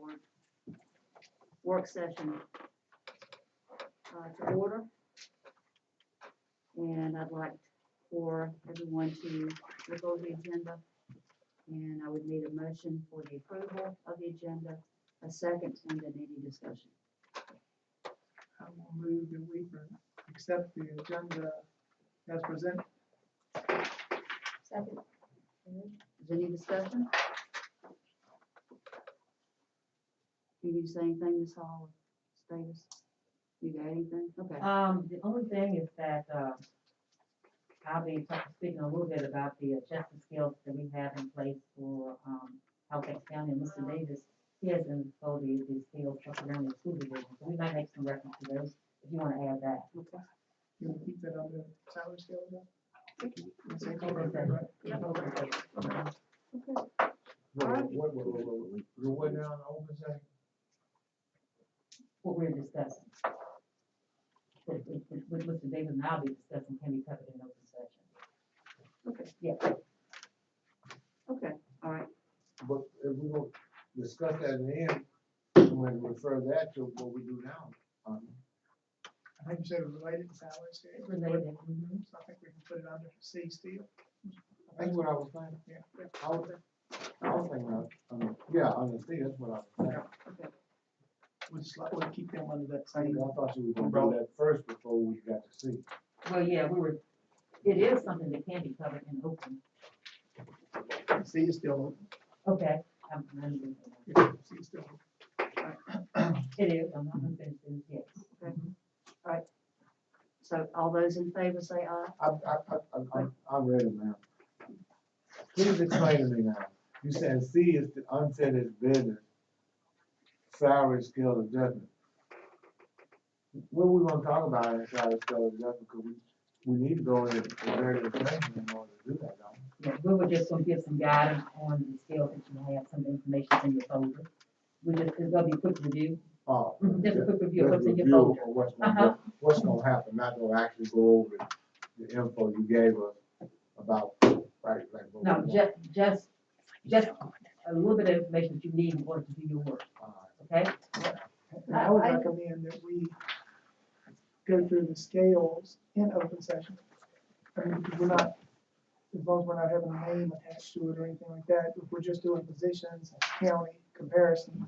Board work session to order. And I'd like for everyone to look over the agenda. And I would need a motion for the approval of the agenda, a second, and then any discussion. I will move that we accept the agenda as presented. Second. Is there any discussion? You need to say anything, Ms. Hall, Davis? You got anything? Okay. The only thing is that, I'll be speaking a little bit about the adjustment skills that we have in place for, Halifax County, and Mr. Davis, he has info the skills around the school division, so we might make some reference to those, if you wanna add that. Okay. You want to keep that on the salary scale again? What down open session? What we're discussing. With Mr. Davis and I'll be discussing can be covered in open session. Okay. Yeah. Okay, all right. But if we don't discuss that in the end, we're gonna refer that to what we do now. I think you said it was related to salary scale. Related. So I think we can put it under C still. That's what I was thinking. Yeah. I was thinking, yeah, on the C, that's what I was thinking. Okay. We'll just like, we'll keep them under that I same. thought you were gonna do that first before we got to C. Well, yeah, it is something that can be covered in open. C is still. Okay. C is still. It is, I'm not gonna finish this yet. Okay. All right. So all those in favor say aye. I read it now. Please explain to me now. You said C is the unfinished business, salary scale adjustment. What are we gonna talk about in salary scale adjustment? Because we need to go in executive session in order to do that, don't we? Yeah, we were just gonna give some guidance on the skills that you have, some information in your folder. It's gonna be a quick review. Oh, Just a quick review of just what's in your review folder. of what's gonna happen, not gonna actually go over the info you gave us about, right, like. what No, we want. just a little bit of information that you need in order to do your work, okay? And I would recommend that we go through the scales in open session. I mean, because we're not, as long as we're not having a name attached to it or anything like that, if we're just doing positions, county comparison,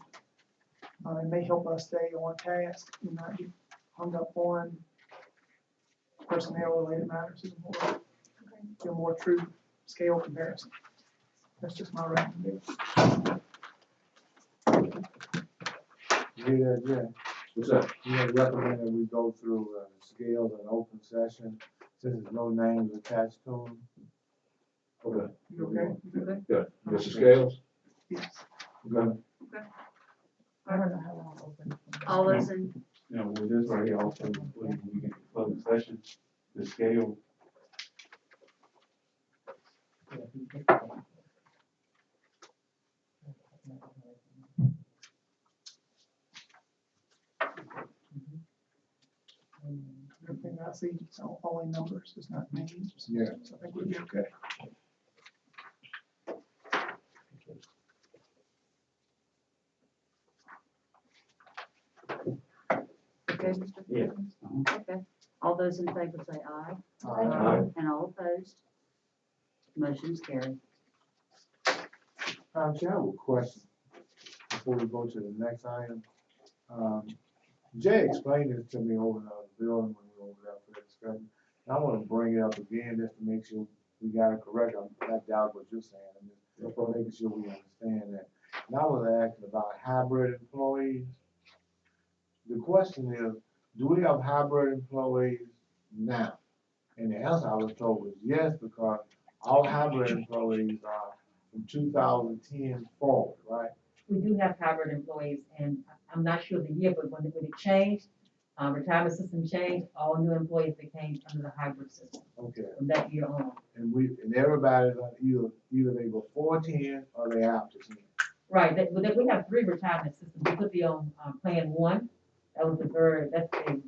it may help us stay on task and not get hung up on personnel related matters. It's more, a more true scale comparison. That's just my recommendation. Yeah. What's that? You know, recommend that we go through the scales in open session, since there's no names attached to them. Okay. You okay? You good? Good. Mr. Scales? Yes. Okay. I don't know how long open. All those in, You know, with this right here, also, when we get to closing session, the scale, Everything I see, it's only numbers, it's not names. Yeah. So I think we'll be okay. okay, Mr. Yeah. Stevens? Okay. All those in favor say aye. Aye. And all opposed? Motion's carried. Chair, I have a question before we go to the next item. Jay explained this to me over in the building when we were over there for the discussion. And I want to bring it up again just to make sure we got it correct. I'm not doubting what you're saying. I'm just making sure we understand that. And I was asking about hybrid employees. The question is, do we have hybrid employees now? And the answer I was told was yes, because all hybrid employees are from 2010 forward, right? We do have hybrid employees, and I'm not sure the year, but when it changed, retirement system changed, all new employees became under the hybrid system Okay. from that year on. And everybody's on either they before 10 or they after 10. Right, we have 3 retirement systems. We could be on plan 1. That's the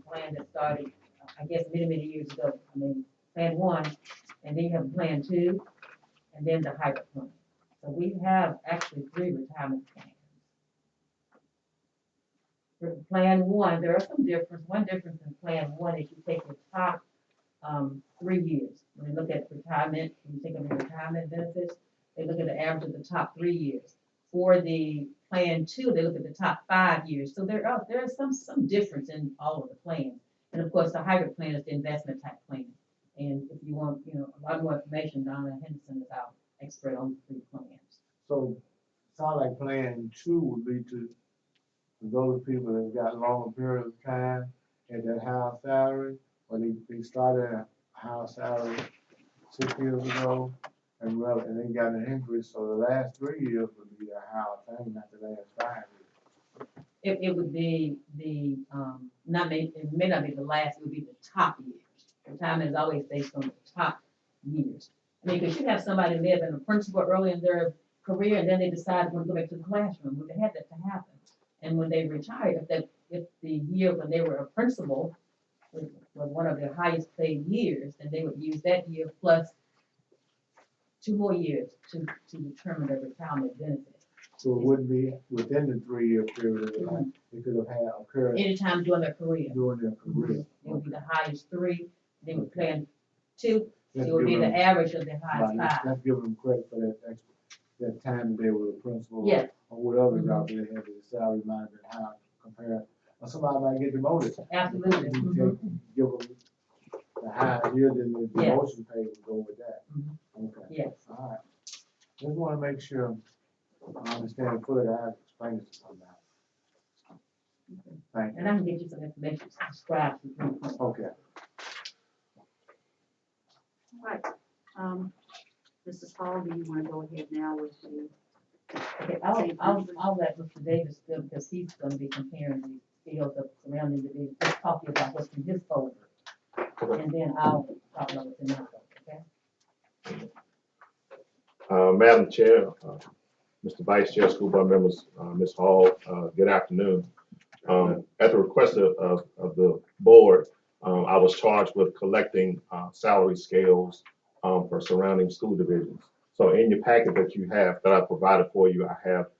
plan that started, I guess, many years ago. I mean, plan 1, and then you have plan 2, and then the hybrid plan. So we have actually 3 retirement plans. for Plan 1, there are some difference. One difference in Plan 1 is you take the top 3 years. When you look at retirement, when you think of the retirement benefits, they look at the average of the top 3 years. For the Plan 2, they look at the top 5 years. So there is some difference in all of the plans. And of course, the hybrid plan is the investment type plan. And if you want, a lot more information, Donna Henderson is our expert on the 3 plans. So, sound like Plan 2 would be to those people that got longer period of time at that higher salary, or they started at a higher salary 6 years ago, and they got an increase, so the last 3 years would be a higher thing, not the last 5 years. It would be it may not be the last, it would be the top years. Retirement is always based on the top years. I mean, because you have somebody may have been a principal early in their career, and then they decide to go back to the classroom. Well, they had that to happen. And when they retired, if the year when they were a principal was one of their highest paid years, then they would use that year plus 2 more years to determine their retirement benefit. So it wouldn't be within the 3-year period of life, they could have had occurred Anytime during their career. during their career. It would be the highest 3, then would Plan 2, Let's it would be give the them- average of the highest Right, 5. let's give them credit for that time that they were a principal. Yeah. Or whatever job they had, the salary might have been high compared, or somebody might get demoted. Absolutely. You give them the higher year, then the Yes. promotion pay would go with that. Okay, Yes. all right. Just wanna make sure I understand it fully, I have explained it to somebody. Thank And I can get you some information to describe the 3 plans. you. Okay. Right. Mrs. Hall, do you want to go ahead now with the? Okay, I'll let Mr. Davis go because he's gonna be comparing the scales of surrounding divisions, just talking about what's in his folder. And then I'll talk about what's in my folder, okay? Madam Chair, Mr. Vice Chair, school board members, Ms. Hall, good afternoon. At the request of the board, I was charged with collecting salary scales for surrounding school divisions. So in your packet that you have, that I provided for you, I have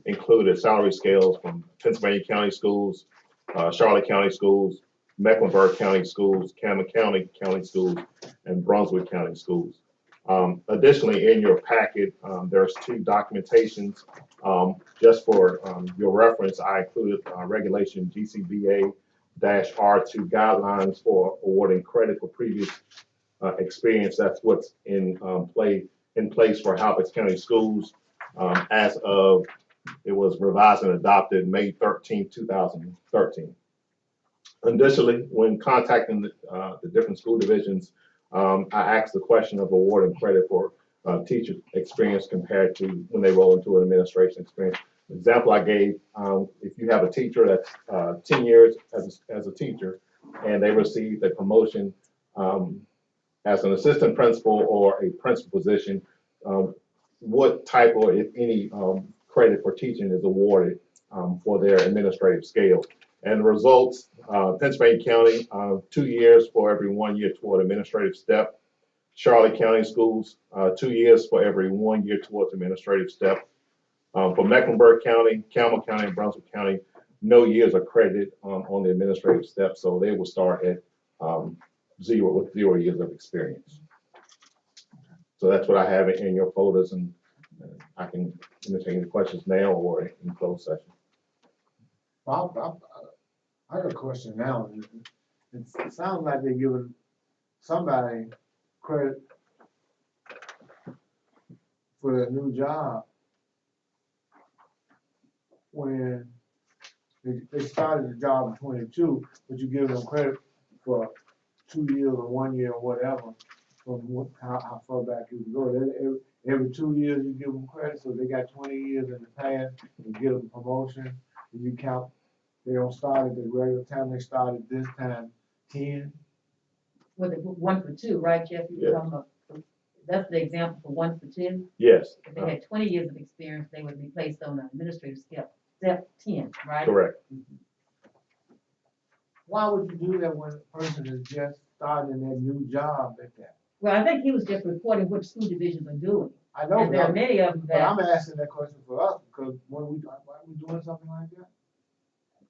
included salary scales from Pennsylvania County Schools, Charlotte County Schools, Mecklenburg County Schools, Cameron County Schools, and Brunswick County Schools. Additionally, in your packet, there's 2 documentations. Just for your reference, I included regulation GCBA-R2 guidelines for awarding credit for previous experience. That's what's in place for Halifax County Schools as of, it was revised and adopted May 13, 2013. Additionally, when contacting the different school divisions, I asked the question of awarding credit for teacher experience compared to when they roll into an administration experience. The example I gave, if you have a teacher that's 10 years as a teacher and they received a promotion as an assistant principal or a principal position, what type or if any credit for teaching is awarded for their administrative scale. And the results, Pennsylvania County, 2 years for every 1 year toward administrative step. Charlotte County Schools, 2 years for every 1 year towards administrative step. For Mecklenburg County, Campbell County, and Brunswick County, no years are credited on the administrative step, so they will start at 0 years of experience. So that's what I have in your folders, and I can entertain the questions now or in closed session. I got a question now. It sounds like they're giving somebody credit for their new job when they started the job in 22, but you give them credit for 2 years or 1 year or whatever from how far back you can go. Every 2 years you give them credit, so they got 20 years in the past, you give them promotion, and you count. They don't start at the regular time, they start at this time 10. With the 1 for 2, right, Jeff? You were Yeah. talking about, that's the example for 1 for 2. Yes, If they had 20 years of experience, they would be placed on an administrative scale, step 10, right? correct. Why would you do that when a person is just starting their new job at that? Well, I think he was just reporting what school divisions are doing. I know, And there are but many of them I'm that, asking that question for us because why are we doing something like that?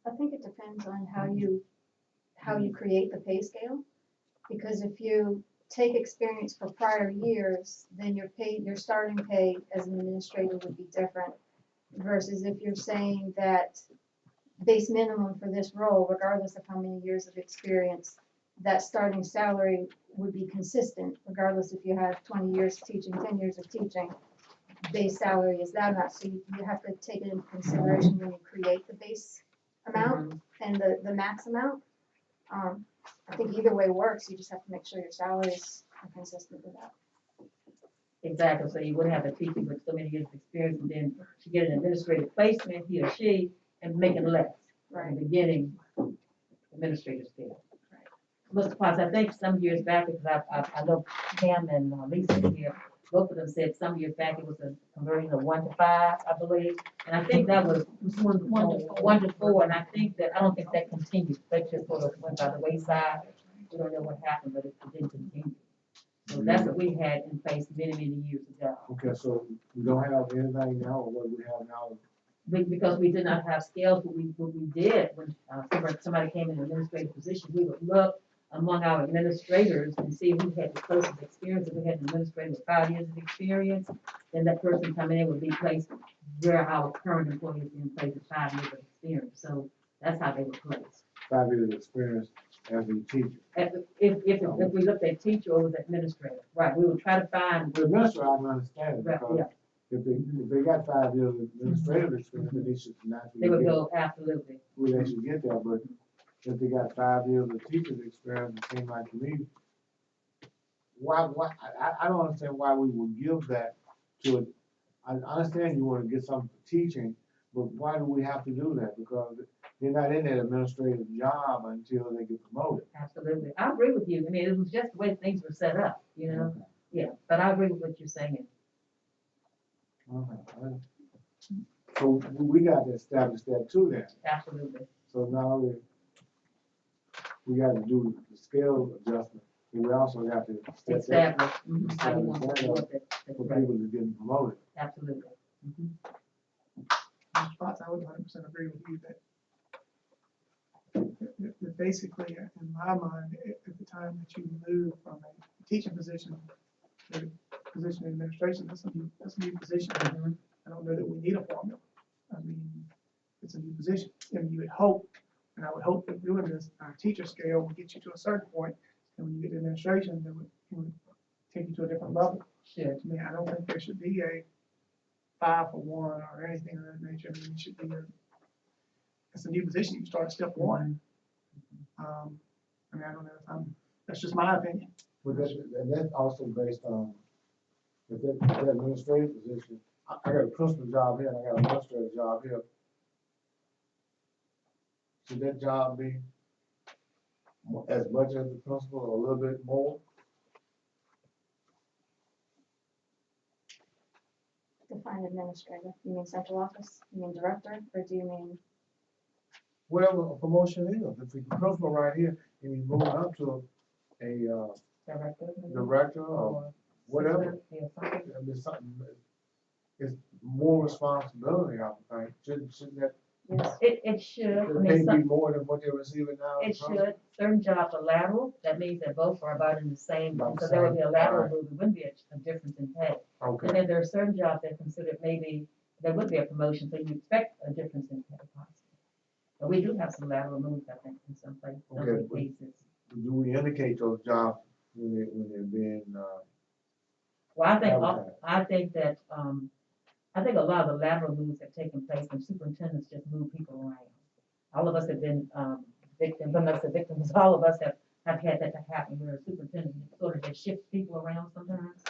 I think it depends on how you create the pay scale. Because if you take experience for prior years, then your starting pay as an administrator would be different. Versus if you're saying that base minimum for this role, regardless of how many years of experience, that starting salary would be consistent, regardless if you have 20 years teaching, 10 years of teaching, base salary is that amount. So you have to take it into consideration when you create the base amount and the max amount. I think either way works, you just have to make sure your salaries are consistent with that. Exactly, so you wouldn't have a teacher with so many years of experience and then to get an administrative placement, he or she, and making less. Right. In the beginning, administrator scale. Mr. Potts, I think some years back, because I know Pam and Lisa here, both of them said some years back it was a conversion of 1 to 5, I believe. And I think that was 1 to 4, and I don't think that continued. That just sort of went by the wayside. We don't know what happened, but it didn't continue. So that's what we had in place many, many years ago. Okay, so we don't have anything now, or what we have now? Because we did not have scales, what we did when somebody came in an administrative position, we would look among our administrators and see who had the closest experience. If we had an administrator with 5 years of experience, then that person coming in would be placed where our current employee is being placed with 5 years of experience. So that's how they were placed. 5 years of experience as a teacher. If we looked at teacher or was administrator, right, we would try to find. The administrator, I can understand it, Right, because yeah. if they got 5 years of administrative experience, then they should naturally They would get, go, absolutely. well, they should get that, but if they got 5 years of teacher's experience, it seems like to me, why, I don't understand why we would give that to it. I understand you wanna get something for teaching, but why do we have to do that? Because they're not in that administrative job until they get promoted. Absolutely. I agree with you. I mean, it was just the way things were set up, you know? Okay. Yeah, but I agree with what you're saying. Okay. So we got to establish that too then. Absolutely. So now we got to do the scale adjustment, but we also got to set that Establish, how you want to work it. for people that getting promoted. Absolutely. Mhm. Mr. Potts, I would 100% agree with you that basically, in my mind, at the time that you move from a teaching position to a position in administration, that's a new position. I don't know that we need a formula. I mean, it's a new position, and you would hope, and I would hope that doing this, our teacher scale will get you to a certain point, and when you get to administration, it would take you to a different level. Sure. To me, I don't think there should be a 5 for 1 or anything of that nature. I mean, it should be it's a new position. You start at step 1. I mean, I don't know if that's just my opinion. But that's also based on if that administrative position. I got a principal job here and I got an administrative job here. Should that job be as much as the principal or a little bit more? Define administrator. You mean central office? You mean director? Or do you mean? Whatever a promotion is, if the principal right here, and you move up to a director or whatever, Yeah, something. I mean, something, it's more responsibility, I would think. Shouldn't that, Yes. It should. I the mean, pay be more than what they're receiving now? it should. Certain jobs are lateral. That means that both are about in the same, About the so there would be a same, lateral right. move. It wouldn't be a difference in pay. Okay. And then there are certain jobs that are considered maybe there would be a promotion, so you expect a difference in pay possibly. But we do have some lateral moves, I think, in some places, some Okay, but- cases. Do we indicate those jobs when they're being, Well, I advertised? think that, I think a lot of the lateral moves have taken place when superintendents just move people around. All of us have been, victims, I'm not the victims, all of us have had that to happen where a superintendent sort of just shifts people around sometimes.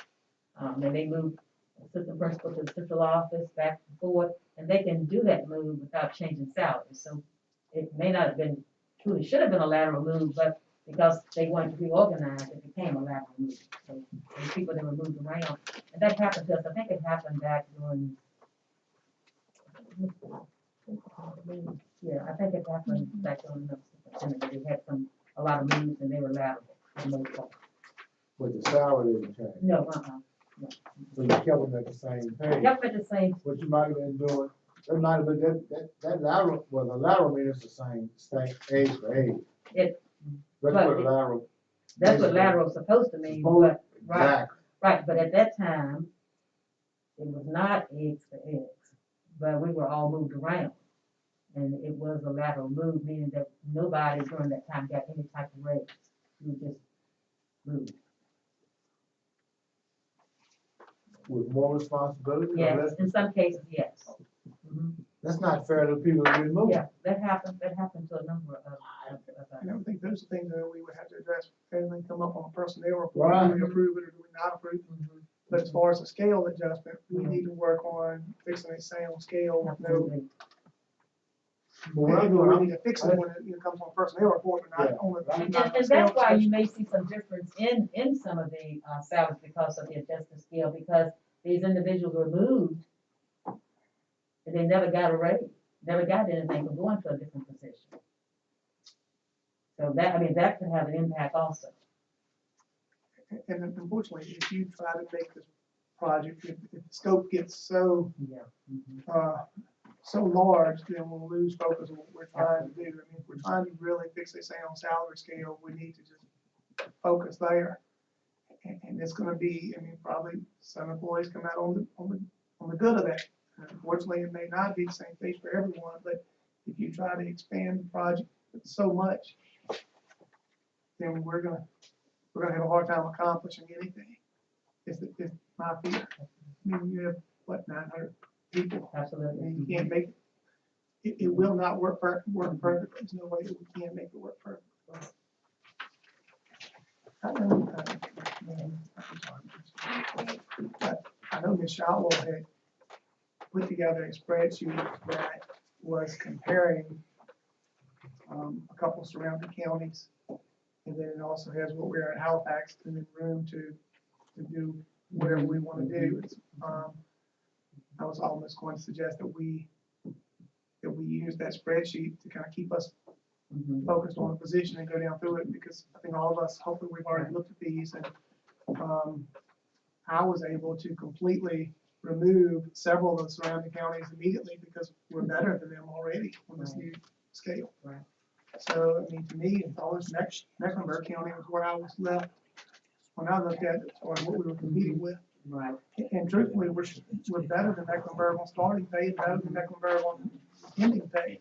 They may move assistant principal to the central office, back and forth, and they can do that move without changing salaries. So it may not have been, truly should have been a lateral move, but because they wanted to reorganize, it became a lateral move. So there's people that were moved around, and that happened to us. I think it happened back during, yeah, I think it happened back during the superintendent. They had a lot of moves and they were lateral for the most part. but the salary didn't change? No, So you kept them at the same pay? Yep, at the same, What you might have been doing That might have been, that lateral, well, the lateral means the same age for age. It- That's but what it- lateral. That's what lateral is supposed to mean, Supposed- but, right, Exactly. right, but at that time, it was not eggs for eggs, but we were all moved around. And it was a lateral move, meaning that nobody during that time got any type of raise. We just moved. With more responsibility or Yes, less? in some cases, yes. Mhm. That's not fair to the people that remove. Yeah, that happened to a number of And I would think those are things that we would have to address, everything come up on a personnel report, Right. do we approve it or do we not approve it? Mhm. But as far as the scale adjustment, we need to work on fixing a sound scale with no. Absolutely. But when I And go, we I'm- need to fix it when it comes on personnel report, but not Yeah. on the. And, not on the and scale that's why you discussion. may see some difference in some of the salaries because of the adjusted scale, because these individuals were moved and they never got a raise, never got anything from going to a different position. So that, I mean, that could have an impact also. And unfortunately, if you try to make this project, if the scope gets so, Yeah. so large, then we'll lose focus on what we're trying to do. I mean, if we're trying to really fix a sound salary scale, we need to just focus there. And it's gonna be, I mean, probably some employees come out on the good of that. Unfortunately, it may not be the same case for everyone, but if you try to expand the project so much, then we're gonna have a hard time accomplishing anything. It's my fear. I mean, you have, what, 900 people? I Absolutely. mean, you can't make, it will not work perfectly. There's no way that we can't make it work perfectly. I know Ms. Shotwell had put together a spreadsheet that was comparing a couple surrounding counties. And then it also has what we're at Halifax and then room to do whatever we want to do. I was almost going to suggest that we use that spreadsheet to kind of keep us Mhm. focused on a position and go down through it, because I think all of us, hopefully we've already looked at these, and I was able to completely remove several of the surrounding counties immediately because we're better than them already on this new scale. Right. So, I mean, to me, if all this Mecklenburg County was where I was left when I looked at it, or what we were competing with. Right. And truthfully, we're better than Mecklenburg on starting pay, and better than Mecklenburg on ending pay.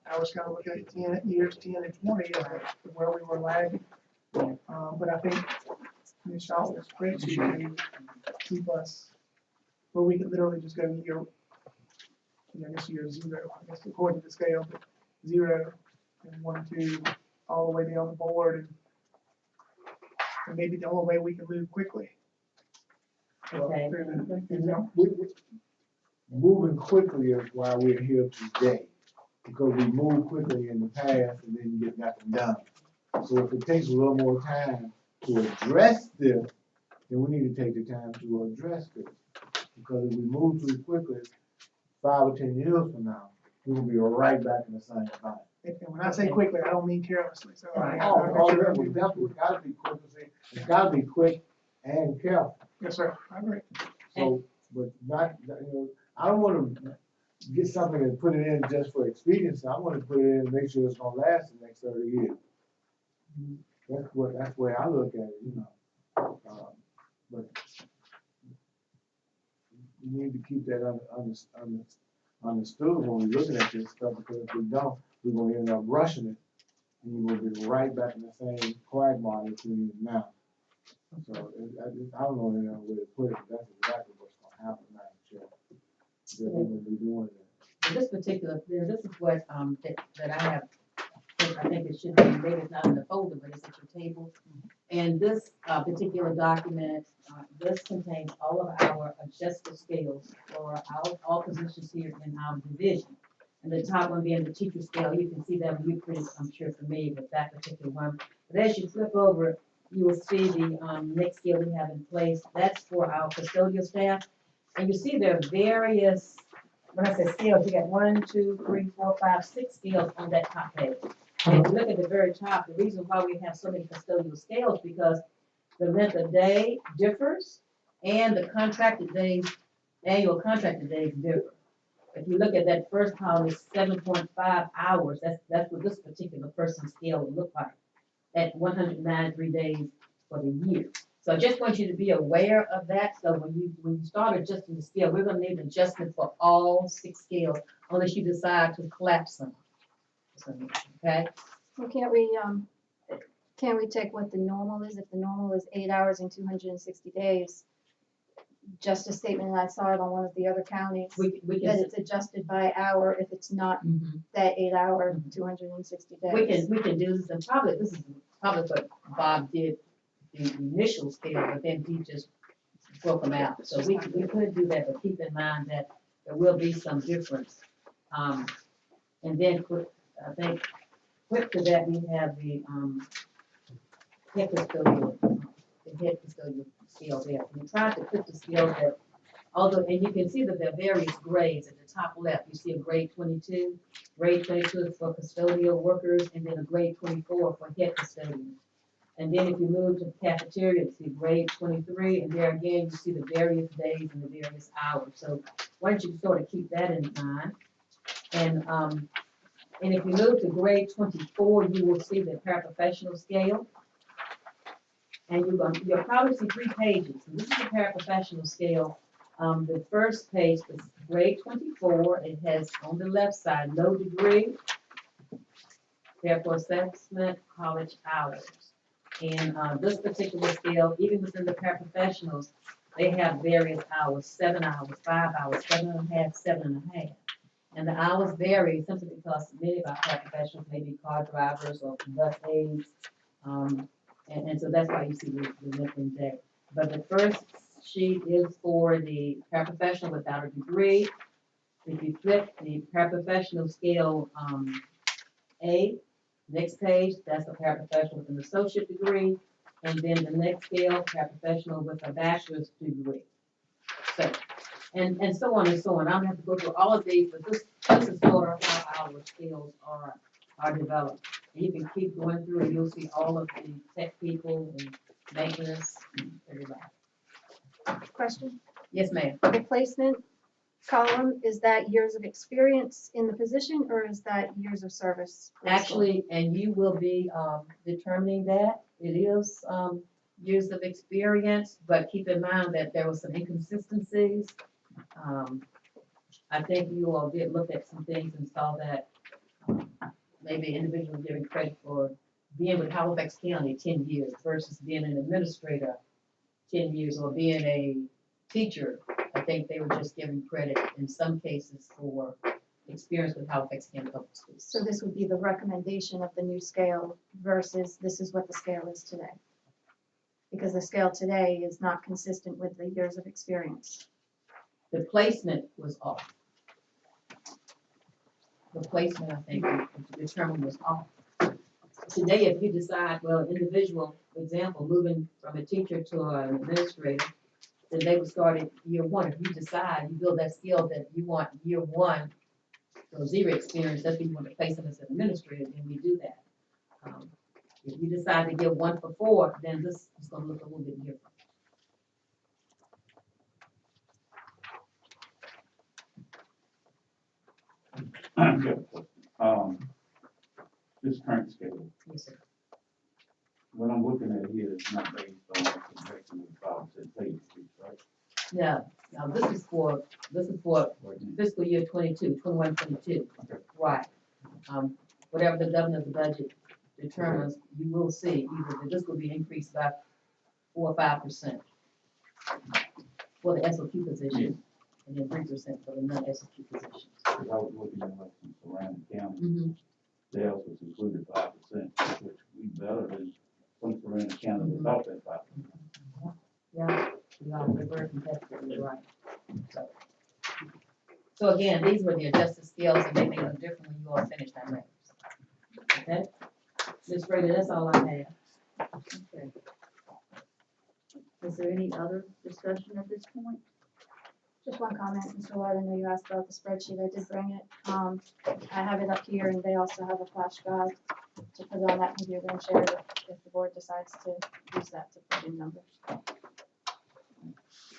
I was kind of looking at 10 years, 10 and 20 as where we were lagging. But I think Ms. Shaw's spreadsheet can keep us, where we could literally just go year, this year 0, I guess according to the scale, but 0 and 1, 2, all the way down the board, and maybe the only way we can move quickly. Okay. Moving quickly is why we're here today, because we moved quickly in the past and then get nothing done. So if it takes a little more time to address this, then we need to take the time to address this. Because if we move too quickly, 5 or 10 years from now, we will be right back in the same spot. And when I say quickly, I don't mean carelessly, so. It's gotta be quick, it's gotta be quick and careful. Yes, sir, I agree. So, but not, I don't wanna get something and put it in just for expediency, I wanna put it in and make sure it's gonna last the next 30 years. That's the way I look at it, but we need to keep that understood when we're looking at this stuff, because if we don't, we're gonna end up rushing it, and we're gonna be right back in the same quagmire that we're in now. So, I don't know any other way to put it, but that's exactly what's gonna happen now, Chair. That we're gonna be doing that. In this particular, this is what, that I have, I think it should be, maybe it's not in the folder, but it's at your table. And this, particular document, this contains all of our adjusted scales for all positions here in our division. And the top one being the teacher scale, you can see that you're pretty, I'm sure, familiar with that particular one. But as you flip over, you will see the, next scale we have in place. That's for our custodial staff. And you see there are various, when I say scales, you got 1, 2, 3, 4, 5, 6 scales on that top page. And if you look at the very top, the reason why we have so many custodial scales, because the length of day differs and the contracted days, annual contracted days differ. if you look at that first column, it's 7.5 hours. That's what this particular person's scale would look like at 193 days for the year. So I just want you to be aware of that. So when you start adjusting the scale, we're gonna need an adjustment for all 6 scales, unless you decide to collapse them. Okay? Well, can't we take what the normal is? If the normal is 8 hours and 260 days, just a statement, and I saw it on one of the other counties, We that can, it's adjusted by hour if it's not that 8 hour, 260 days. we can do this, and this is probably what Bob did, the initial scale, but then he just broke them out. So we could do that, but keep in mind that there will be some difference. And then I think quick to that, we have the head custodial scale there. We tried to put the scale that, although, and you can see that there are various grades at the top left. You see a grade 22. Grade 22 is for custodial workers, and then a grade 24 for head custodians. And then if you move to the cafeteria, you see grade 23, and there again, you see the various days and the various hours. So why don't you sort of keep that in mind? And if you move to grade 24, you will see the paraprofessional scale. And you'll probably see 3 pages. And this is the paraprofessional scale. The first page is grade 24. It has on the left side, no degree, therefore assessment, college hours. And this particular scale, even within the paraprofessionals, they have various hours, 7 hours, 5 hours, 7.5, 7.5. And the hours vary simply because many of our paraprofessionals may be car drivers or bus aides. And so that's why you see the different there. But the first sheet is for the paraprofessional without a degree. If you flip the paraprofessional scale A, next page, that's a paraprofessional with an associate degree. And then the next scale, paraprofessional with a bachelor's degree. So, and so on and so on. I don't have to go through all of these, but this is sort of how our scales are developed. And you can keep going through and you'll see all of the tech people and maintenance and everybody. Question? Yes, ma'am. The placement column, is that years of experience in the position, or is that years of service? Actually, and you will be determining that. It is years of experience, but keep in mind that there were some inconsistencies. I think you all did look at some things and saw that maybe individuals giving credit for being with Halifax County 10 years versus being an administrator 10 years or being a teacher. I think they were just giving credit in some cases for experience with Halifax County Public Schools. So this would be the recommendation of the new scale versus this is what the scale is today. Because the scale today is not consistent with the years of experience. The placement was off. The placement, I think, determined was off. Today, if you decide, well, individual, for example, moving from a teacher to an administrator, then they would start at year 1. If you decide, you build that skill that you want year 1, so 0 experience, that's when you want to place them as an administrator, then we do that. If you decide to give 1 for 4, then this is going to look a little bit different. This current schedule, Yes, sir. what I'm looking at here is not based on the projection of 5% pay increase, right? Now this is for fiscal year 21, 22. Right. Whatever the governor's budget determines, you will see either that this will be increased by 4 or 5% for the SOQ position, and then 3% for the non-SOQ positions. Because I was looking at like some surrounding counties, theirs was included 5%, which we better than some surrounding counties without that 5%. Yeah, we are very competitive, you're right. So again, these were the adjusted scales, and they may look different when you all finish that math. Okay? Ms. Brady, that's all I have. Okay. Is there any other discussion at this point? Just one comment, Mr. Lord, I know you asked about the spreadsheet, I did bring it. I have it up here, and they also have a flash drive to put on that computer and share it if the board decides to use that to put in numbers.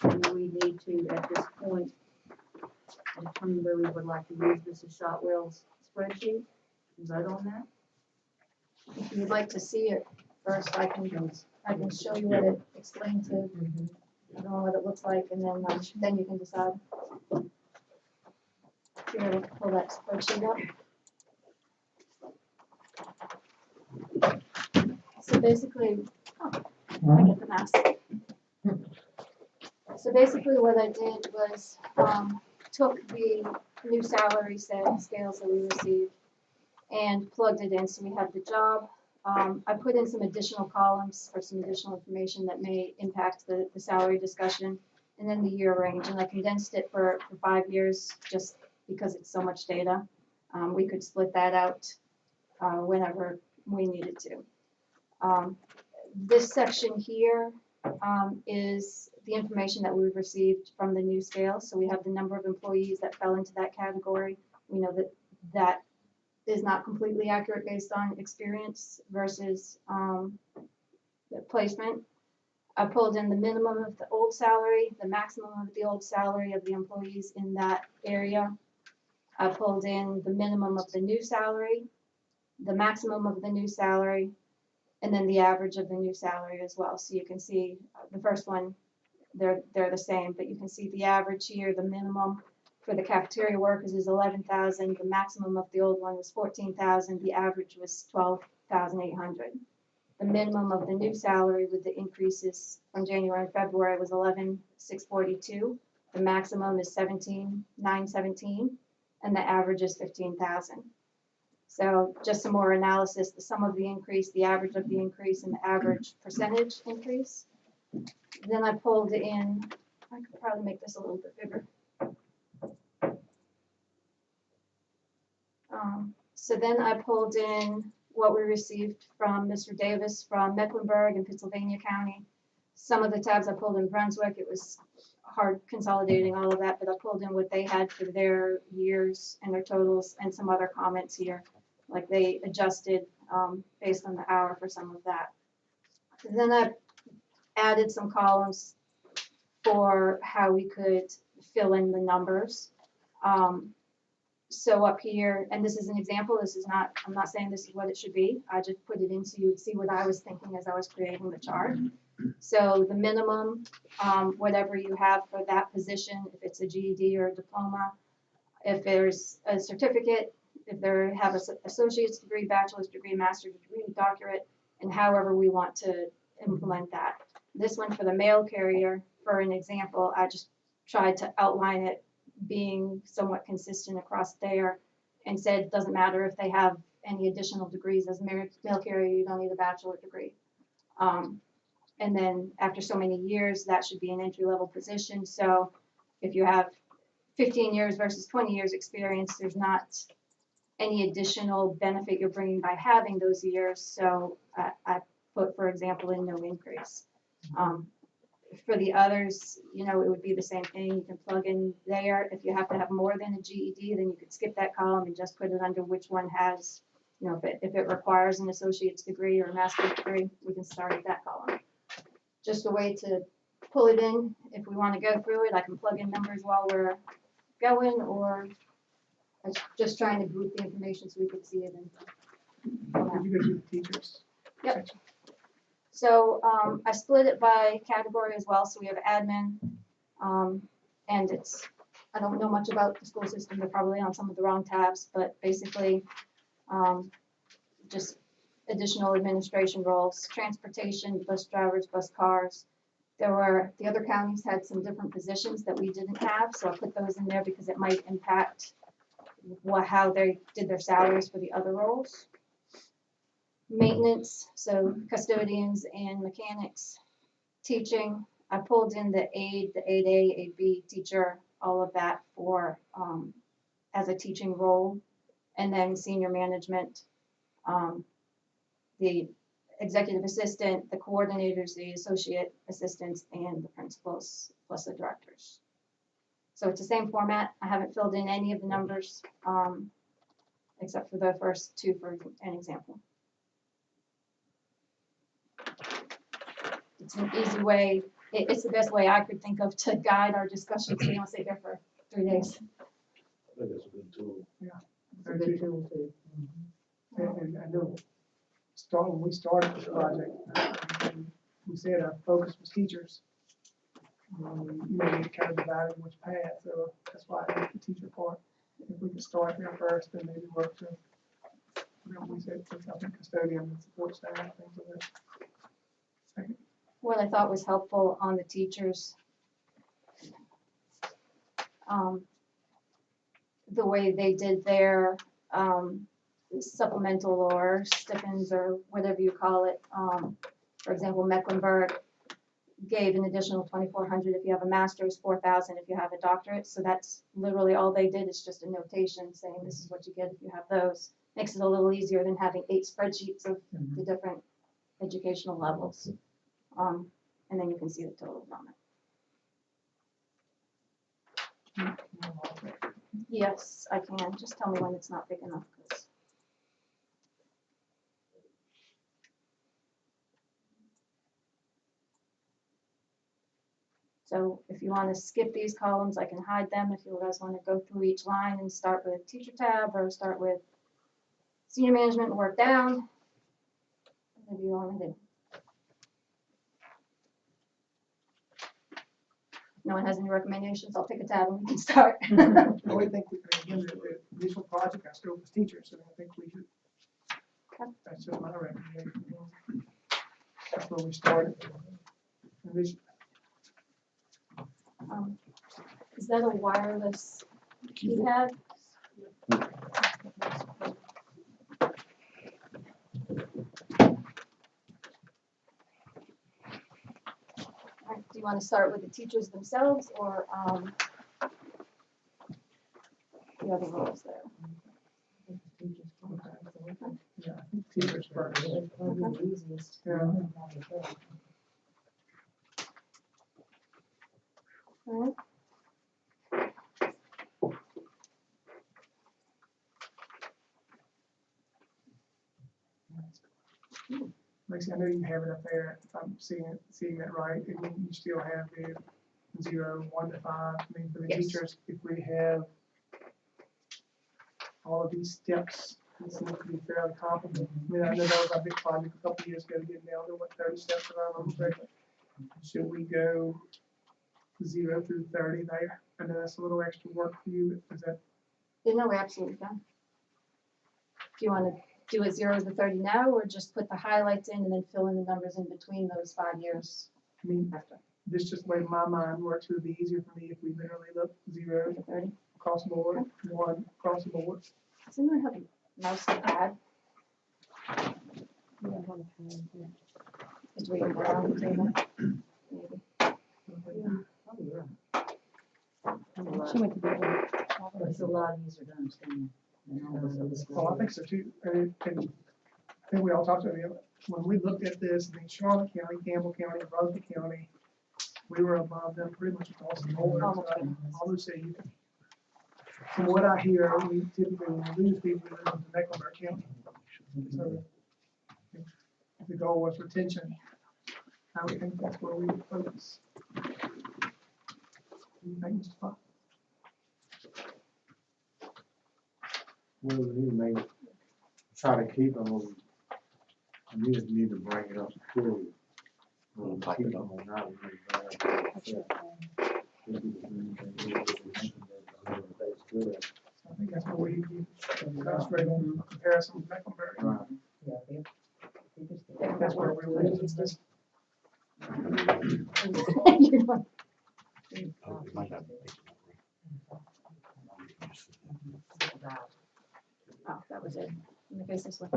Do we need to, at this point, determine whether we would like to use Mrs. Shotwell's spreadsheet and vote on that. If you'd like to see it first, I can show you what it explained to, I don't know what it looks like, and then you can decide. If you're able to pull that spreadsheet up. So basically, I get the mouse. So basically what I did was, took the new salary scales that we received and plugged it in, so we have the job. I put in some additional columns for some additional information that may impact the salary discussion, and then the year range, and I condensed it for 5 years, just because it's so much data. We could split that out whenever we needed to. This section here is the information that we've received from the new scale. So we have the number of employees that fell into that category. We know that that is not completely accurate based on experience versus the placement. I pulled in the minimum of the old salary, the maximum of the old salary of the employees in that area. I pulled in the minimum of the new salary, the maximum of the new salary, and then the average of the new salary as well. So you can see the first one, they're the same, but you can see the average here, the minimum for the cafeteria workers is 11,000, the maximum of the old one was 14,000, the average was 12,800. The minimum of the new salary with the increases from January and February was 11,642. The maximum is 17,917, and the average is 15,000. So just some more analysis, the sum of the increase, the average of the increase, and the average percentage increase. Then I pulled in, I could probably make this a little bit bigger. So then I pulled in what we received from Mr. Davis from Mecklenburg and Pennsylvania County. Some of the tabs I pulled in Brunswick, it was hard consolidating all of that, but I pulled in what they had for their years and their totals and some other comments here. Like they adjusted based on the hour for some of that. And then I added some columns for how we could fill in the numbers. So up here, and this is an example, this is not, I'm not saying this is what it should be, I just put it in so you would see what I was thinking as I was creating the chart. So the minimum, whatever you have for that position, if it's a GED or a diploma, if there's a certificate, if they have an associate's degree, bachelor's degree, master's degree, doctorate, and however we want to implement that. This one for the mail carrier, for an example, I just tried to outline it being somewhat consistent across there and said it doesn't matter if they have any additional degrees as mail carrier, you don't need a bachelor degree. And then after so many years, that should be an entry-level position. So if you have 15 years versus 20 years experience, there's not any additional benefit you're bringing by having those years. So I put, for example, in no increase. For the others, you know, it would be the same thing. You can plug in there. If you have to have more than a GED, then you could skip that column and just put it under which one has, you know, if it requires an associate's degree or a master's degree, we can start at that column. Just a way to pull it in. If we want to go through it, I can plug in numbers while we're going, or I was just trying to group the information so we could see it. Did you go to the teachers? Yep. section? So I split it by category as well. So we have admin, and it's, I don't know much about the school system. They're probably on some of the wrong tabs, but basically just additional administration roles, transportation, bus drivers, bus cars. The other counties had some different positions that we didn't have, so I put those in there because it might impact how they did their salaries for the other roles. Maintenance, so custodians and mechanics. Teaching, I pulled in the aide, the 8A, 8B teacher, all of that for as a teaching role. And then senior management, the executive assistant, the coordinators, the associate assistants, and the principals, plus the directors. So it's the same format. I haven't filled in any of the numbers except for the first two for an example. It's an easy way, it's the best way I could think of to guide our discussion so we don't sit here for 3 days. I think it's a good tool. It's a good tool too. And I know, when we started this project, we said our focus was teachers. We kind of divided which path, so that's why I think the teacher part, if we could start there first, then maybe work to, we said, I think custodian and support staff, things like that. Second. What I thought was helpful on the teachers, the way they did their supplemental or stipends or whatever you call it. For example, Mecklenburg gave an additional 2,400 if you have a master's, 4,000 if you have a doctorate. So that's literally all they did, is just a notation saying this is what you get if you have those. Makes it a little easier than having 8 spreadsheets of the different educational levels. And then you can see the totals on it. Yes, I can. Just tell me when it's not big enough. 'Cause so if you want to skip these columns, I can hide them. If you guys want to go through each line and start with teacher tab or start with senior management and work down, whatever you want to do. No one has any recommendations, I'll pick a tab and we can start. I would think, again, the initial project, I still was teachers, so I think we should, that's just my recommendation. That's where we started. And this, Is that a wireless keypad? Alright, do you want to start with the teachers themselves or the other roles there? yeah, I think teachers first. Yeah. Alright. Lacey, I know you have it up there, if I'm seeing that right, and then you still have the 0, 1 to 5, I mean, for the Yes. teachers, if we have all of these steps, it seems to be fairly comparable. I mean, I know that was our big project a couple of years ago, getting down to what, 30 steps around the correctly. Should we go 0 through 30 there? I know that's a little extra work for you, is that, Yeah, no, we absolutely can. Do you want to do it 0 to 30 now, or just put the highlights in and then fill in the numbers in between those 5 years I mean, after this just the way my mind works, it would be easier for me if we literally look 0 to 30? across the board, 1 across the board. Does anyone have a mouse and pad? Just reading around the table. Maybe. It's a lot easier to understand than all those other Oh, I stuff. think so too. And I think we all talked about it. When we looked at this, I mean, Charlotte County, Campbell County, Brunswick County, we were above them pretty much across the board. Oh, So okay. I would say, from what I hear, we typically, when we lose people, we lose them to Mecklenburg County. So if the goal was retention, I would think that's where we would focus. What do you think, Mr. Fox? Well, we need to make, try to keep them, we just need to bring it up to fully. Keep them on that. I think that's where we concentrate on comparison with Mecklenburg. Right. That's where we were. You know, oh, that was it. Let me face this one.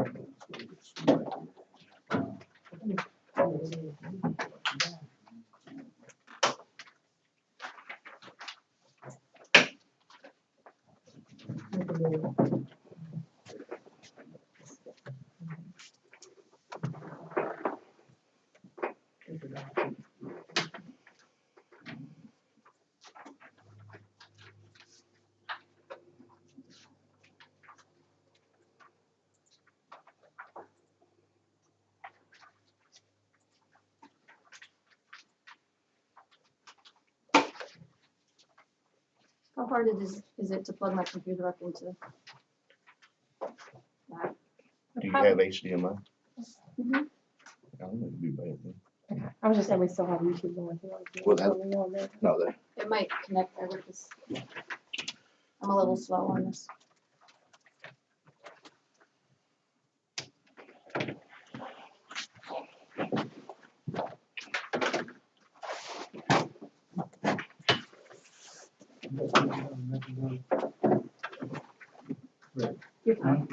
How hard it is Is it to plug my computer up into that? Do you have HDMI? Mhm. I don't know, it'd be bad, then. I was just saying we still have YouTube going through. Well, that- On there. No, that, It might connect there with this. I'm a little slow on this. You're fine.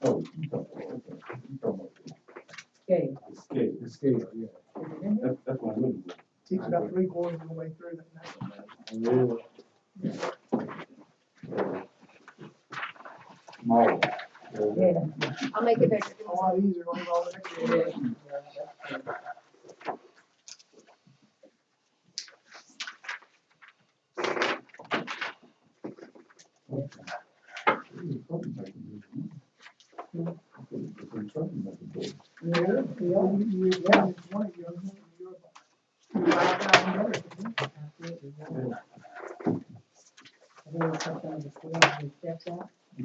Oh, you talking about Okay. scale. The scale, yeah. That's what I'm looking for. Teach about 3/4 of the way through that. And then, Small. Yeah. I'll make it bigger. A lot easier on all the extra. And then something on the scale, they stepped out, they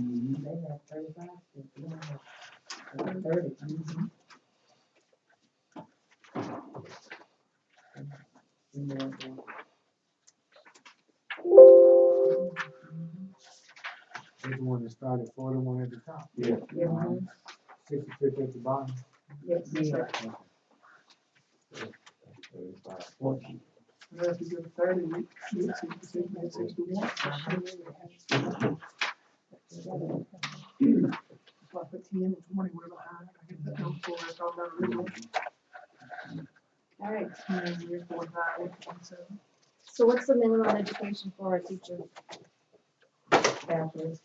have 35, 30. that's the one that started 41 at the top, Yeah. Yeah. 66 at the bottom. Yes, yeah. And then if you go to 30, you get 66, you get 61. So I put 10 and 20 were behind. I get that number for I talked about originally. All right, 10 years, 45, 27. so what's the minimum education for a teacher? Bachelor's.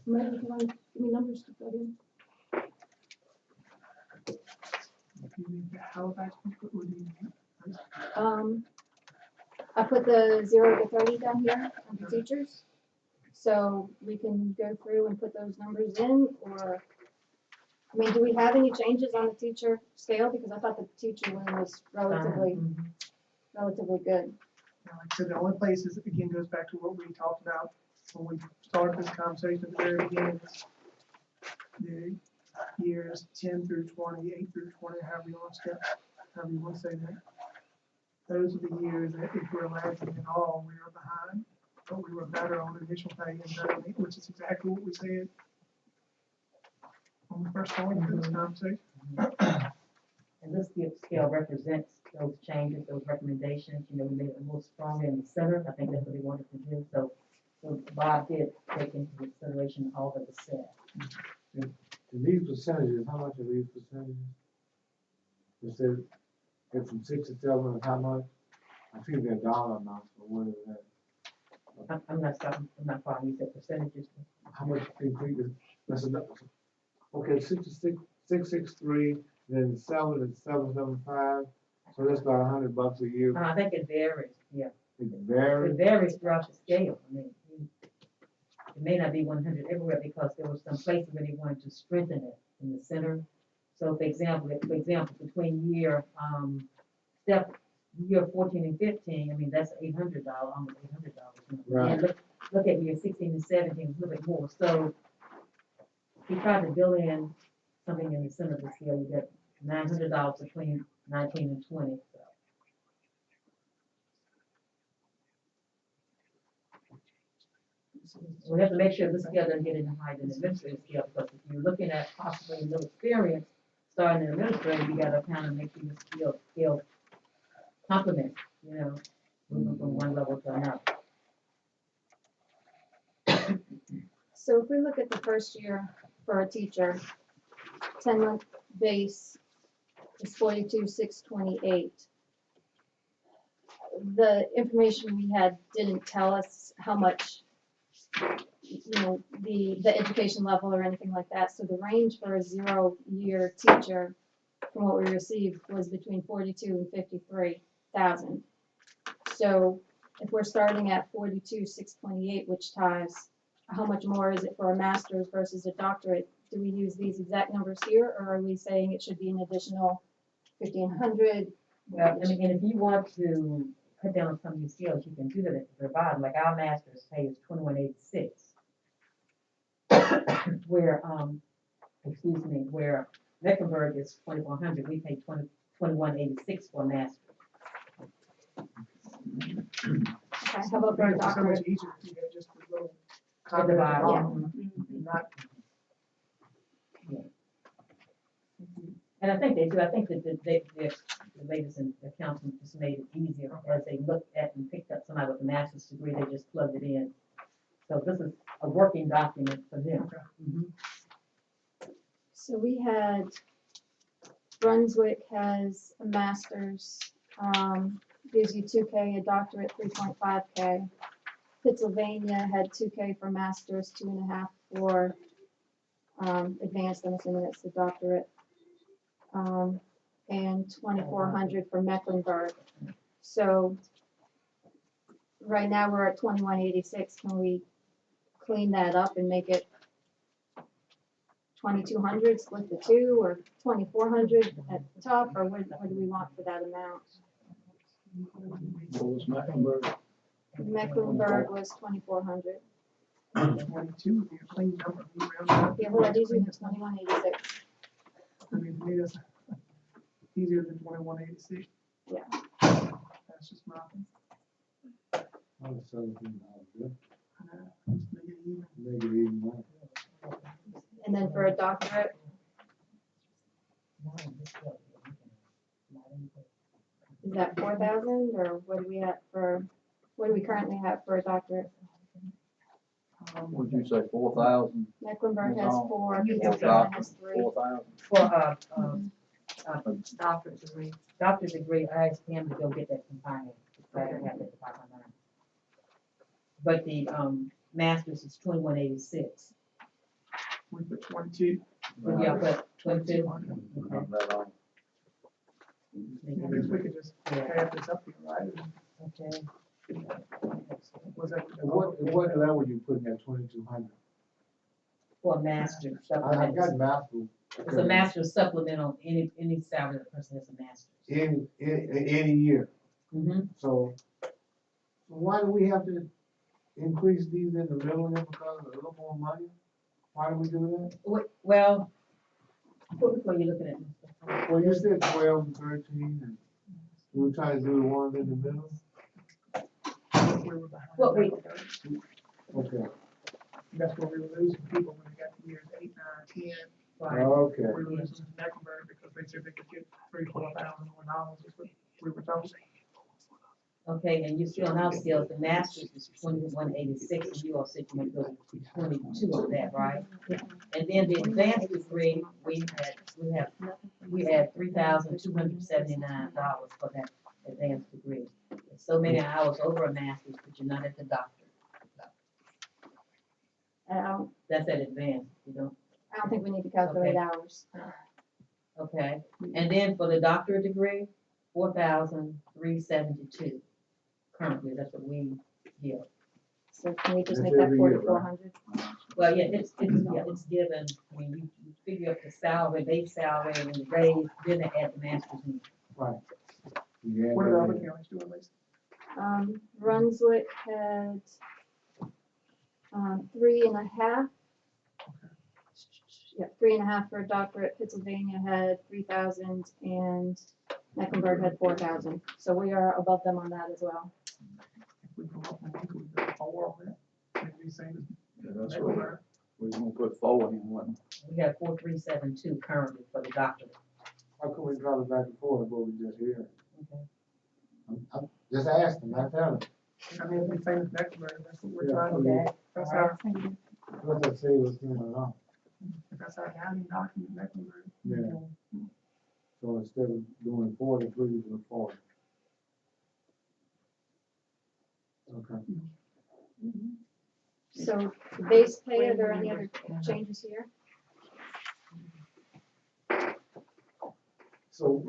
Maybe you want to give me numbers to put in? If you need the Halifax, what do you need? I put the 0 to 30 down here under teachers. So we can go through and put those numbers in, or, I mean, do we have any changes on the teacher scale? Because I thought the teacher one was relatively good. Now, like I said, the only place is, again, goes back to what we talked about when we started this conversation at the very beginning. The years 10 through 20, 8 through 20, however you want to step, however you want to say that. Those are the years that if we're lagging at all, we are behind, but we were better on initial pay and better on it, which is exactly what we said when we first started this conversation. And this scale represents those changes, those recommendations, we made it more stronger in the center, I think that's what they wanted to do, so Bob did take into consideration all that was said. And these percentages, how much are these percentages? It says, it's from 67 and how much? I think they're dollar amounts, but what is that? I'm not following, you said percentages. How much increase is, that's enough. Okay, 66, 663, then 7 is 775, so that's about $100 a year. I think it varies, yeah. It varies. It varies throughout the scale, it may not be 100 everywhere because there were some places where they wanted to strengthen it in the center. So for example, between year 14 and 15, that's $800, almost $800. Right. And look at year 16 and 17, a little bit more. So we tried to build in something in the center of the scale. You get $900 between 19 and 20. So. We have to make sure this scale doesn't get any higher than the administrative scale, because if you're looking at possibly no experience starting in administrative, you gotta kind of make sure your scale complement, moving from one level to another. So if we look at the first year for a teacher, 10-month base is 42,628. The information we had didn't tell us how much, the education level or anything like that. So the range for a 0-year teacher from what we received was between 42 and 53,000. So if we're starting at 42,628, which ties, how much more is it for a master's versus a doctorate? Do we use these exact numbers here, or are we saying it should be an additional 1,500? Well, I mean, and if you want to cut down on some of these skills, you can do that at the bottom, like our master's pay is 2186. Where, excuse me, where Mecklenburg is 2,100, we pay 2186 for a master's. Okay, how about for a It's so much doctorate? easier if you had just a little At the comment at the bottom. bottom, not. And I think they do, I think that the ladies in the council just made it easier as they looked at and picked up somebody with a master's degree, they just plugged it in. So this is a working document for them. Mhm. So we had, Brunswick has a master's, gives you 2K, a doctorate 3.5K. Pennsylvania had 2K for master's, 2.5 for advanced, I'm assuming that's the doctorate. And 2,400 for Mecklenburg. So right now we're at 2186. Can we clean that up and make it 2,200, split the two, or 2,400 at the top, or what do we want for that amount? What was Mecklenburg? Mecklenburg was 2,400. 22 would be a clean number. We round up. Yeah, hold on, these are the 2186. I mean, to me, that's easier than 2186. Yeah. That's just my opinion. I was $17, Just make it even. make it even more. And then for a doctorate, is that 4,000, or what do we have for, what do we currently have for a doctorate? Would you say 4,000? Mecklenburg has 4, Yeah, Pennsylvania has 3. 4,000? For doctorate degree, I asked him to go get that from finance, so I don't have that at the top of my mind. But the, master's is 2186. We put 22. Yeah, but 22. Not that long. I guess we could just add this up here, right? Okay. Was that? And what level you putting at 2,200? For a master's I supplemental. got master. It's a master's supplemental, any salary that person has a master's. Any year. Mm-hmm. So why do we have to increase these in the middle here because of a little more money? Why do we do that? Well, what were you looking at? Well, you said 12 and 13, and we were trying to do the ones in the middle. We were behind. What we- Okay, That's where we were losing people when they got to years 8, 9, 10. Right. okay. We were losing to Mecklenburg because they said they could get $3,000-4,000 more dollars, is what we were told. Okay, and you see on our scales, the master's is 2186, and you all said you might go to 22 on that, right? And then the advanced degree, we had $3,279 for that advanced degree. It's so many hours over a master's, but you're not at the doctorate. That's at advanced, you don't, I don't think we need to calculate Okay. hours. okay. And then for the doctorate degree, 4,372 currently, that's what we give. So can we just That's make that every year, right? 4,400? Well, yeah, it's given, I mean, you figure up the salary, base salary, and the raise, then they add the master's in. Right. You add What are that the other in. counties doing, Lisa? Brunswick had 3.5. Yeah, 3.5 for a doctorate. Pennsylvania had 3,000, and Mecklenburg had 4,000. So we are above them on that as well. If we go up, we could go 4 on that. Maybe the same Yeah, as that's what Mecklenburg. we're gonna put 4 in one. We have 4,372 currently for the doctorate. How come we drop it back and forth, what we just hear? Okay. I'm just asking, not telling. I mean, if we same as Mecklenburg, that's what we're Yeah. trying to do. Okay. That's All our, What's that say, what's going on? if that's our guiding document, Mecklenburg. Yeah. So instead of doing 40, please do 40. Okay. So the base pay, are there any other changes here? So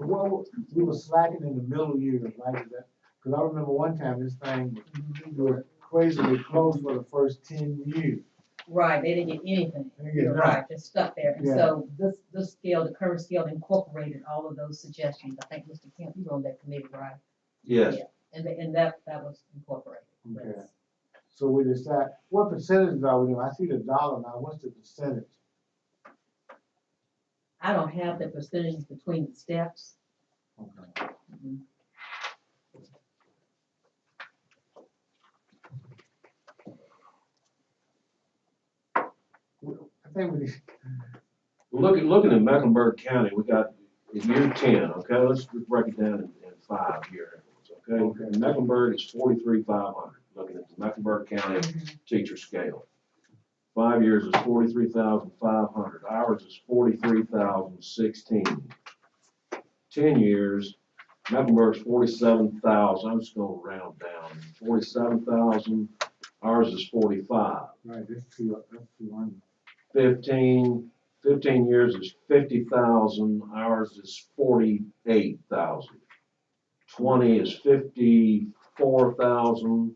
we were slacking in the middle years, right? Is that, cause I remember one time this thing was crazily close for the first 10 years. Right, they didn't get anything. They didn't get You're nothing. right, they're stuck there. And Yeah. so this scale, the current scale incorporated all of those suggestions. I think Mr. Kemp, you were on that committee, right? Yes, Yeah. And that was incorporated. Okay. Yes. So we decide, what percentages are we doing? I see the dollar now, what's the percentage? I don't have the percentages between the steps. Okay. Mhm. I think we, looking at Mecklenburg County, we got in year 10, okay, let's just break it down in 5-year increments, okay? Okay. Mecklenburg is 43,500, looking at the Mecklenburg County teacher scale. 5 years is 43,500, ours is 43,016. 10 years, Mecklenburg's 47,000, I'm just gonna round down, 47,000, ours is 45. right, that's 200. 15 years is 50,000, ours is 48,000. 20 is 54,000,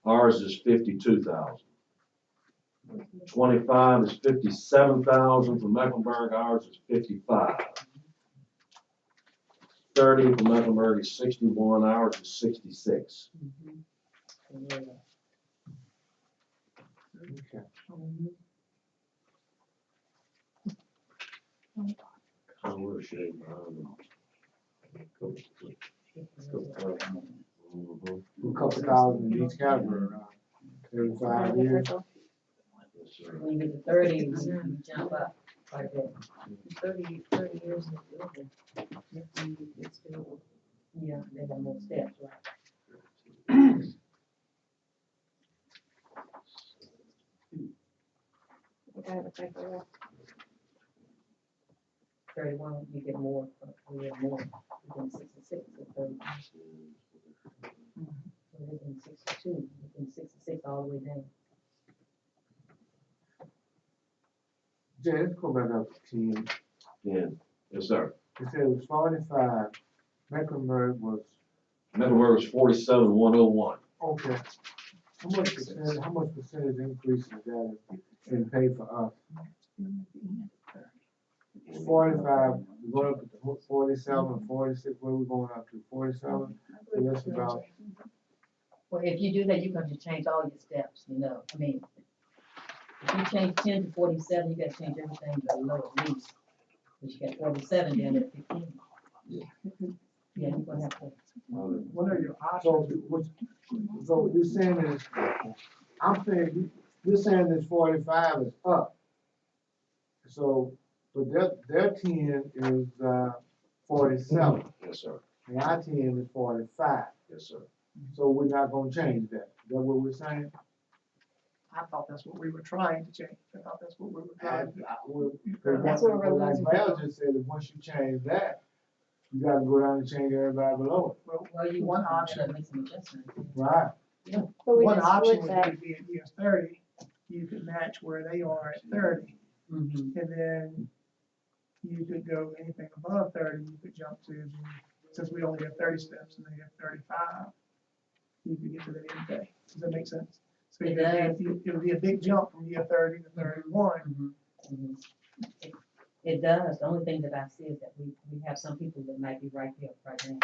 ours is 52,000. 25 is 57,000 for Mecklenburg, ours is 55. 30 for Mecklenburg is 61, ours is 66. Yeah. Okay. So we're shading behind them. A couple thousand in each category around every 5 years. Yes, sir. When you get to 30, you jump up quite a bit. 30 years is doable. It's doable. Yeah, they have more steps, right? I have a typo there. 31, you get more, we have more, within 66 and 30. Within 62, within 66 all the way down. Jay, let's go back up to 10. Yeah, yes, sir. It said it was 45, Mecklenburg was, Mecklenburg is 47,101. okay. How much percentage increase is that in pay for us? 45, we're going up to 47, 46, where we going up to, 47? So that's about, Well, if you do that, you're going to change all your steps, you know, I mean, if you change 10 to 47, you got to change everything below at least. But you got 47 down at 15. Yeah, you're going to have to. What are your so, options? so you're saying is, I'm saying, you're saying this 45 is up. So, but their 10 is 47, Yes, sir. and our 10 is 45. Yes, sir. So we're not gonna change that. Is that what we're saying? I thought that's what we were trying to change. I thought that's what we were trying to. That's what we're Like losing Val people. just said, that once you change that, you gotta go down and change everybody below Well, you One want option. to make some adjustments. it. Right. But we One can option split that. would be at year 30, you could match where they are at 30, Mm-hmm. and then you could go anything above 30, you could jump to, since we only have 30 steps and they have 35, you could get to the end pay. Does that make sense? So It it would be a big jump from year 30 to 31. It does. The only thing that I see is that we have some people that might be right here, right now.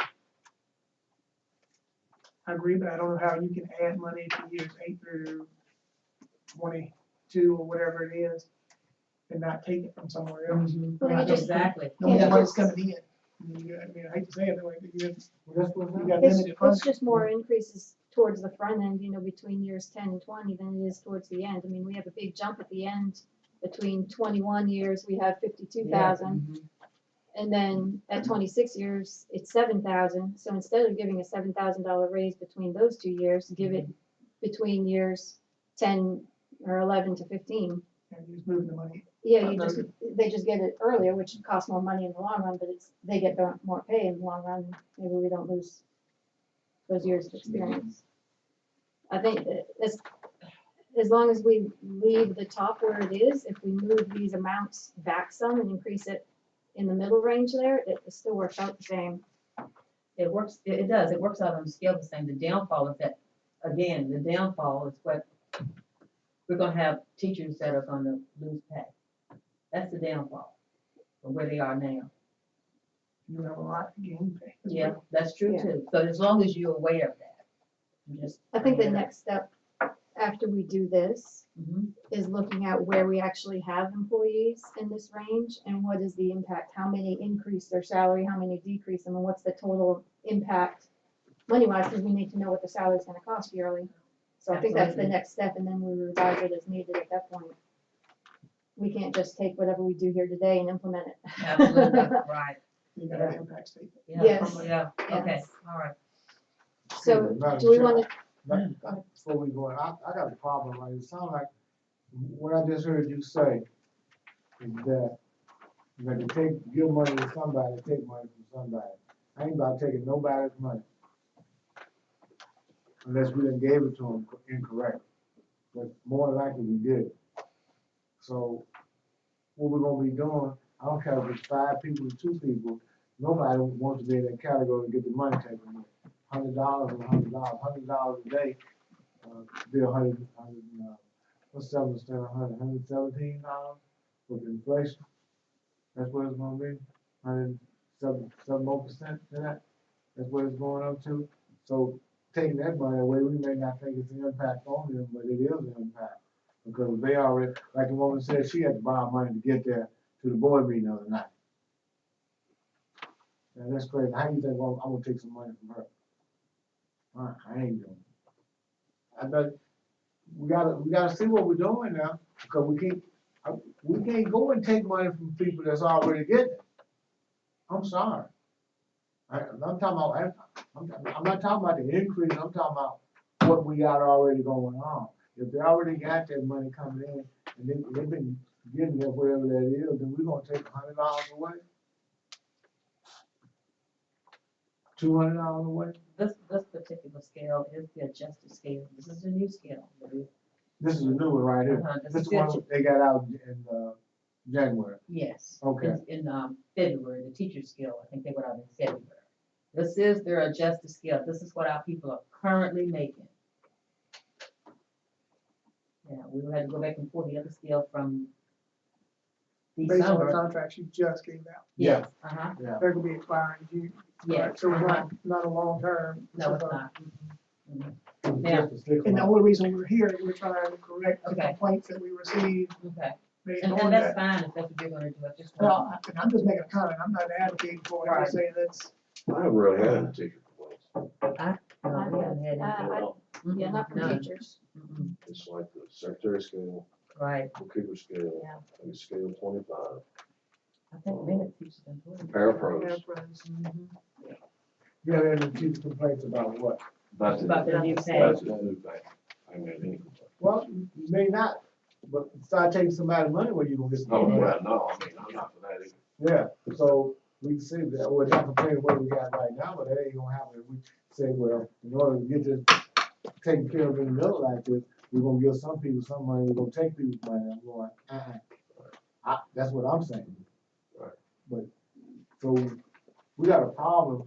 I agree, but I don't know how you can add money to years 8 through 22 or whatever it is and not take it from somewhere else. Well, you just- Exactly. No more Yeah, money's just- coming in. I mean, I hate to say it, but you Well, that's what got It's, limited funding. it's just more increases towards the front end, you know, between years 10 and 20 than it is towards the end. I mean, we have a big jump at the end. Between 21 years, we have 52,000. And then at 26 years, it's 7,000. So instead of giving a $7,000 raise between those 2 years, give it between years 10 or 11 to 15. And you just move the money. Yeah, they just get it earlier, which costs more money in the long run, but they get more pay in the long run. Maybe we don't lose those years of experience. I think that as long as we leave the top where it is, if we move these amounts back some and increase it in the middle range there, it still works out the same. It works, it does, it works out on the scale the same. The downfall is that, again, the downfall is what, we're gonna have teachers that are gonna lose pay. That's the downfall of where they are now. You have a lot to gain pay. as Yeah, well. that's true Yeah. too. So as long as you're aware of that. I'm just I think the bringing it up. next step after we do this Mhm. is looking at where we actually have employees in this range and what is the impact, how many increase their salary, how many decrease them, and what's the total impact money-wise, because we need to know what the salary's gonna cost yearly. So I think that's the Absolutely. next step, and then we revise it as needed at that point. We can't just take whatever we do here today and implement it. Absolutely, right. You got an impact statement. Yeah, Yes. Yeah, okay, Yes. all right. So, Madam do we Chair, wanna, Before we go, I got a problem, like, it sounds like, what I just heard you say is that you got to give money to somebody, take money from somebody. I ain't about taking nobody's money. Unless we done gave it to them incorrect, but more than likely we did. So, what we're gonna be doing, I don't care if it's 5 people or 2 people, nobody wants to be in that category to get the money taken away. $100 or $100 a day, be what's 7% of $117 with inflation? That's what it's gonna be, 7 more percent to that, that's what it's going up to. So taking that money away, we may not think it's an impact on them, but it is an impact. Because they already, like the woman said, she had to borrow money to get there to the board meeting the other night. Now that's crazy, how you think, well, I'm gonna take some money from her? I ain't doing it. I bet, we gotta see what we're doing now, because we can't go and take money from people that's already getting it. I'm sorry. I'm talking about, I'm not talking about the increase, I'm talking about what we got already going on. If they already got that money coming in, and they've been getting it wherever that is, then we're gonna take $100 away? $200 away? This particular scale is the adjusted scale. This is a new scale. This is a new one right here. This This is is the one good. they got out in, January. Yes. Okay. In February, the teacher scale, I think they went out in February. This is their adjusted scale. This is what our people are currently making. Yeah, we will have to go back and pull the other scale from Based on the December. contracts you just gave out. Yes, uh-huh, Yeah. They're gonna be expiring June. yes. So it's uh-huh. not a long term. No, it's not. Now- Just to stick And the around. only reason we're here, we're trying to correct the Okay. complaints that we received Okay, based and on that's that. fine if that's what you're gonna do. I just Well, want, and I'm just making a comment, I'm not advocating for it, I'm just saying that's, I haven't really had any teacher complaints. no, we haven't had any. Uh, yeah, not from None. teachers. Mm-mm. It's like the secretary scale, Right, bookkeeper scale, Yeah. I think scale 25, I think many teachers can do it. parapros. Mhm. Yeah, and the teacher complaints about what? That's About the new That's thing. the new thing. I ain't made any complaints. Well, you may not, but start taking somebody's money where you gonna get some Oh, money. well, no, I mean, I'm not for that either. Yeah, so we can say that, we're not complaining what we got right now, but that ain't gonna happen if we say, well, in order to get this taken care of in the middle like this, we're gonna give some people some money, we're gonna take people's money, I'm going, that's what I'm saying. Right. But, so, we got a problem,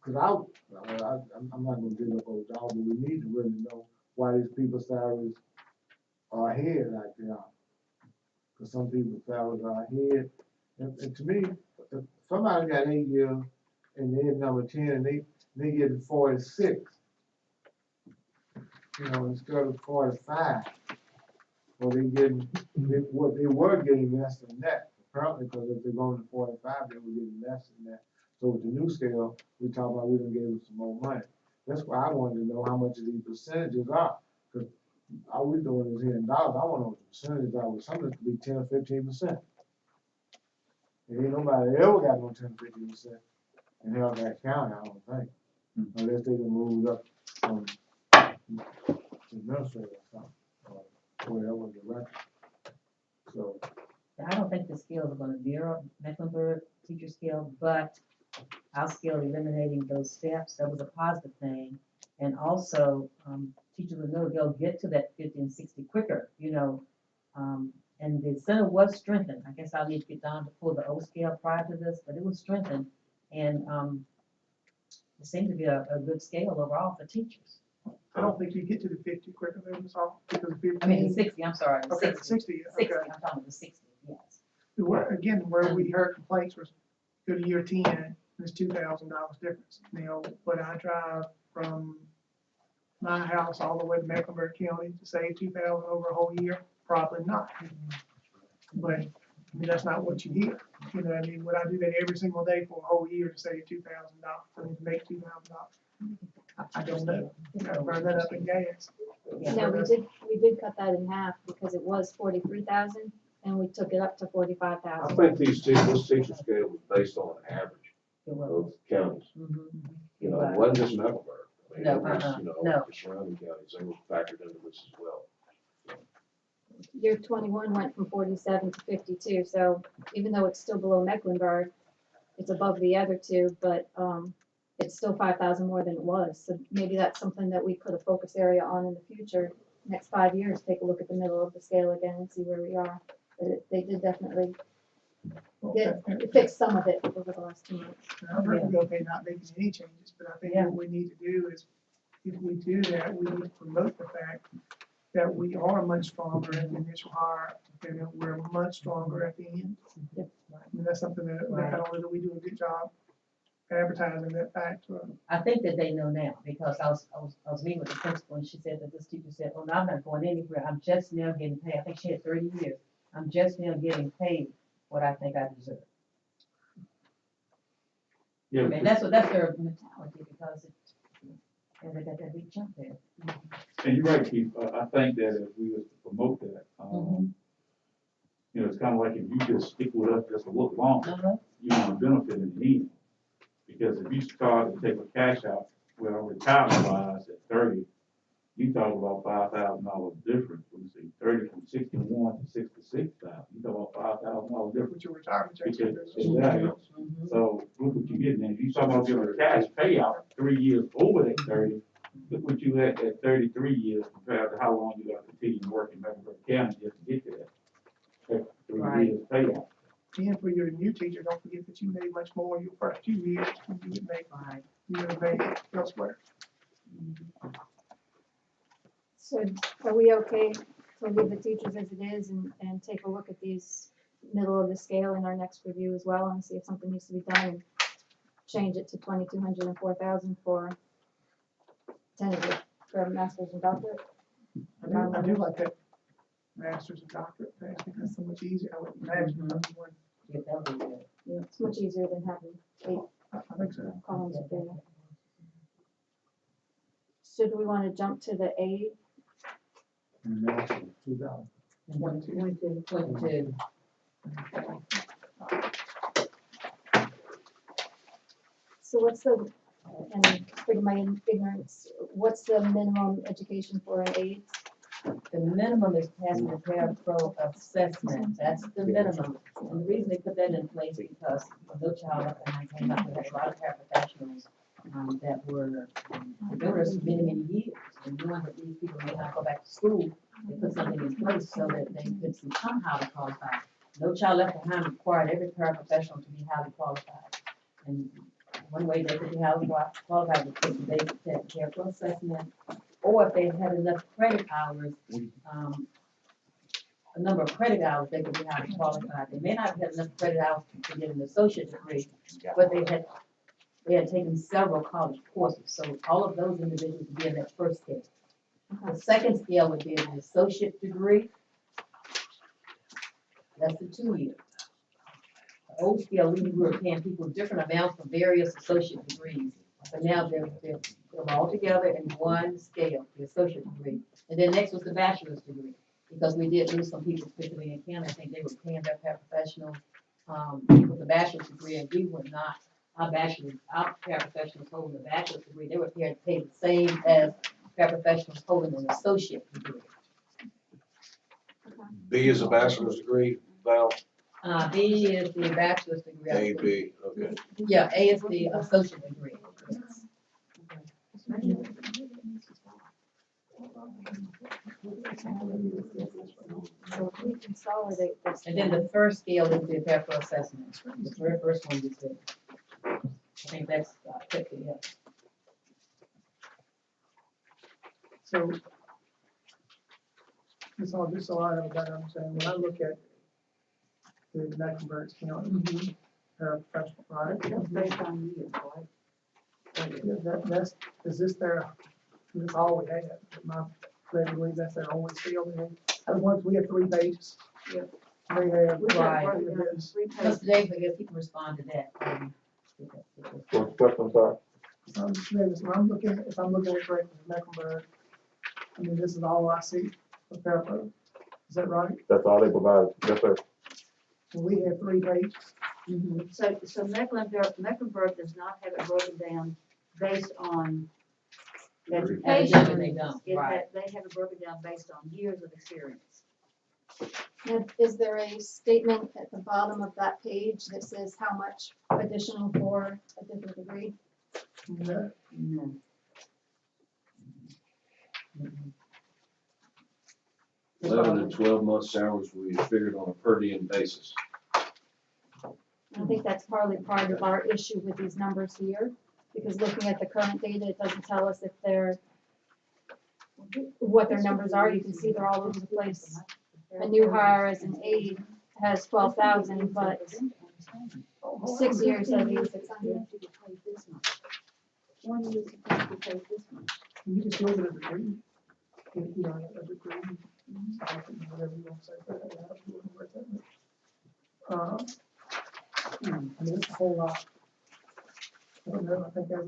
cause I'm not gonna dig up old dog, but we need to really know why these people's salaries are ahead like they are. Cause some people's salaries are ahead, and to me, if somebody got 8 years and they're number 10 and they get 46, you know, instead of 45, or what they were getting less than that, apparently, because if they're going to 45, they were getting less than that. So with the new scale, we talk about we done gave them some more money. That's why I wanted to know how much of these percentages are, because all we doing is here in dollars, I want to know what the percentages are, with some of it could be 10 or 15%. And ain't nobody ever got no 10 or 15% in Halifax County, I don't think, unless they done moved up from administrator or something, or whatever direction. So, I don't think the scales are gonna mirror Mecklenburg teacher scale, but our scale eliminating those steps, that was a positive thing. And also, teachers will know they'll get to that 50 and 60 quicker, you know. And the center was strengthened. I guess I'll need to get down to pull the old scale prior to this, but it was strengthened. And, it seemed to be a good scale overall for teachers. I don't think you get to the 50 quicker than this off, because I mean, the 15, 60, I'm sorry, the okay, 60. 60, 60, okay. I'm talking the 60, yes. Again, where we heard complaints was go to year 10, and it's $2,000 difference. Now, would I drive from my house all the way to Mecklenburg County to save 2,000 over a whole year? Probably not. But, I mean, that's not what you hear. You know what I mean? Would I do that every single day for a whole year to save $2,000? I mean, to make $2,000? I don't know. You know, burn that up in gas. No, we did cut that in half because it was 43,000 and we took it up to 45,000. I think this teacher scale was based on an average It was. of counties. Mhm. You know, it wasn't just Mecklenburg. I mean, No, it was, uh-uh, you know, no. the surrounding counties, they were factored into this as well. Year 21 went from 47 to 52, so even though it's still below Mecklenburg, it's above the other two, but it's still 5,000 more than it was. So maybe that's something that we put a focus area on in the future. Next 5 years, take a look at the middle of the scale again and see where we are. But they did definitely fix some of it over the last 2 months. I'm perfectly okay not making any changes, but I think Yeah. what we need to do is, if we do that, we need to promote the fact that we are much stronger at the initial hire, and that we're much stronger at the end. Yep. I mean, that's something that I don't know that we do a good job advertising that fact. I think that they know now, because I was meeting with the principal, and she said that this teacher said, oh, no, I'm not going anywhere, I'm just now getting paid, I think she had 30 years, I'm just now getting paid what I think I deserve. I Yeah, mean, that's their mentality, because they got that big jump there. And you're right, Keith, I think that if we was to promote that, you know, it's kind of like if you just stick with us just a little longer, Uh-huh. you're gonna benefit in the end. Because if you start to take a cash out, well, retirement wise at 30, you talk about $5,000 difference, when you say 30 from 61 to 66,000, you talk about $5,000 difference. With your retirement checks. Because, exactly. Mhm. So look what you're getting, and you talk about giving a cash payout 3 years over that 30, look what you at 33 years compared to how long you gotta continue to work in Mecklenburg County just to get to that 3 Right. years payout. And for your new teacher, don't forget that you made much more your first 2 years than you would make, Right. you would have made elsewhere. So are we okay to leave the teachers as it is and take a look at these middle of the scale in our next review as well and see if something needs to be done and change it to 2,200 and 4,000 for tentative for masters and doctorate? I do like that master's and doctorate thing. I think that's so much easier. I would imagine that'd be one. Yeah, that would be good. Yeah, it's much easier than having 8 I think so. columns of data. So do we want to jump to the aid? And now, 2,000. And 22. So what's the, and forgive my ignorance, what's the minimum education for an aide? The minimum is passing the Parapro assessment, that's the minimum. And the reason they put that in place is because when No Child Left Behind came up, we had a lot of paraprofessionals that were doers for many, many years. And knowing that these people may not go back to school, they put something in place so that they could become highly qualified. No Child Left Behind required every paraprofessional to be highly qualified. And one way they could be highly qualified was take the basic Parapro assessment, or if they had enough credit hours, a number of credit hours, they could be highly qualified. They may not have had enough credit hours to get an associate degree, but they had taken several college courses. So all of those individuals would be in that first scale. The second scale would be an associate degree. That's the 2 year. The old scale, we were paying people different amounts for various associate degrees. But now they're all together in one scale, the associate degree. And then next was the bachelor's degree, because we did lose some people, particularly in Canada. I think they were paying their paraprofessionals with the bachelor's degree, and we were not. Our paraprofessionals holding the bachelor's degree, they were paid the same as paraprofessionals holding an associate degree. B is a bachelor's degree, Val, B is the bachelor's degree. I A, believe. B, okay. Yeah, A is the associate degree. Yes. So if we consolidate this. And then the first scale is the parapro assessment, the very first one you said. I think that's, quickly, yeah. So, just so I have a better understanding, when I look at the Mecklenburg County paraprofessional, right? That's based on years, right? Yeah, that's, is this their, this is all we have, my, they believe that's their only scale, once we have 3 pages. Yeah. They have. We got Right. broken down in 3 Because pages. today, I guess people respond to that. What's the question, I'm sorry? I'm just saying, if I'm looking at it correctly, Mecklenburg, I mean, this is all I see for parapro. Is that right? That's all they provide, yes, sir. And we have 3 pages. So Mecklenburg does not have it broken down based on Education, they don't, right. They have it broken down based on years of experience. Now, is there a statement at the bottom of that page that says how much additional for a different degree? No. No. 11 and 12 month salaries will be figured on a per diem basis. I think that's partly part of our issue with these numbers here, because looking at the current data, it doesn't tell us if they're, what their numbers are. You can see they're all over the place. A new hire as an aide has 12,000, but 6 years says 8,600. 1 year supposed to pay this much. You can still get a degree. If you don't have a degree, whatever you want to say, but I wouldn't work that much. I mean, it's a whole lot. I don't know, I think as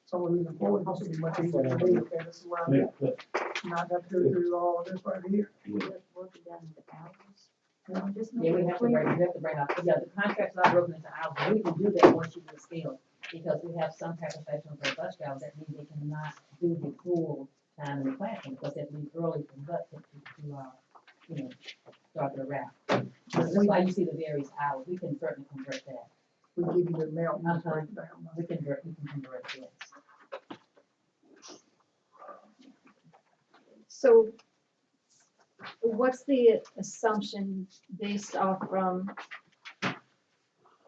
someone who's employed, this would be much easier for me, okay, this is where I'm at. Not have to go through all of this right here. We just broke it down into hours. Just Yeah, we have to bring up, yeah, the contract's not broken into hours, but we can do that once you do the scale, because we have some paraprofessionals that bus jobs, that means they cannot do the full time in the classroom, because they have to leave early from bus to start their route. That's why you see the various hours, we can certainly convert that, We give you the amount, and break it down. we can convert, yes. So what's the assumption based off from,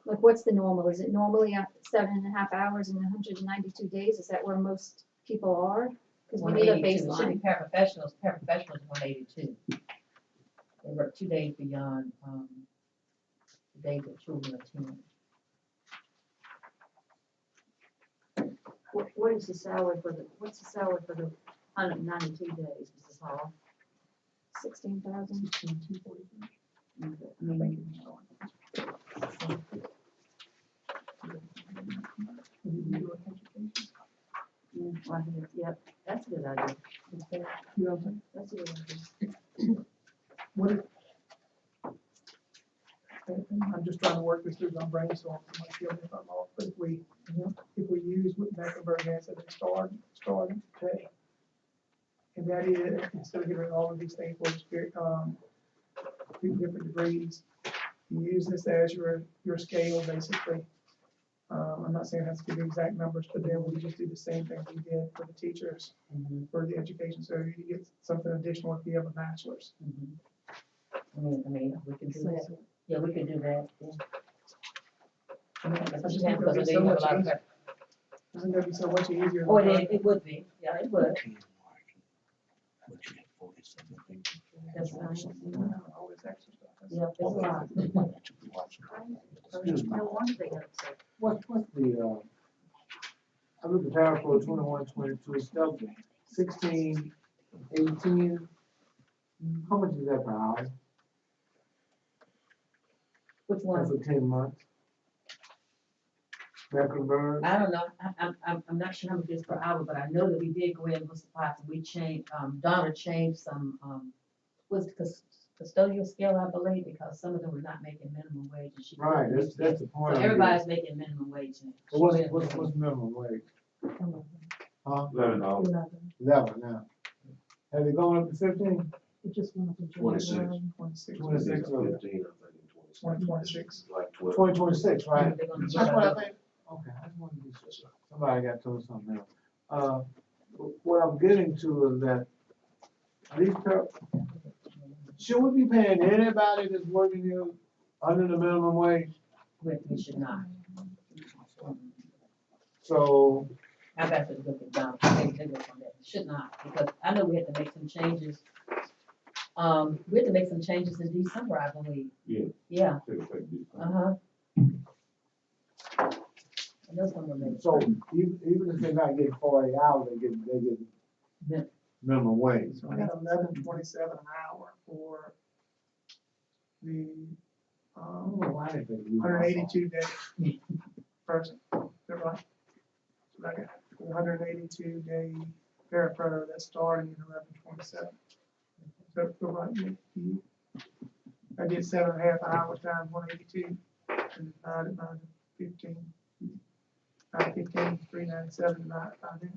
like, what's the normal? Is it normally 7.5 hours and 192 days? Is that where most people are? Because we need a 182, it should baseline. be paraprofessionals 182. They work 2 days beyond, the days that children attend. What is the salary for what's the salary for the 192 days, Mrs. Hall? 16,000. Right here, yep, that's a good idea. You know what I'm saying? That's a good idea. What if, I'm just trying to work this through my brainstorm, I might feel if I'm off, but if we use what Mecklenburg has at the starting pay, and that is, instead of giving all of these things for different degrees, you use this as your scale, basically. I'm not saying it has to be the exact numbers, but then we just do the same thing we did for the teachers, for the education, so you get something additional if you have a bachelor's. I mean, we can do that. Yeah, we can do that. Yeah. I just Yeah, think it'd be because they so have a much lot of easier. Isn't that be so much easier? Oh, it would be. Yeah, it would. That's nice. All this extra stuff. Yeah, it's a lot. No wonder they got upset. What's the, I looked at Paraprofessional 21, 22, stuff, 16, 18. How much is that per hour? Which one? For 10 months? Mecklenburg? I don't know. I'm not sure how much it is per hour, but I know that we did go in with supplies and we changed, Donna changed some, was custodial scale, I believe, because some of them were not making minimum wage and she. Right, that's the So point. everybody's making minimum wage now. So what's minimum wage? Huh? $11. 11 now. Have it gone up to 15? It just went up in 26. January. 26. 26 or 15, I think, in 26. Like 12. 2026, right? They're gonna do That's what I that. think. Okay, I just wanted to be sure. Somebody got told something else. What I'm getting to is that these should we be paying anybody that's working here under the minimum wage? We should not. So, I've got to look at down, take a look on that. Should not, because I know we had to make some changes. We had to make some changes in December, I believe. Yeah. Yeah, Take effect this time. uh-huh. I know some of them. so even if they're not getting 40 hours, they get Yeah. minimum wage. So I got 11.27 an hour for the, I don't know why they think we- 182 day person, is that right? So I got 182 day parapro that's starting in 11.27. So, right, I did 7.5 hours times 182 and divided by the 15. 15, 397 divided by that.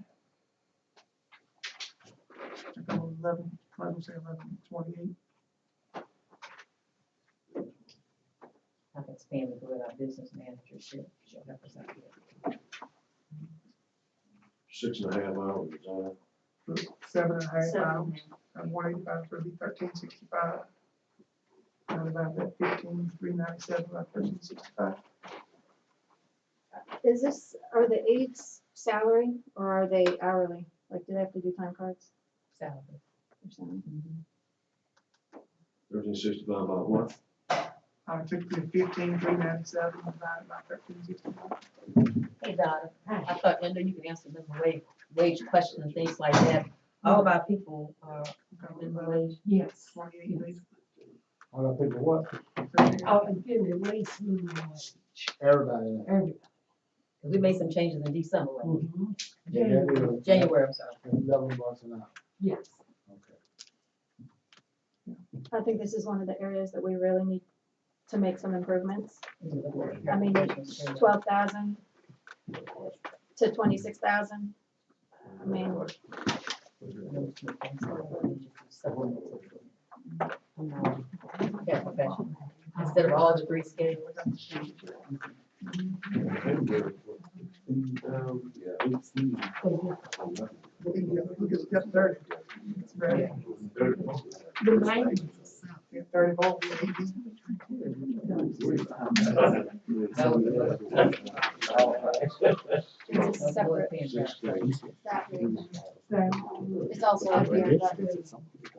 I go 11, I'm gonna say 11.28. I can spend it with our business manager, she'll help us out here. 6.5 hours, is that? 7.5 hours, and 185, so it'd be 1365. And about that 15, 397, about 1365. Is this, are the aides salary or are they hourly? Like, do they have to do time cards Salary. or something? 1365 about what? I took the 15, 397, divided by 1365. Hey, Donna, I thought, Linda, you could answer them wage questions and things like that. All of our people are minimum wage. Yes. 28 days. All I think of what? Oh, again, at least minimum wage. Everybody. Every. We made some changes in December, wasn't we? January. January, I'm sorry. $11 an hour. Yes. Okay. I think this is one of the areas that we really need to make some improvements. I mean, 12,000 to 26,000. I mean, Yeah, professional. Instead of all degree scales. Look at step 30. It's very- The 90s. Yeah, 34, 18. it's a separate, that rate. It's also up here, but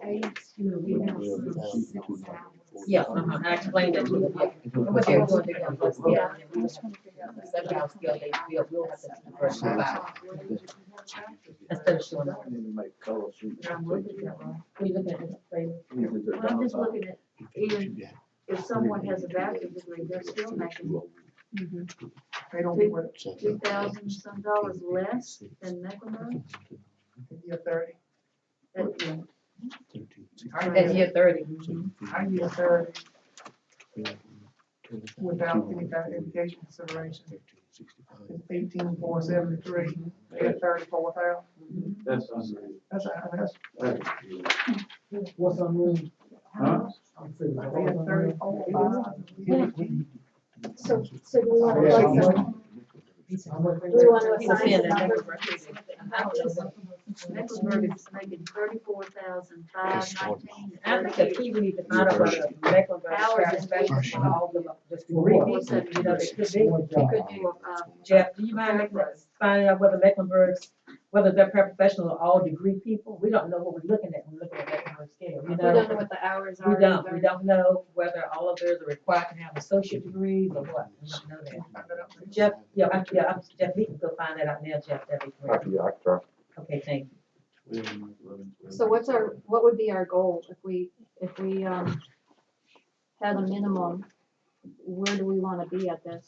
Aides, you know, we have some 6 hours. Yeah, I explained that to you. What they're going to do, let's get out there. We just want to figure out the 7 hour scale, we'll have to convert to 5 hours. Instead of showing up. I'm looking at that. What are you looking at, Mr. Fraser? Well, I'm just looking at, even if someone has a bachelor's degree, they're still making They don't get what, 2,000 some dollars less than Mecklenburg. in year 30. At year 30. I year 30 without any kind of education consideration. It's 18,473, at 34,000. That's unreal. That's, What's unreal? Huh? I'm figuring. they had 34,000. so do we want to Yeah, place I'm some, do we want to People assign saying some that numbers? Mecklenburg is making 34,519. I think the key we need to find out whether Mecklenburg Hours Paraprofessionals is for all the just degree people, you know, they could be. Could do, Jeff, do you mind making that, finding out whether Mecklenburg's, whether they're paraprofessional or all degree people? We don't know what we're looking at when we're looking at Mecklenburg scale, you We don't know know? what the hours We are don't, we either. don't know whether all of theirs are required to have associate degrees or what, we don't know that. Jeff, Jeff, he can go find that out now, Jeff, that'd be great. I can try. Okay, thank you. So what would be our goal if we, had a minimum? Where do we want to be at this?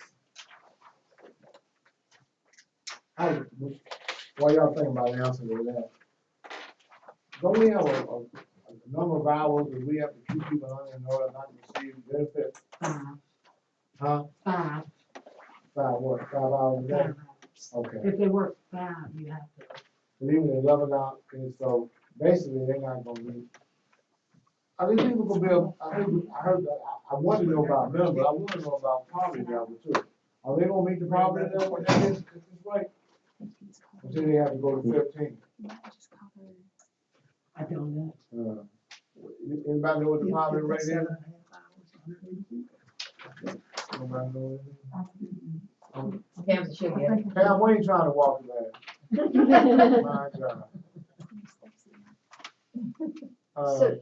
While y'all think about answering to that, don't we have a number of hours that we have to keep people on in order not to receive benefits? Huh? 5. 5 what, 5 hours a day? 5 hours. Okay, If they work 5, you have to. but even 11 hours, and so basically they're not gonna be. Are these people gonna be, I heard that, I want to know about them, but I want to know about poverty level too. Are they gonna meet the poverty level at this rate? Until they have to go to 15. I don't know. Anybody know what the If poverty it's rate is? 7.5 hours, 182. Nobody know anything? Pam should be. Pam, we ain't trying to walk that. My God. So-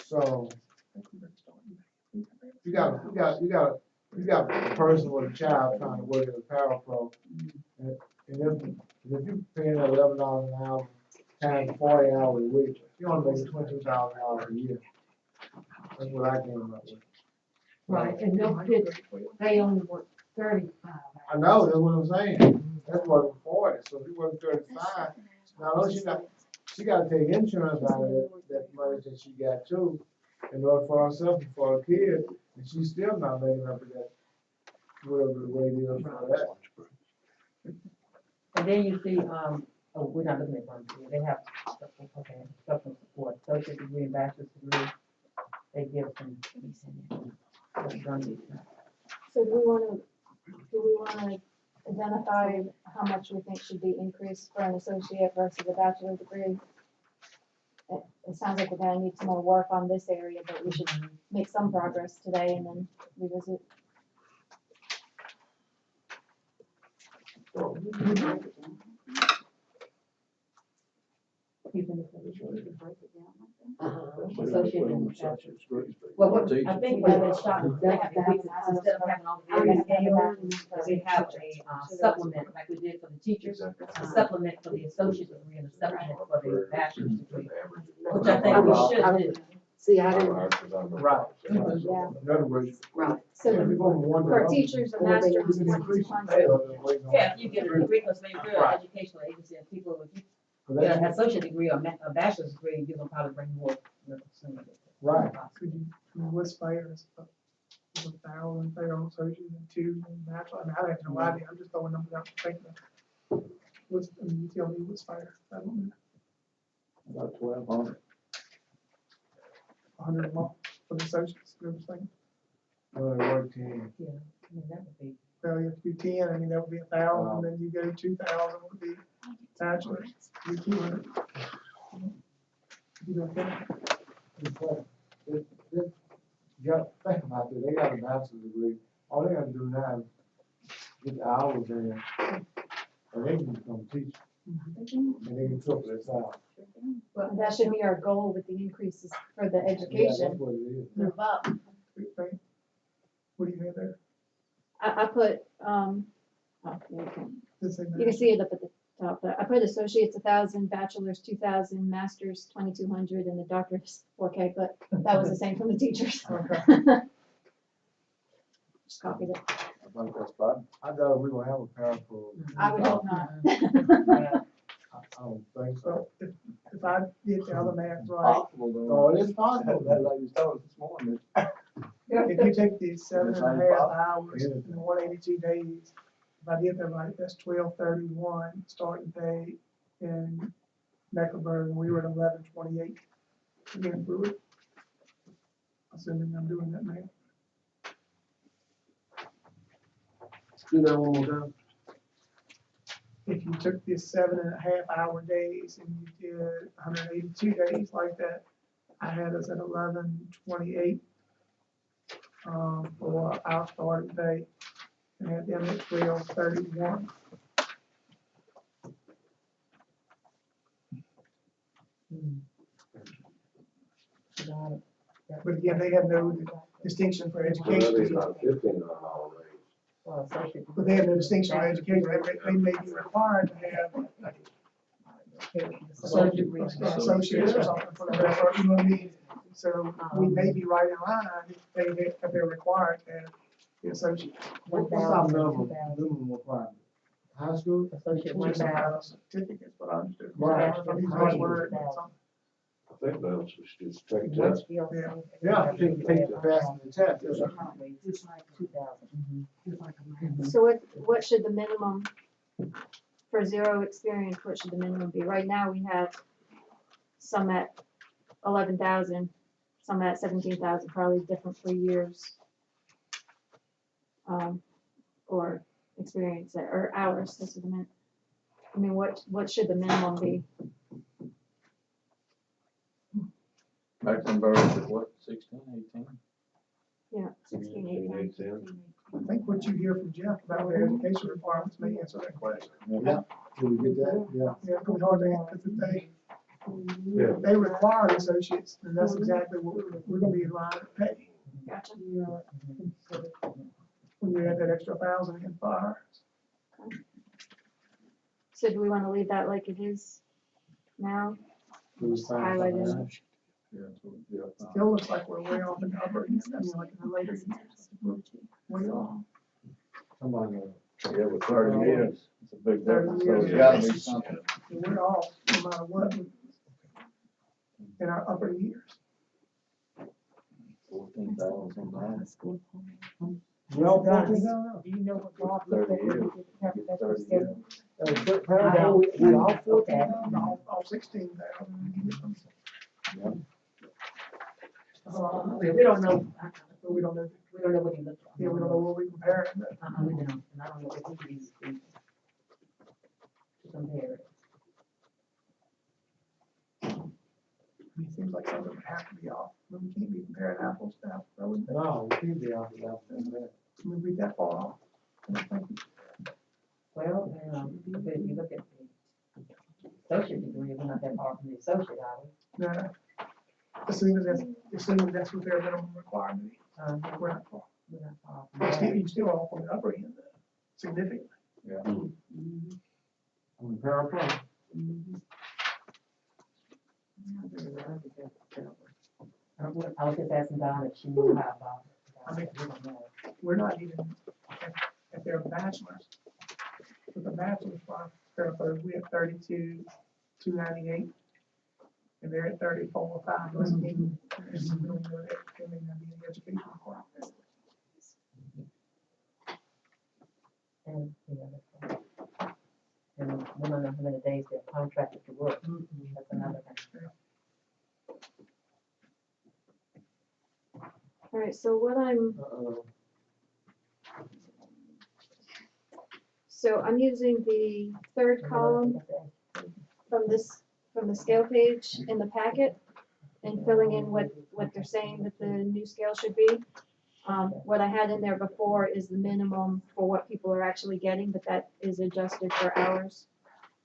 So, you got a person with a child trying to work as a parapro. And if you paying $11 an hour times 40 hours a week, you only make $22,000 a year. That's what I came up with. Right, and they'll fit, they only work 35 I know, that's what I'm saying. That's working 40, so if you work 35, now those she gotta take insurance out of that money that she got too, in order for herself and for her kid, and she's still not making up for that, whatever the rate is for that. And then you see, we're not looking at one, they have, okay, instructional support, associate degree and bachelor's degree. They give some. So do we wanna identify how much we think should be increased for an associate versus a bachelor degree? It sounds like we're gonna need some more work on this area, but we should make some progress today and then revisit. So, Associate and associate's degree. Well, Or I teacher. think what they shot, they have to have, instead of having all the various scales, we have a supplement, like we did for the teachers, a supplement for the associate degree and a supplement for the bachelor's degree, which I think we should do. See, I didn't, Right. Yeah. In other words, right. So if we go from one to for another, teachers, a we master's can is increase the 2,200. pay other than waiting on- Yeah, if you get a degree, because maybe we're an educational agency and people, if you Cause get an that's- associate degree or a bachelor's degree, you're gonna probably bring more. Right. Could you, what's fair is a 1,000 fair on associate and 2 in bachelor. I mean, I have no idea. I'm just throwing numbers out to think of. You tell me what's fair. I don't know. About 1,200. 100 a month for the associates, you know what I'm saying? Well, they work 10. Yeah, I mean, that would be. Well, you have to do 10, I mean, that would be 1,000, and then you go 2,000 would be bachelor, you do 200. You know, You gotta think about it, they got a bachelor's degree, all they gotta do now is get the hours in, and they can become a teacher, and they can triple their salary. But that should be our goal with the increases for the Yeah, that's education, what it is. move up. what do you have there? I put, oh, Does it say you can see it up at the top, but I put associates 1,000, bachelor's 2,000, master's 2,200, and the doctor's 4K, but that was the same from the teachers. Okay. Just copied it. I think that's fine. I doubt we gonna have a parapro. I would hope not. I don't think so. So if I did the other math right, Possible though. Oh, it is possible. That lady was telling us this morning. if you take the 7.5 possible. hours and 182 days, if I did that right, that's 1231 starting pay in Mecklenburg, and we were at 1128 again through it. Assuming I'm doing that math. Let's do that one more time. If you took the 7.5 hour days and you did 182 days like that, I had us at 1128 for our starting pay, and had them at 1231. But again, they have no distinction for Well, that is education, not a $1,500 raise. Well, associate. but they have no distinction for education. They may be required to have Associate degree. associates or something for the rest, you know what I mean? So we may be right in line if they're required to have the associate. What's our minimum requirement? High school? Associate Just 1,000. certificates, what I understood. Right. Right word or something. I think that's, we should just take One that. skill. Yeah. Yeah, take the pass and the test. Just like, 2,000. just like a man. So what should the minimum, for zero experience, what should the minimum be? Right now, we have some at 11,000, some at 17,000, probably different for years. Or experience, or hours, that's what I meant. I mean, what should the minimum be? Mecklenburg is what, 16, 18? Yeah, 16, 18. I think what you hear from Jeff about their education requirements may answer that question. Yeah, can we get that? Yeah. Yeah, it's gonna be hard to answer, because they require associates, and that's exactly what we're gonna be in line to pay. Gotcha. When you add that extra 1,000 in fire. So do we want to leave that like it is now? Just highlight it. Still looks like we're way off in the upper end, I mean, like in the later years. We're way off. Somebody, Yeah, with 30 years, it's a big 30 difference. So years. it's gotta be something. We're off no matter what, in our upper years. 14,000 sometimes. well, Do you know what Bob looked 30 at when years. he did the paraprofessional 30 scale? we all 14 All 16,000. We don't know, But we don't know, we don't know what he looked like. yeah, we don't know what we comparing that. We don't, and I don't know what he used to compare it. I mean, it seems like something would have to be off, but we can't be comparing apples to apples, I wouldn't think. No, we can't be out there that. We'd be that far off. I don't think. Well, if you look at the associate degree, we're not that far from the associate, are we? No. Assuming that's what their minimum requirement is. We're not far. We're not far from But still, that. you still off on the upper end, significantly. On the parapro. I was just asking Donna if she knew how about. I mean, We don't know. We're not even at their bachelor's. With the bachelor's for parapros, we have 32,298. And they're at 34,518. And we don't know that there may not be any education requirement. And the other thing. And we don't know how many days they're contracted to work. That's another thing. All right, so I'm using the third column from the scale page in the packet and filling in what they're saying that the new scale should be. What I had in there before is the minimum for what people are actually getting, but that is adjusted for hours.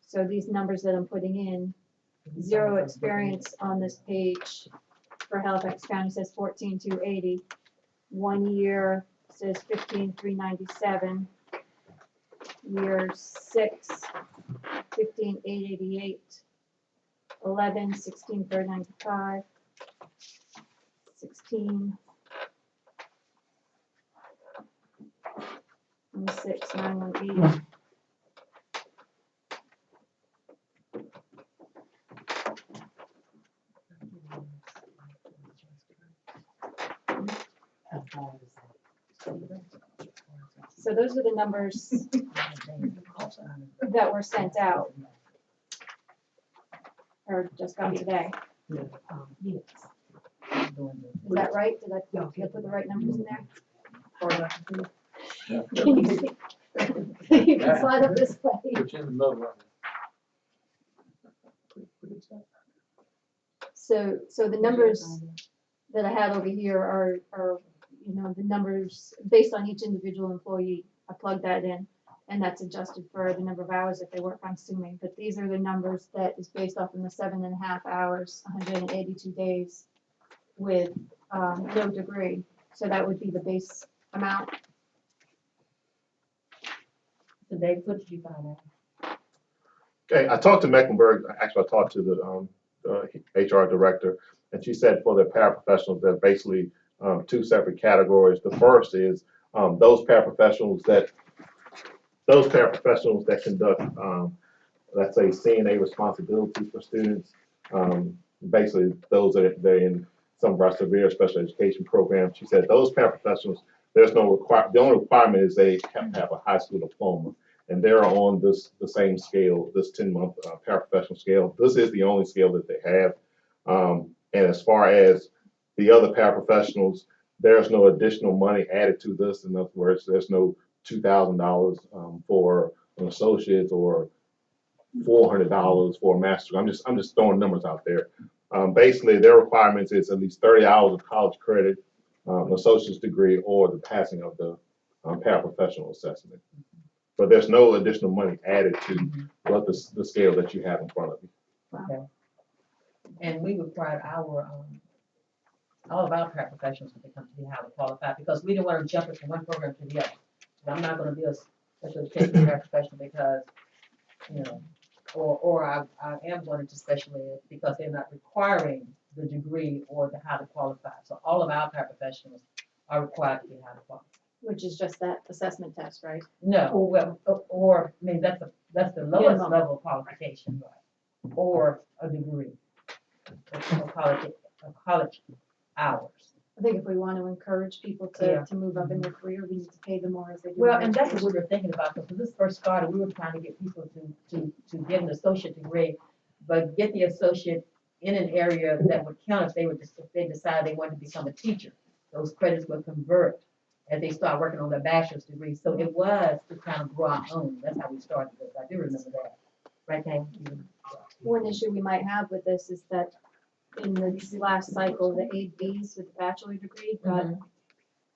So these numbers that I'm putting in, 0 experience on this page for Halifax County says 14,280. 1 year says 15,397. Year 6, 15,888. 11, 16,395. 16. 26, 918. So those are the numbers that were sent out, or just got today. Yes. Is that right? Did I put the right numbers in there? Or not. You can slide up this way. Put you in the middle right So the numbers that I have over here are, you know, the numbers based on each individual employee. I plugged that in, and that's adjusted for the number of hours that they work, I'm assuming. But these are the numbers that is based off in the 7.5 hours, 182 days with no degree. So that would be the base amount. So Dave, what did you find out? Okay, I talked to Mecklenburg, actually I talked to the HR director, and she said for the paraprofessionals, there's basically 2 separate categories. The first is those paraprofessionals that conduct, let's say, CNA responsibilities for students. Basically, those that are in some of our severe special education programs. She said those paraprofessionals, there's no the only requirement is they have to have a high school diploma, and they're on the same scale, this 10-month paraprofessional scale. This is the only scale that they have. And as far as the other paraprofessionals, there's no additional money added to this. In other words, there's no $2,000 for an associate or $400 for a master. I'm just throwing numbers out there. Basically, their requirements is at least 30 hours of college credit, an associate's degree, or the passing of the paraprofessional assessment. But there's no additional money added to what the scale that you have in front of you. Okay. And we required all of our paraprofessionals to become to be highly qualified because we didn't want to jump it from one program to the other. So I'm not going to be a special education paraprofessional because, you know, or I am going into special ed because they're not requiring the degree or the highly qualified. So all of our paraprofessionals are required to be highly qualified. Which is just that assessment test, right? No, or I mean that's the lowest Minimum. level of qualification, right? Or a degree, or college hours. I think if we want to encourage people Yeah. to move up in their career, we need to pay them more as they do. Well, more and that's what education. we were thinking about, because when this first started, we were trying to get people to get an associate degree, but get the associate in an area that would count if they decided they wanted to become a teacher. Those credits would convert as they start working on their bachelor's degree. So it was to kind of grow our own. That's how we started this. I do remember that. Right, Kay? One issue we might have with this is that in this last cycle, the ABs with the bachelor degree got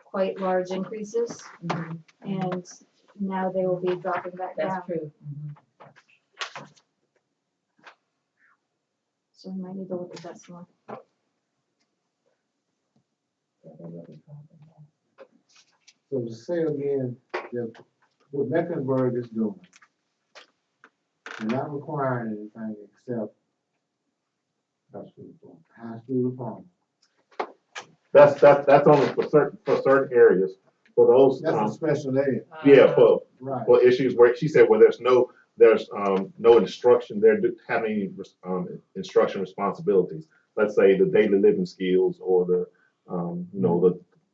quite large increases, Mhm. and now they will be dropping back down. That's true. So we might need to look at that some more. So to say again, that what Mecklenburg is doing, they're not requiring anything except high school diploma. That's only for certain areas. For those, That's a special ed. yeah, Right. for issues where she said where there's no instruction, they're having instruction responsibilities. Let's say the daily living skills or the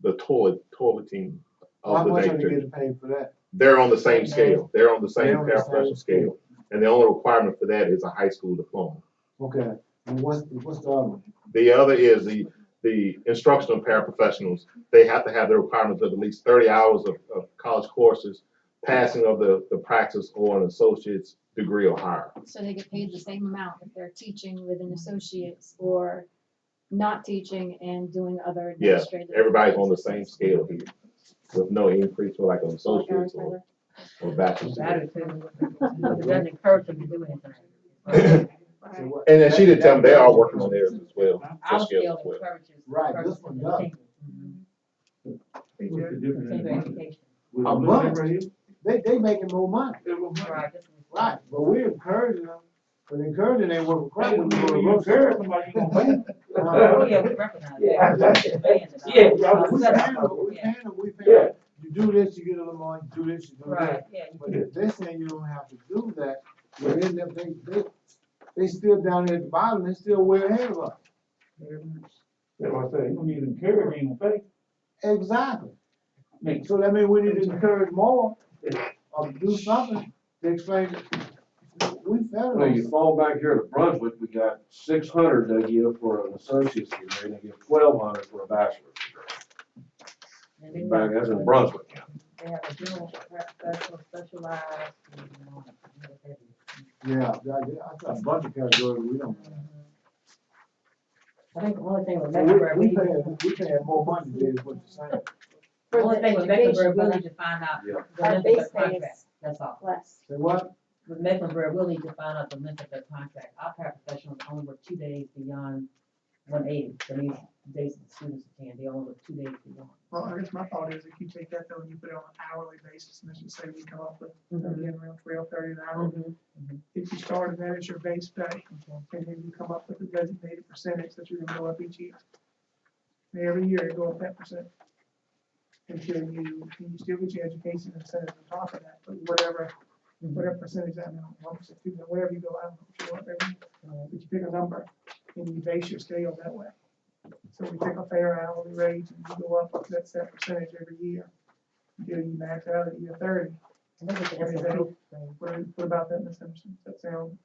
the toileting How of the much are they day. getting paid for that? They're on the same scale. They're on the same They're on the same paraprofessional scale, and the only requirement for that is a high school diploma. Okay, and what's the other one? The other is the instructional paraprofessionals. They have to have the requirements of at least 30 hours of college courses, passing of the praxis or an associate's degree or higher. So they get paid the same amount if they're teaching with an associate's or not teaching and doing other Yeah, administrative. everybody's on the same scale here, with no increase for like an Like associate's ours, or bachelor's Better degree. too. It doesn't encourage them to do anything. So what- And then she did tell me they are working on theirs as well. their Our scale scale as well. encourages. Right, encourages this one them to does. continue. Hey, What's the Jared, difference in Continue money? education. With A the month. money right here? They making more money. It was money. Right, this is- Right, but we're encouraging them, but encouraging ain't working Hey, crap when when you go to you work. encourage somebody, you gonna pay. Oh, yeah, we recognize that. Yeah, that's We're it. paying it. Yeah, yeah, We we- paying them, we Yeah. paying them, we Yeah. paying them. You do this, you get a little more, you do this, you do Right, that. yeah. But if they're saying you don't have to do that, well, then they still down there at the bottom, they still way ahead of us. That's what I say, you don't need to encourage, you ain't gonna pay. Exactly. Make So that means we need to encourage more, or do something to explain it. We fell Well, on you some. fall back here to Brunswick, we got 600 they give for an associate's degree, and they give 1,200 for a bachelor's degree. And they Back, that's in have- Brunswick County. They have a general, specialized, and, what that is. Yeah, I got a bunch of categories we don't. I think the only thing with So Mecklenburg, we paying more money than what you're saying. the For only the thing with Mecklenburg, education, we'll need to find out Yeah. the Our length of base their pay contract, is that's all. less. Say what? With Mecklenburg, we'll need to find out the length of their contract. Our paraprofessionals only work 2 days beyond 180, so these days the students attend, they only work 2 days beyond. well, I guess my thought is if you take that though and you put it on an hourly basis, and let's just say we come up with, again, around 12.30 an hour. If you started that as your base pay, and then you come up with a designated percentage that you're gonna go up each year. And every year you go up that percent. Until you still get your education incentive on top of that, but whatever percentage that, I don't know, 1%, 2%, whatever you go, I don't know what you want every year. But you pick a number and you base your scale that way. So we take a fair hourly rate and you go up that set percentage every year. Until you max out at year 30. I think it's Is an that- SAT. What about that, Ms. Emerson? Does that sound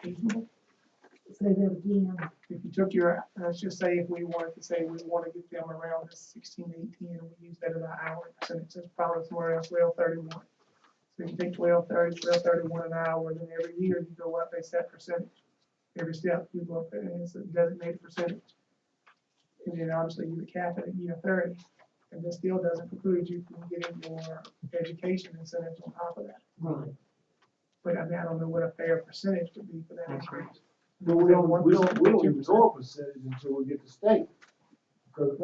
reasonable? Say that again. If you took your, let's just say if we wanted to say we want to get them around the 16, 18, and we use that as our hourly percentage, that's probably somewhere around 12.31. So if you take 12.30, 12.31 an hour, then every year you go up a set percentage. every step, you go up there, and it's a designated percentage. And then obviously you would cap it at year 30, and this still doesn't preclude you from getting your education incentives on top of that. Right. But I mean, I don't know what a fair percentage would be for that increase. But we don't even know a percentage until we get to state. Because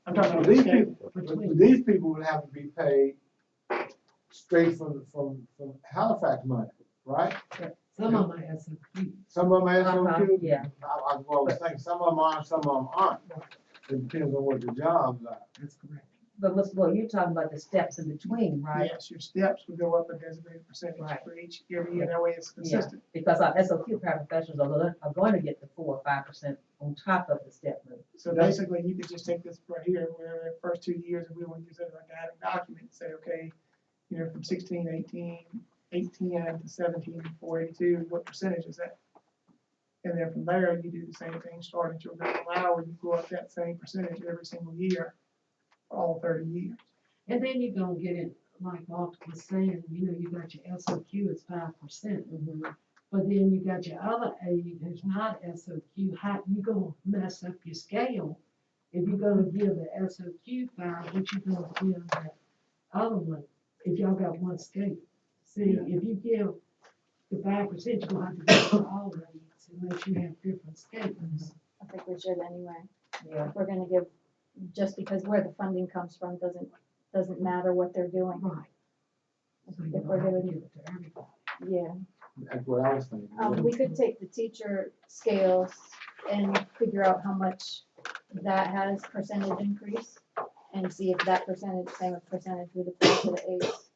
I'm talking about these the people, these people would have to be paid straight from Halifax money, right? Some of them are SOQ. Some of them are SOQ. Yeah. I was thinking, some of them are, some of them aren't. It depends on what the jobs are. That's correct. But Mr. Boyd, you're talking about the steps in between, right? Yes, your steps would go up a designated percentage Right. for each every year, that way it's Yeah, consistent. because our SOQ paraprofessionals are going to get the 4 or 5% on top of the step move. So basically, you could just take this right here, where the first 2 years, if we want to use it as a guiding document, say, okay, you know, from 16, 18, 810 to 17, 482, what percentage is that? And then from there, you do the same thing, starting at your minimum hour, you go up that same percentage every single year, for all 30 years. And then you're gonna get it, like Walter was saying, you know, you got your SOQ is 5%. But then you got your other aid who's not SOQ, how you gonna mess up your scale? If you're gonna give the SOQ 5, what you gonna give that other one, if y'all got one scale? See, if you give the 5%, you're gonna have to give to all rates unless you have different scales. I think we should anyway. Yeah. If we're gonna give, just because where the funding comes from doesn't matter what they're doing. Right. So you If we're don't have to gonna, give it to everybody. yeah. That's what I was thinking. We could take the teacher scales and figure out how much that has percentage increase and see if that same percentage would apply to the aides.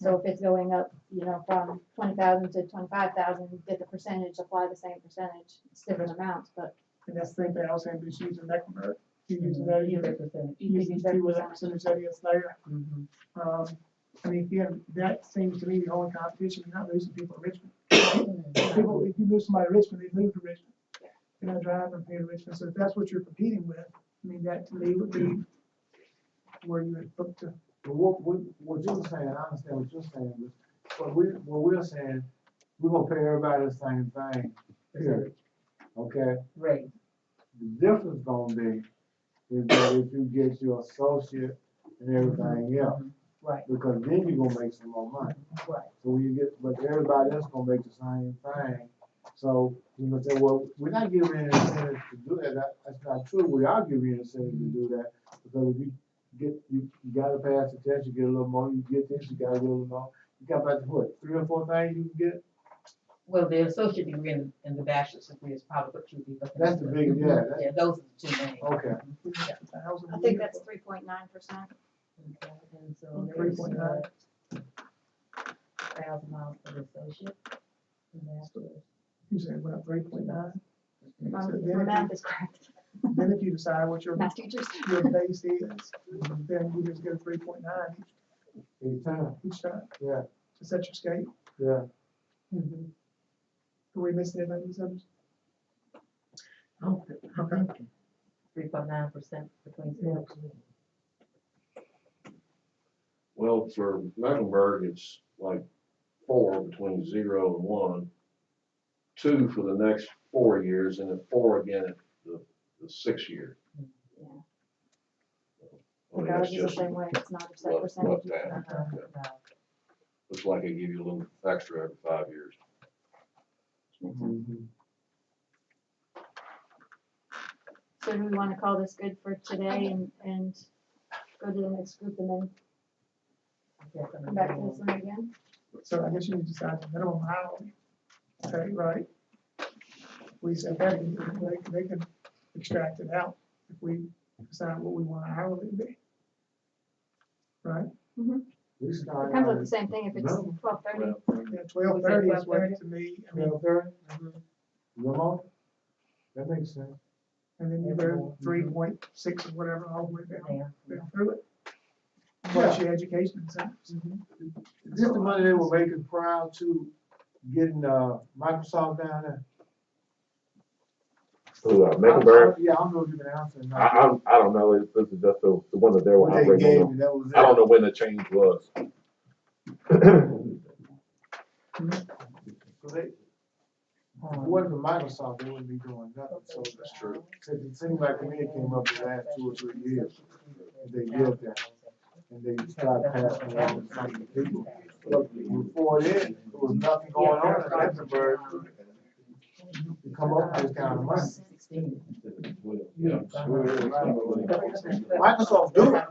So if it's going up, you know, from 20,000 to 25,000, get the percentage, apply the same percentage, it's different amounts, but And that's the same thing I was saying, just using Mecklenburg, you're using that, you're Either percentage. using that 2 of that percentage. percentage that is there. Mhm. I mean, again, that seems to me the only competition, you're not losing people to Richmond. Mm-hmm. People, if you lose somebody to Richmond, they move to Richmond. They're not driving from here to Richmond, so if that's what you're competing with, I mean, that to me would be where you would look to. But what you're saying, I understand what you're saying, but what we're saying, we're gonna pay everybody the same thing, period. Okay? Right. The difference gonna be is that if you get your associate and everything else, Right. because then you're gonna make some more money. Right. So when you get, but everybody else gonna make the same thing. So you gonna say, well, we're not giving you an incentive to do that. That's not true. We are giving you an incentive to do that, because if you gotta pass the test, you get a little more, you get this, you gotta get a little more. You got about, what, 3 or 4 things you can get? Well, the associate degree and the bachelor's degree is probably what you'd be looking at. That's the big, yeah, that's, Yeah, those are the 2 main. okay. I think that's 3.9%. Okay, and so there's 3.9. 1,000 miles for the associate. And bachelor's. You said, well, 3.9. My math is correct. Then if you decide what your Math teachers. base is, then you just get a 3.9 Anytime, each time yeah, to set your scale. yeah. Are we missing anything, these others? Okay. 3.9% between steps. Well, for Mecklenburg, it's like 4 between 0 and 1, 2 for the next 4 years, and then 4 again at the 6th year. Yeah. I mean, Ours that's is the just same way, it's not a set rough percentage. math. Uh-huh. Looks like they give you a little extra every 5 years. Makes sense. Mhm. So do we wanna call this good for today and go to the next group and then come back to this one again? So I guess you need to decide the minimum hourly. Okay, right? We said that, they can extract it out if we decide what we want our hourly to be. Right? We It start comes out up the same thing if it's No. 12:30. Yeah, 12:30 is what, to me, I mean, 12:30? No? That makes sense. and then you go 3.6 or whatever, all the way Yeah. down through it. Plus your education incentives. Is this the money they were making prior to getting, Microsoft down there? So, Mecklenburg, Yeah, I don't know if you can answer. or not. I don't know, if this is just the one that they were What they operating gave on. me, that was it. I don't know when the change was. So they, it wasn't for Microsoft, they wouldn't be doing nothing, so. That's true. It seemed like to me it came up the last 2 or 3 years, they did that, and they started passing it on to some of the people. But before then, there was nothing going on in Luxembourg to come up with this kind of money. 16. Yeah. Microsoft do it.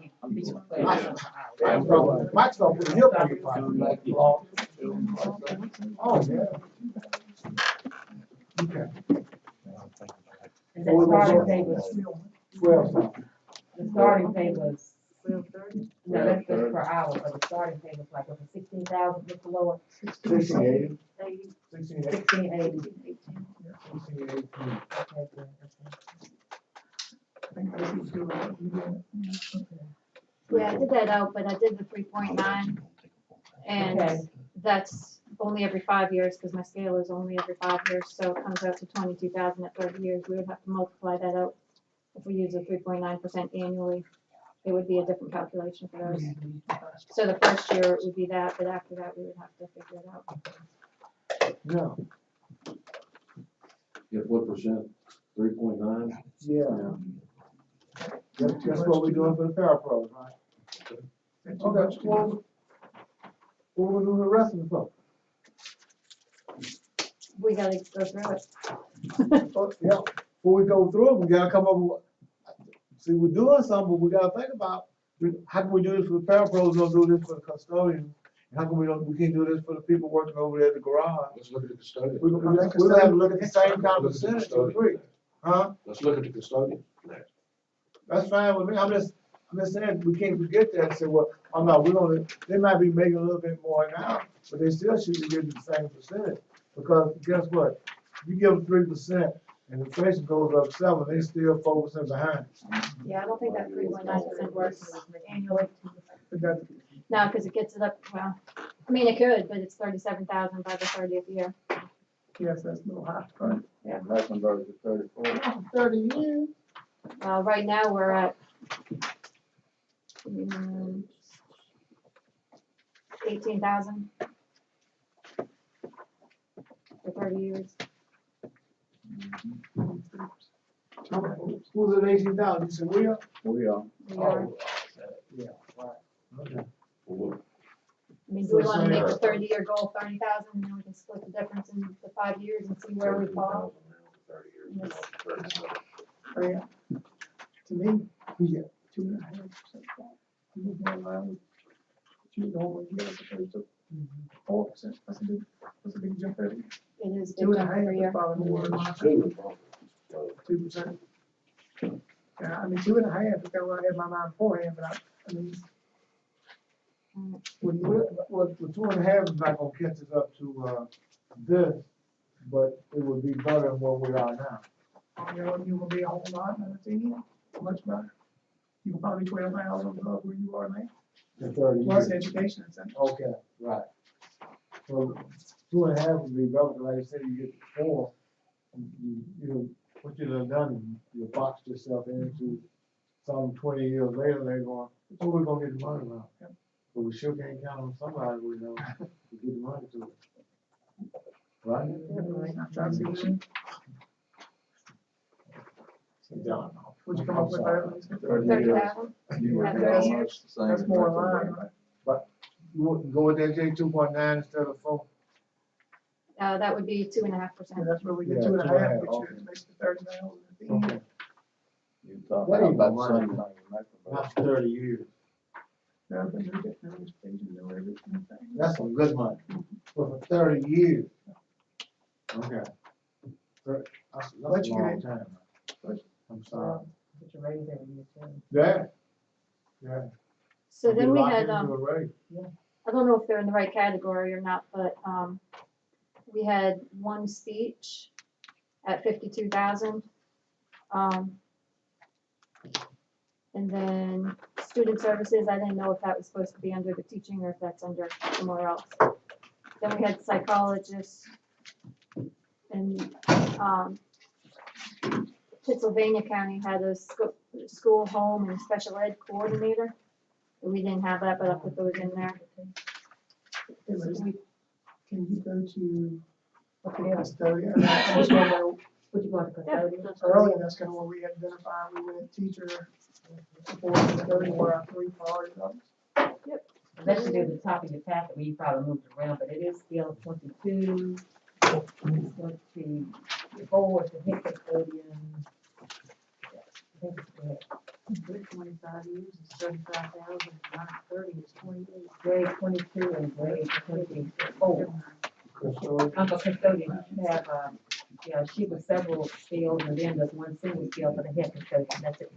Microsoft put a hip on your pocket. Oh, yeah. Okay. And the starting pay was, 12 something. the starting pay was, 12:30. no, that's just per hour, but the starting pay was like, over 16,000, just below 1680. 80, 1680. 1680. 1680. Okay, good, I think that's what's doing it. Yeah, I did that out, but I did the 3.9, and Okay. that's only every 5 years, because my scale is only every 5 years, so it comes out to 22,000 at 30 years. We would have to multiply that out. If we use a 3.9% annually, it would be a different calculation for those. So the first year it would be that, but after that, we would have to figure it out. No, Get what percent? 3.9? yeah. That's what we're doing for the parapros, right? Okay, well, what we doing the rest of the folks? We gotta go through it. Oh, yeah, before we go through it, we gotta come up with, see, we're doing something, but we gotta think about, how can we do this for the parapros, don't do this for the custodians? How come we can't do this for the people working over there at the garage? Let's look at the custodian. We're gonna have to look at the same kind of percentage to agree, huh? Let's look at the custodian next. That's fine with me, I'm just saying, we can't forget that and say, well, oh no, they might be making a little bit more now, but they still should be getting the same percentage. Because guess what? You give them 3% and inflation goes up 7%, they still 4% behind. Yeah, I don't think that 3.9% works annually. No, because it gets it up, well, I mean, it could, but it's 37,000 by the 30th year. Yes, that's a little high, right? Yeah. Luxembourg is 34. 30 years. Right now, we're at 18,000 for 30 years. Who's at 18,000? You said we are? We are. We are, Yeah, right. Okay. Well, I mean, do we want to make the 30-year goal 30,000, and then we can split the difference in the 5 years and see where we fall? 30 years. 37. Yeah. To me, we get 2.5%. You move more in line with what you normally get as opposed to 4%. That's a big jump there. It is big 2.5 jump per is year. probably more than Two is probably, so, 2%. Yeah, I mean, 2.5 is kind of what I had in my mind beforehand, but I mean, Well, the 2.5 is not gonna catch us up to, this, but it would be better than where we are now. you know, you will be a whole lot in 10 much better. You will probably 12,000 above where you are now. In 30 Plus years. education incentive. Okay, right. So 2.5 would be better, 'cause like I said, you get 4, you know, what you done done, you boxed yourself into some 20 years later, they're going, oh, we're gonna get the money now. But we sure can't count on somebody we know to get the money to it. Right? I'm trying to see what you, John. would you come up with that? 30,000? You were Yeah, pretty 30 much the same. That's more in line, right? You want to go with that J 2.9 instead of 4? That would be Yeah, 2.5%. that's where we get Yeah, 2.5, 2.5, which okay. is basically 30,000 at the Okay, end. You talking That ain't about no the money. same thing in Luxembourg. that's 30 years. Yeah, but you get no education, no everything. That's some good money. But for 30 years. Okay. That's a long time. I'm sorry. Get your raise every year, too. Yeah. Yeah. So then we Locked had, into a rate. I don't know if they're in the right category or not, but, we had one speech at 52,000. And then student services, I didn't know if that was supposed to be under the teaching or if that's under somewhere else. Then we had psychologists and, Pennsylvania County had a school, home and special ed coordinator. We didn't have that, but I put those in there. Can you go to Okay, custodian. And I just remember what you want to custodian? earlier, that's kind of what we had identified, we went teacher, support, custodian, were our three priorities. That should be at the top of your packet, where you probably moved around, but it is scale 22, 24 is the head custodian. I think it's correct. Grade 25 years is 35,000, and 30 is 28. Grade 22 and grade 24. For custodian, you have, a sheet with several scales, and then there's one single scale for the head custodian, that's it.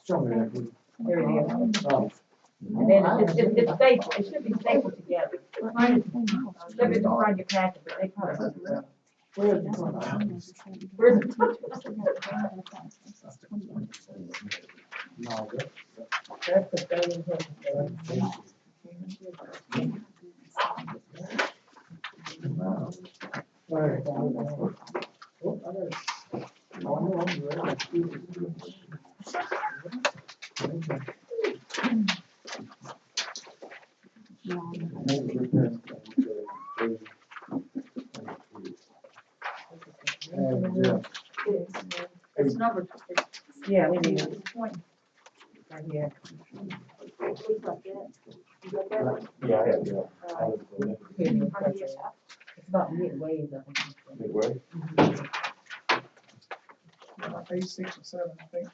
Show me that, please. There it is. Oh. And then it's stapled, it should be stapled together. It should be more on your packet, but they probably. Where's the No, That's custodian, head custodian. All right. Oh, I got it. Oh, no, I'm It's number, Yeah, we need it's it 20. right here. You got that? You got that? Yeah, I have, yeah. All right. Here it is, How right do you- there. It's about midway, I think. Midway? Page 6 or 7, I think.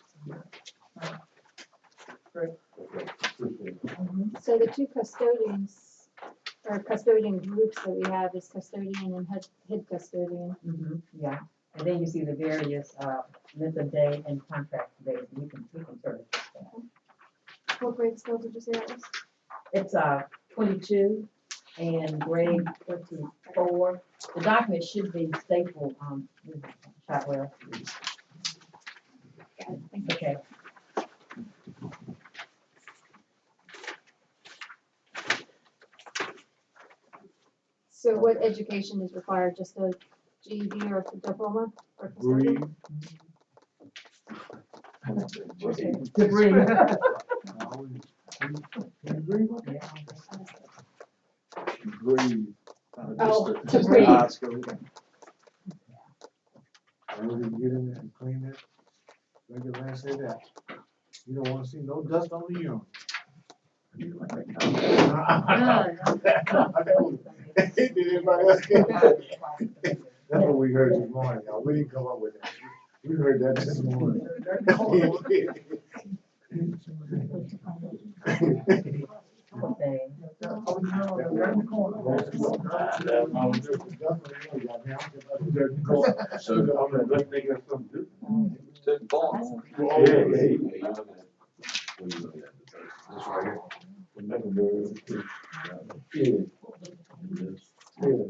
Great. So the two custodians, or custodian groups that we have is custodian and head custodian. Yeah, and then you see the various, length of day and contract days, we can sort of. check that. What grade scale did you say that was? It's, 22 and grade 24. The document should be stapled, Shotwell. Got it, thank you. Okay. So what education is required, just a GED or a diploma or custodian? Degree. Oh, Just degree. high school. And we can get in there and clean it. Like the man said that. You don't wanna see no dust on the urine. Did anybody else get that? That's what we heard this morning, y'all. We didn't come up with that. We heard that this morning. Okay. So, I'm gonna let they get something to do. Took bomb. Yeah, yeah, you're looking at, what are you looking at? This right here? Remember the- Yeah. Yeah.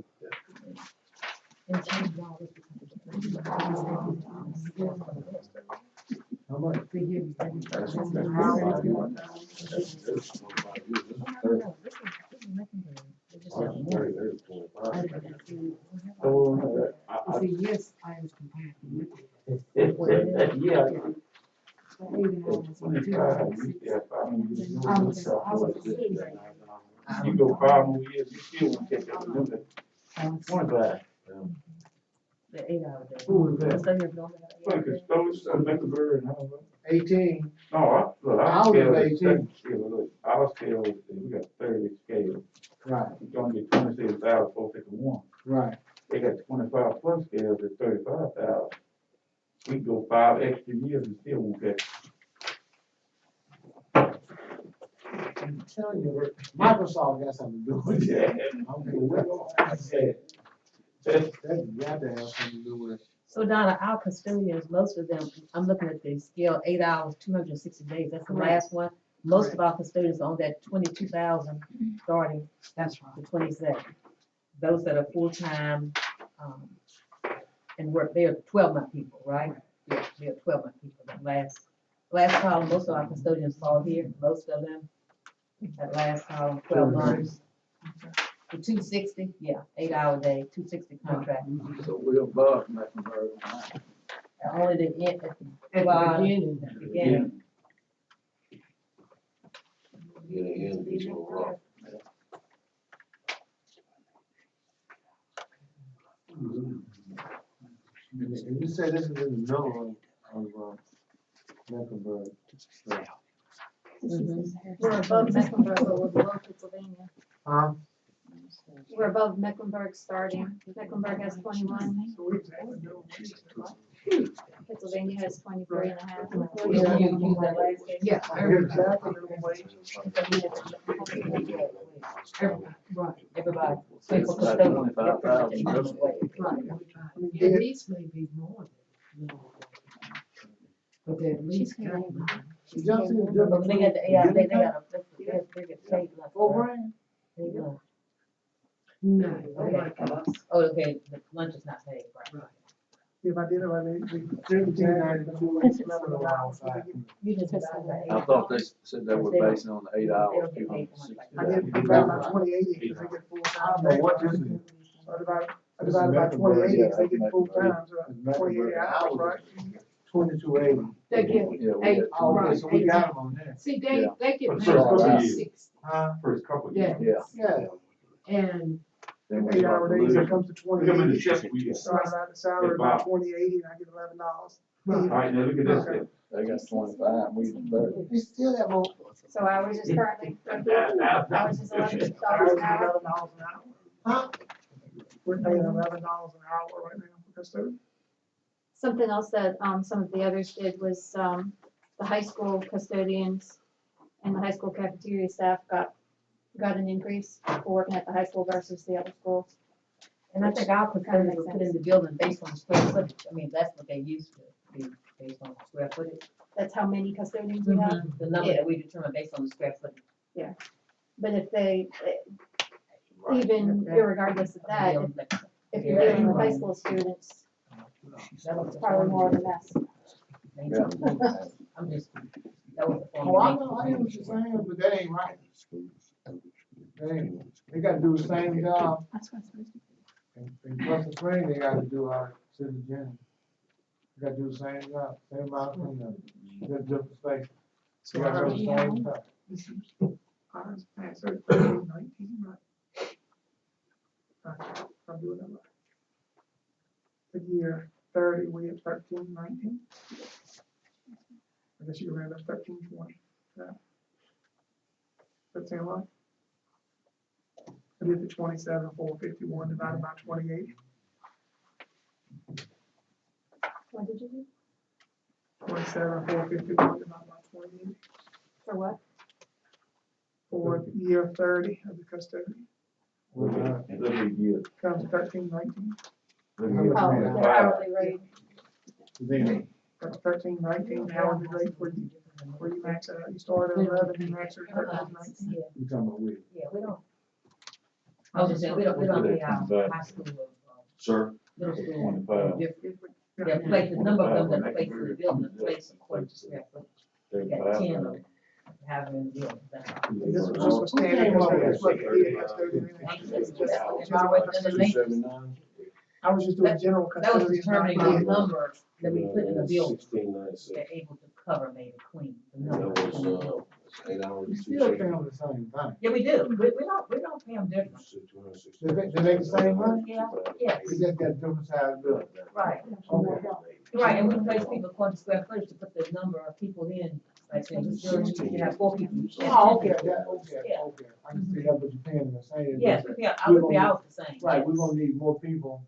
How much? That's 25 years. That's 30, there's 25. So, See, yes, I was compacting. yeah. For 8 hours, It's for 2 25, hours. you got 5 more years. I was You go 5 more years, you still won't catch up to them. 25. The 8 hour day. Who was that? Stay here, don't have Like 8 hour a day. stone, some Mecklenburg and all that. 18. No, look, I our was scale is 18. second scale, look, our scale is, we got 30 scale. Right, You gonna get 26,000, 451. right. They got 25 plus scales at 35,000. We can go 5 extra years and still won't catch. I'm telling you, Microsoft got something to do with it. I don't care what I said. That got to have something to do with it. So Donna, our custodians, most of them, I'm looking at the scale, 8 hours, 260 days, that's the last one. Most of our custodians are on that 22,000 starting That's right. to 27. Those that are full-time, and work, they're 12-month people, right? Yeah, they're 12-month people. That last column, most of our custodians fall here, most of them. That last column, 12 months. The 260, yeah, 8 hour day, 260 contract. So we're above Mecklenburg. Only the end, At the beginning. beginning. Yeah, the end gets a little rough. And you say this is in the middle of Mecklenburg. We're above Mecklenburg, but we're below Pennsylvania. We're above Mecklenburg starting. Mecklenburg has 21, So we exactly know. Pennsylvania has 23 and a half. Yeah, Exactly the wage. right, Everybody. It's about 25,000. right. And these may be more than, but they at least got one. Did y'all see the But difference? they got the AI, they got a, they get paid like. $4,000? They go. No, Okay. Oh, okay, the lunch is not paid, right? If I did it right, we. You just divide by I eight. thought they said they were basing on the 8 They hours, don't get paid for much like I that. did divide by 2080 because they get full I time. don't know what this is. I divided by 2080 because they get full time, so It's 28 hours, right? 2280. they get Yeah, we eight, had- Oh, okay, right, so we eight. got them on there. See, they get For the paid first couple of 260, Huh? First couple of yeah, years. Yeah. Yeah. and, Then we 8 hour start days, to it comes to Look at the 2080. shift we get. So I divide the salary by 2080 and I get $11. All right, now look at this thing. They got 25, we get 30. They still have more. So ours is currently, ours is $11 an Ours is hour. $11 an hour. Huh? We're paying $11 an hour right now because they're. Something else that, some of the others did was, the high school custodians and the high school cafeteria staff got an increase for working at the high school versus the other schools. And I think our custodians were put in the building based on square footage. I mean, that's what they used to be, based on square footage. That's how many custodians we have. The number that we determine based on the square footage. But if they, Right. even irregardless of that, if you're dealing with high school students, it's probably more of a mess. I'm just, that was the Oh, form. I know, I hear what you're saying, but that ain't right. They gotta do the same job. And plus the training they gotta do our city gym. They gotta do the same job, same amount of cleanup, just different space. They gotta do the same stuff. Ours passed 1319, right? I'm doing that right. The year 30, we have 1319. I guess you can round up 1320. Yeah. That sound right? I did the 27,451 divided by 28. What did you do? 27,451 divided by 28 For what? for year 30 of the custodian Look at you. comes to 1319. Oh, the hourly rate. Then, 1319 hourly rate where you max it out. You start at 11, you max it at 1319. Yeah, you talking about we. yeah, we don't. I was just saying, we don't pay our high school, Sir? middle school. 25. different. They're placed, the number of them that are placed in the building, are placed according to square footage. We got 10 of them, have them in the building. That's all. This was just a standard custodian. That's what they did, custodian. I was just doing general That was custodian. determining not the bid. number that we put in the building, 1696. they're able to cover maybe clean, the That number. was, 8 hours. You still pay them the same thing. Yeah, we do, we don't pay them different. They make the same money? Yeah, yeah, We just got different size building. right, Okay. right, and we place people according to square footage to put the number of people in, like, say, you have 4 people. you can't Oh, have okay, 10. okay. Yeah. I can see that, but you're paying them the same. Yes, I would pay ours the same. Right, yes. we're gonna need more people,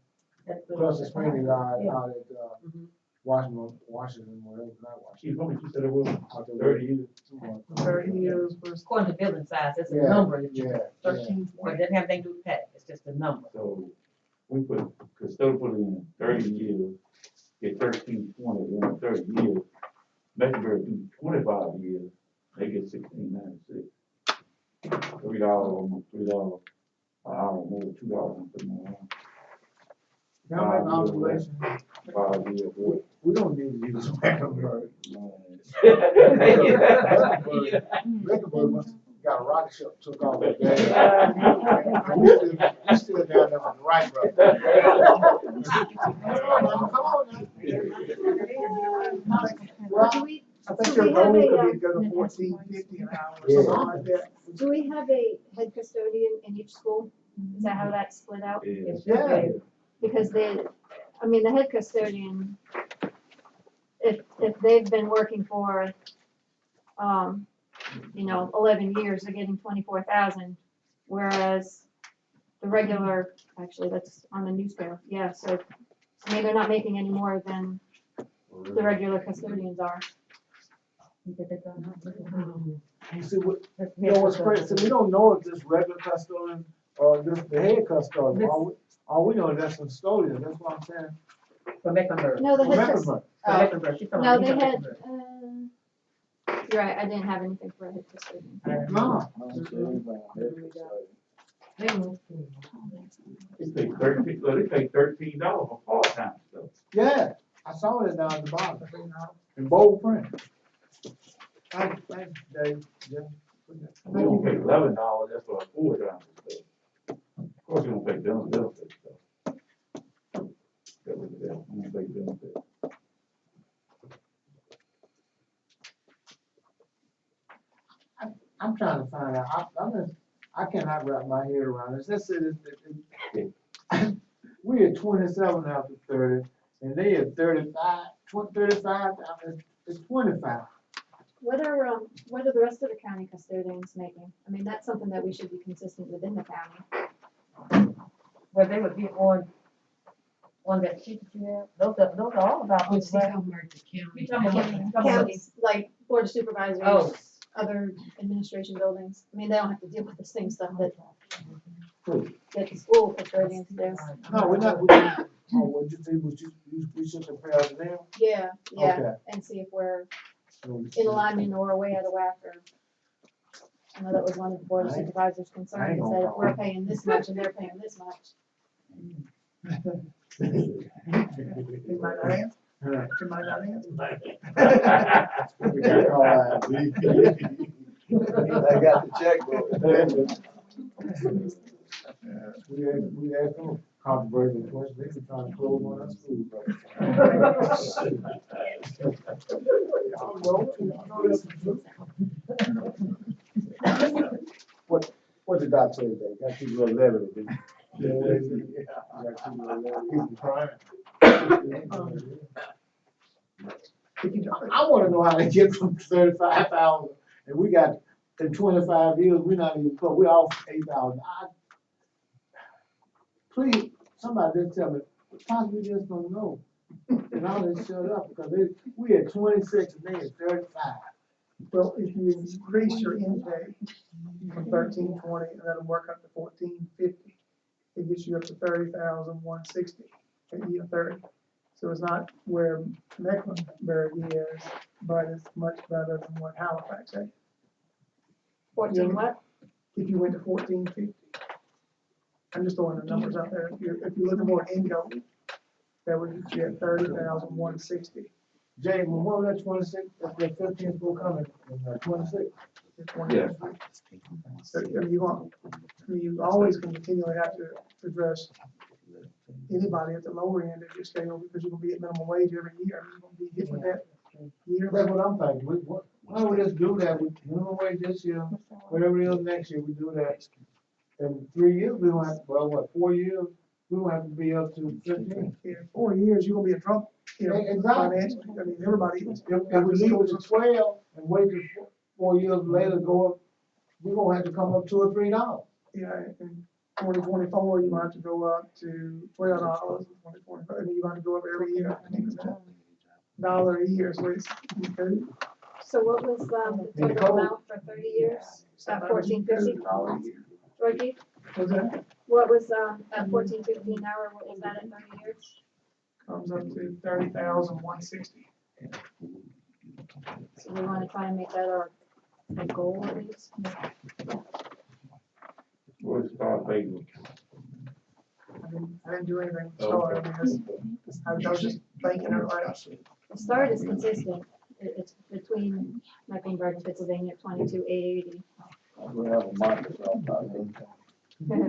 That's the- plus the training out Yeah. at, Mhm. Washington, whatever, not Chief, Washington. how much you said it was? out there. 30 years. 30 years was According to building size, that's a Yeah, number that you, yeah, put. yeah. 1320. But it doesn't have anything to do with pay, it's just a number. So we put, custodian put in 30 years, get 1320 in 30 years. Mecklenburg do 25 years, they get 1696. $3, almost $3 an hour more, $2 more. Can I make an observation? 5 years. We don't need to use Mecklenburg. Mecklenburg must have got a rocket ship, took off that day. We still down there on the right, bro. Come on now. Well, Do we, I think Do their we have goal a, could be to go to 1450 an hour, or Yeah. something like that. do we have a head custodian in each school? Is that how that's split out? It's Yeah. okay. Because I mean, the head custodian, if they've been working for, 11 years, they're getting 24,000, whereas the regular, actually, that's on the new scale, yeah, so maybe they're not making any more than the regular custodians are. See, what's crazy, so we don't know if this regular custodian or this the head custodian, all we know is that's custodian, that's what I'm saying. For Mecklenburg. No, the head Mecklenburg. For Mecklenburg, she's talking No, about they had, Mecklenburg. you're right, I didn't have anything for a head custodian. No, They pay $13 for part-time stuff. yeah, I saw that down at the bottom, in bold print. Thanks, Dave, Jim. We don't pay $11, that's for a full-time stuff. Of course, you don't pay them benefits stuff. That was that, you don't pay benefits. I'm trying to find out, I cannot wrap my head around this, let's say this, we at 27 after 30, and they at 35, 35, it's 25. What are the rest of the county custodians making? I mean, that's something that we should be consistent within the county. Well, they would be on that sheet that you have, those are all about Oh, this, see right? how Martha You County. talking about, you talking about Counties, like board of supervisors, Oh. other administration buildings. I mean, they don't have to deal with the same stuff that the school custodians do. No, we should compare to them. Yeah, Okay. and see if we're in alignment or way out of whack or. I know that was one of the board of supervisors' concerns, is that if we're paying this much and they're paying this much. It might not answer. It might not answer. We got call out. I got the checkbook. We asked them controversial questions, they were trying to close one of our schools. What did I say today? Got people a little levity, didn't you? Got people a little people crying. I wanna know how they get from 35,000, and we got, in 25 years, we're not even close, we're off 8,000. Please, somebody just tell me, possibly we just don't know. And all this shut up, because we at 26 and they at 35. Well, if you increase your intake from 1320, and that'll work up to 1450, it gets you up to 30,160 at year 30. So it's not where Mecklenburg is, but it's much better than what Halifax is. 14 what? If you went to 1450. I'm just throwing the numbers out there. If you're looking more income, that would get you at 30,160. Jay, when what was that 26, that 15th school coming, 26? Yeah. So you always can continually have to address anybody at the lower end of your scale, because you're gonna be at minimum wage every year. You're gonna be hit with that year. That's what I'm thinking, why don't we just do that, with minimum wage this year, whatever it is next year, we do that. In 3 years, we don't have, 4 years, we don't have to be up to 15. In 4 years, you're gonna be in trouble, Exactly. financially. I mean, everybody is. If we leave it at 12 and wait till 4 years later, go up, we're gonna have to come up $2 or $3. Yeah, in 2024, you might have to go up to $12 in 2025, and you might have to go up every year. I think it's $1 a year, so it's. So what was the total amount for 30 years? 1450? Georgie, What's that? what was at 1450 an hour, what was that at 30 years? Comes up to 30,160. So we want to try and make that our goal at least. We'll start paying. I didn't do anything to start, I mean, I was just thinking it right. The start is consistent. It's between Mecklenburg and Pennsylvania at 22,880. We have a Microsoft, I think. And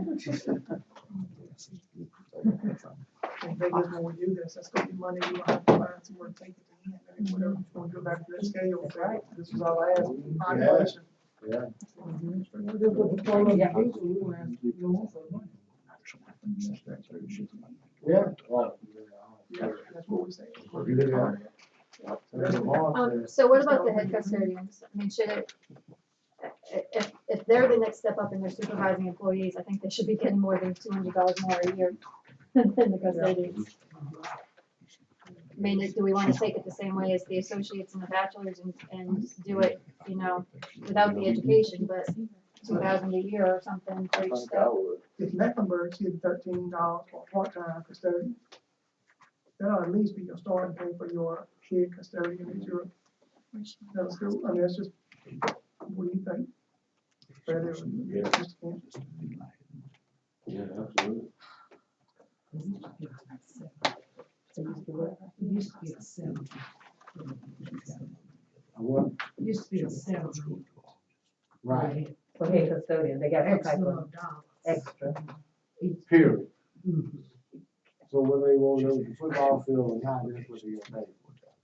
they just, when we do this, that's gonna be money, we don't have to find somewhere to take it to end, I mean, whatever, you wanna go back to that scale, right? This was our last population. Yeah. Yeah. Yeah, that's what we say. If you look at it, there's a law says, So what about the head custodians? I mean, should it, if they're the next step up and they're supervising employees, I think they should be getting more than $200 more a year than the custodians. I mean, do we want to take it the same way as the associates and the bachelors and do it, you know, without the education, but 2,000 a year or something for I each think step? I would. If Mecklenburg's getting $13 for a part-time custodian, that'll at least be your starting pay for your head custodian at your middle school. I mean, that's just, what do you think? Fair deal. Yeah. Just can't- Yeah, absolutely. It used to be a 70. what, It used to be a 70. right, For head custodian, they got some X type amount of of dollars. extra. period. Mhm. So whether they go to the football field or not, that's what they get paid.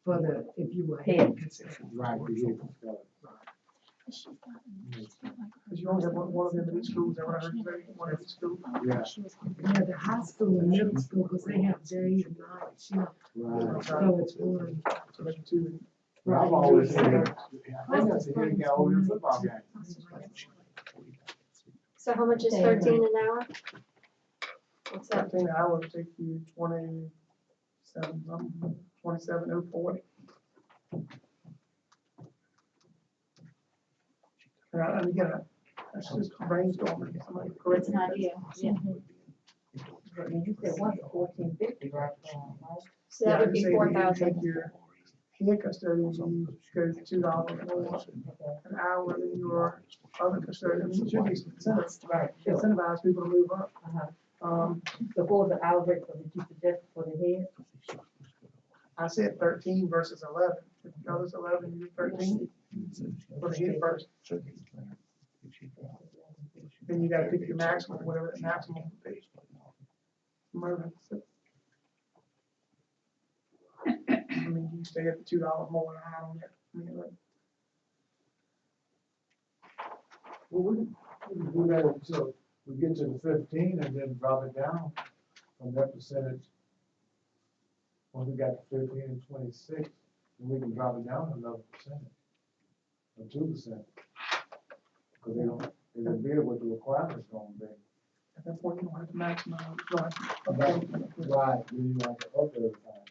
For the, if you were Head. head custodian. Right, the head custodian. Cause you only have one of them in each school, is that what I heard you say? One in each school? Yeah, Yeah, the high school and middle school, because they have day and night shift, right. so it's one. So that's two. But I've always said, I think that's a handicap over your football game. So how much is 13 an hour? What's that? 13 hours take you 27,040. And again, that's just brainstorming, somebody correct It's me. not you, yeah. And you said once $14.50 right now, right? So that would be Yeah, I would say if you 4,000. take your head custodian, you go $2 more an hour than your other custodian. I mean, it should be some incentives, Right, sure. incentivize people to move up. Uh-huh. So what was the hour rate that you suggested for the head? I said 13 versus 11. If the other's 11, you're 13. For the head first. Then you gotta pick your maximum, whatever the maximum would be. Moving. I mean, you stay at the $2 more than I don't get. I mean, like, Well, we can do that until we get to the 15 and then drop it down from that percentage. Once we got to 15 and 26, then we can drop it down another percentage, or 2%. Because they don't bid what the requirements gonna be. at that point, you don't have to maximize, you don't have to Right, update. right, then you have to up every time.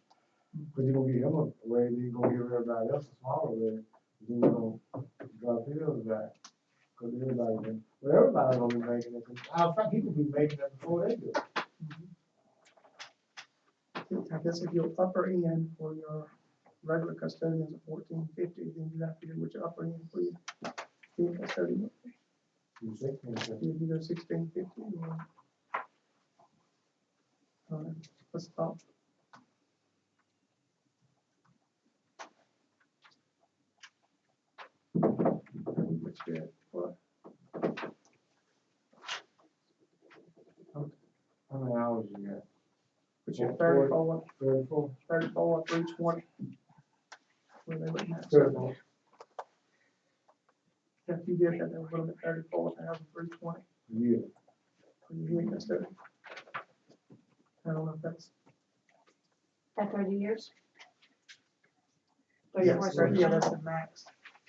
Cause you're gonna give him a raise, then you're gonna give everybody else a smaller raise, then you're gonna drop his back. Cause everybody's gonna be making it, 'cause I think he could be making it before they do. I guess if your upper end for your regular custodians are $14.50, then you have to do what your upper end for your head custodian would be. You think, okay. If you go $16.50 or, let's stop. Which bid, what? How many hours you got? Which your 34, 34? 34, 320. Where they looking at? 34. If you did that, they would have been 34,320 Yeah. for your head custodian. I don't know if that's. At 30 years? Yes, 34, so, yeah, 35. that's the max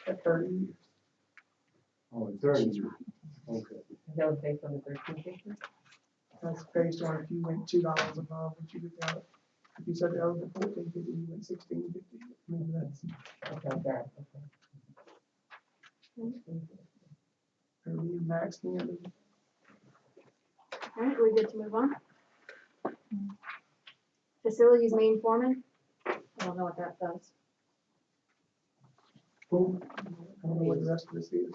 at 30 years. Oh, 30. Okay. That was based on the $13.50? That's based on if you went $2 above what you would got. If you said the other $14.50, you went $16.50. Maybe that's, Okay, got it, okay. that would be a max then. All right, we good to move on? Facilities main foreman? I don't know what that does. Cool. I don't know what the rest of this is.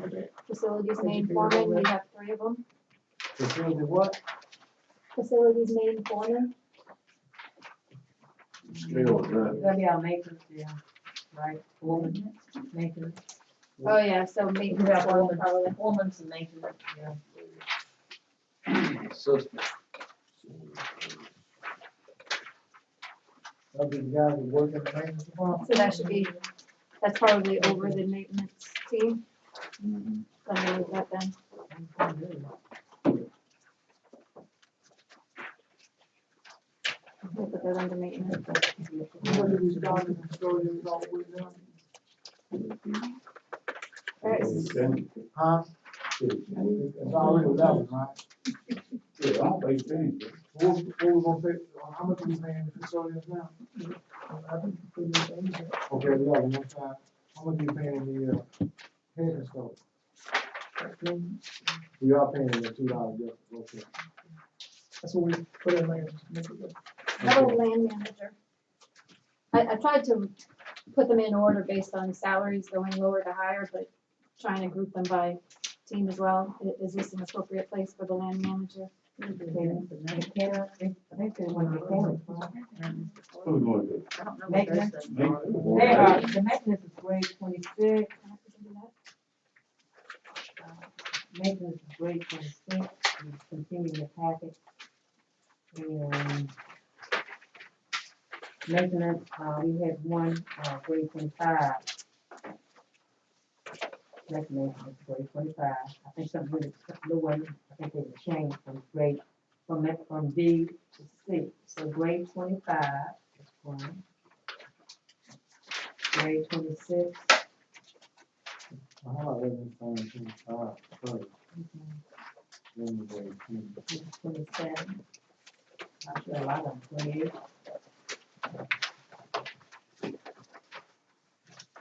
Okay. Facilities main Educator foreman, we foreman. have 3 of them. Facility what? Facilities main foreman, Scale is that. That'll be our maintenance, yeah, right, woman, maintenance. oh yeah, so We maintenance have foreman woman, probably. woman's and maintenance, yeah. That'll be the guys that work in the maintenance department. So that should be, that's probably over the maintenance team. Let me move that then. We'll put that under maintenance. What did we start in custodians all the way down? Huh? It's already 11, right? Yeah, I don't think it's anything. What we gonna pay, how much are we paying the custodians now? Okay, 11, one time. How much are you paying the, head custodian? We are paying the $2 difference, okay. That's what we put in there. How about land manager? I tried to put them in order based on salaries going lower to higher, but trying to group them by team as well. Is this an appropriate place for the land manager? Who's going to? I don't know what Maintenance. those things Make- are. They are, the maintenance is grade 26, maintenance is grade 26, we continue the packet. And maintenance, we had one, grade 25. That's maintenance, grade 25. I think some really, the one, I think they changed from grade, from D to C. So grade 25 is one. Grade 26. How about letting them find 25 first? Then we go to 20. 27. Not sure a lot of them, 28.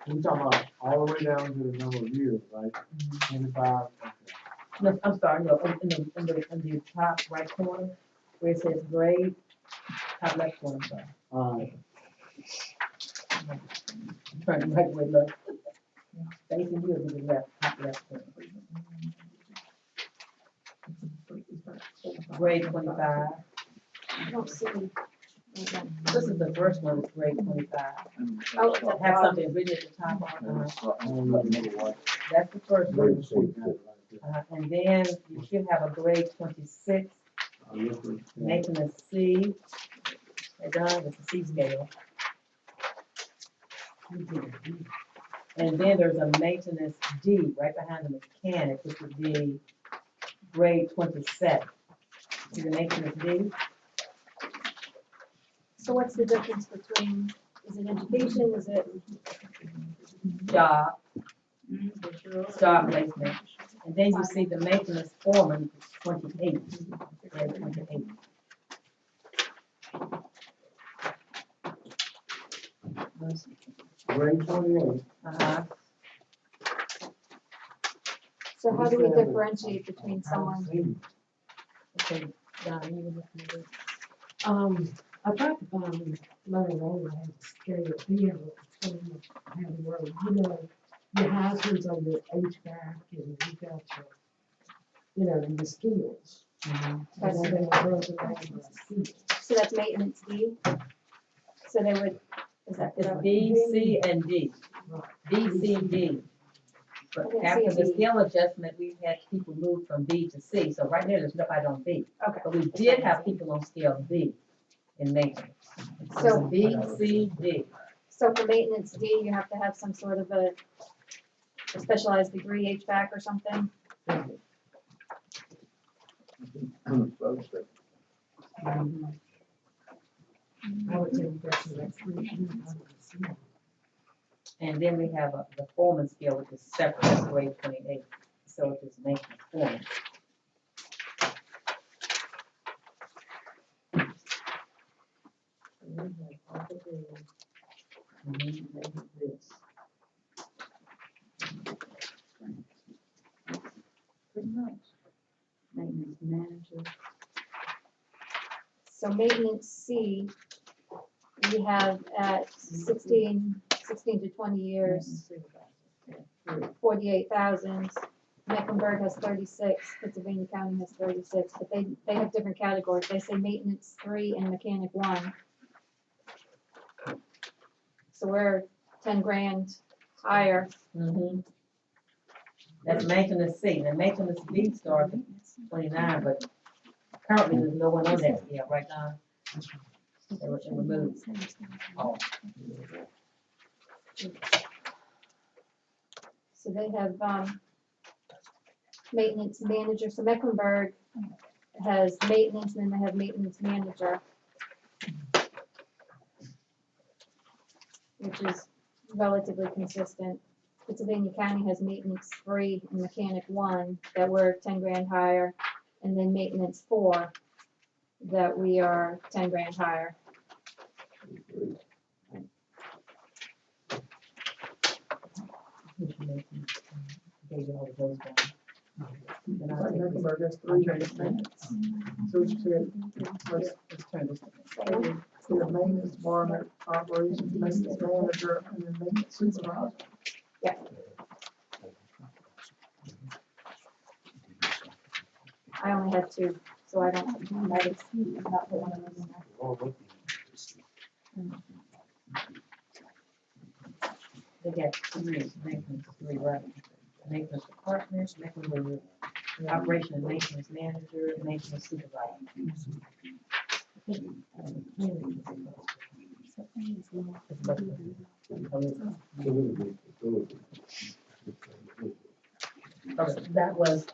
We talking about all the way down to the number of years, right? 25, okay. No, I'm sorry, no, in the top right corner, where it says grade, top left corner, sorry. Turn the right way, look. Facing you to the left, top left corner. Grade 25. I don't see. This is the first one, it's grade 25. Oh, it's at the Have bottom. something written at the top on it. That's the first one. And then you should have a grade 26, maintenance C. They're done with the C scale. And then there's a maintenance D right behind the mechanic, which would be grade 27. See the maintenance D? So what's the difference between, is it education, is it? Job, job placement. And then you see the maintenance foreman, 28, grade 28. Grade 28. Uh-huh. So how do we differentiate between someone? Okay, Don, you were looking at it. I tried to find Motorola has a scale, you know, how the world, you know, your hazards are your HVAC and you got your, you know, your skills. And then they were broken down by skills. So that's maintenance D? So they would, is that It's correct? B, C, and D. B, C, D. But I didn't see after a the B. scale adjustment, we've had people move from B to C, so right now, there's nobody on B. Okay. But we did have people on scale B in maintenance. So So, B, C, D. so for maintenance D, you have to have some sort of a specialized degree, HVAC or something? I would take that to that solution. And then we have the foreman scale, which is separate, that's grade 28. So it is maintenance foreman. This. Pretty much. Maintenance manager. So maintenance C, we have at 16 to 20 years, 48,000. Mecklenburg has 36, Pennsylvania County has 36, but they have different categories. They say maintenance 3 and mechanic 1. So we're 10 grand higher. Mhm. That's maintenance C. The maintenance B starts at 29, but currently there's no one on that scale right now. They were removed. So they have, maintenance manager, so Mecklenburg has maintenance and then they have maintenance manager. which is relatively consistent. Pennsylvania County has maintenance 3 and mechanic 1 that we're 10 grand higher, and then maintenance 4 that we are 10 grand higher. Gave you all of those down. Then I'll Like take this. Mecklenburg has I'll 3 turn this different back. maintenance. So what you said, let's Let's turn this. we have maintenance department, operations, maintenance manager, and then maintenance supervisor. I only had 2, so I don't, not put one of those in there. They got 3 maintenance, 3 right? Maintenance partners, Mecklenburg, operation and maintenance manager, maintenance supervisor. That was,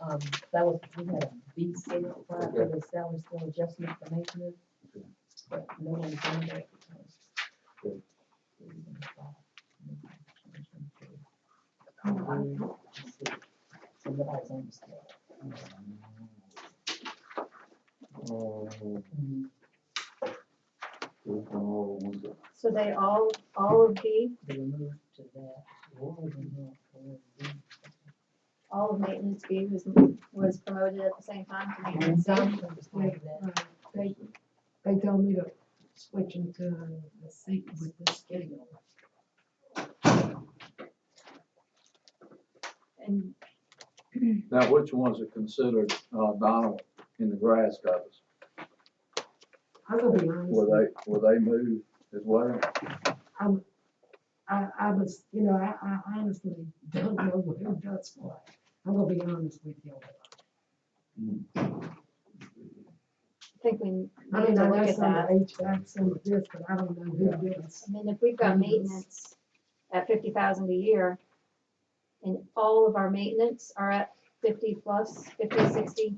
we had a B scale prior to the salary scale adjustment for maintenance, but no one's done that because. Somebody's on the scale. So they all of B, They moved to that. all of maintenance B was promoted at the same time to maintenance C. They told me to switch into the seat with the scale. And Now, which ones are considered, Donald, in the grass cutters? I'm gonna be honest. Were they moved as well? I was, I honestly don't know who does what. I'm gonna be honest with you. I think we need I mean, to I look know at some that. of HVAC, some of this, but I don't know who does. I mean, if we've got maintenance at 50,000 a year, and all of our maintenance are at 50 plus, 50, 60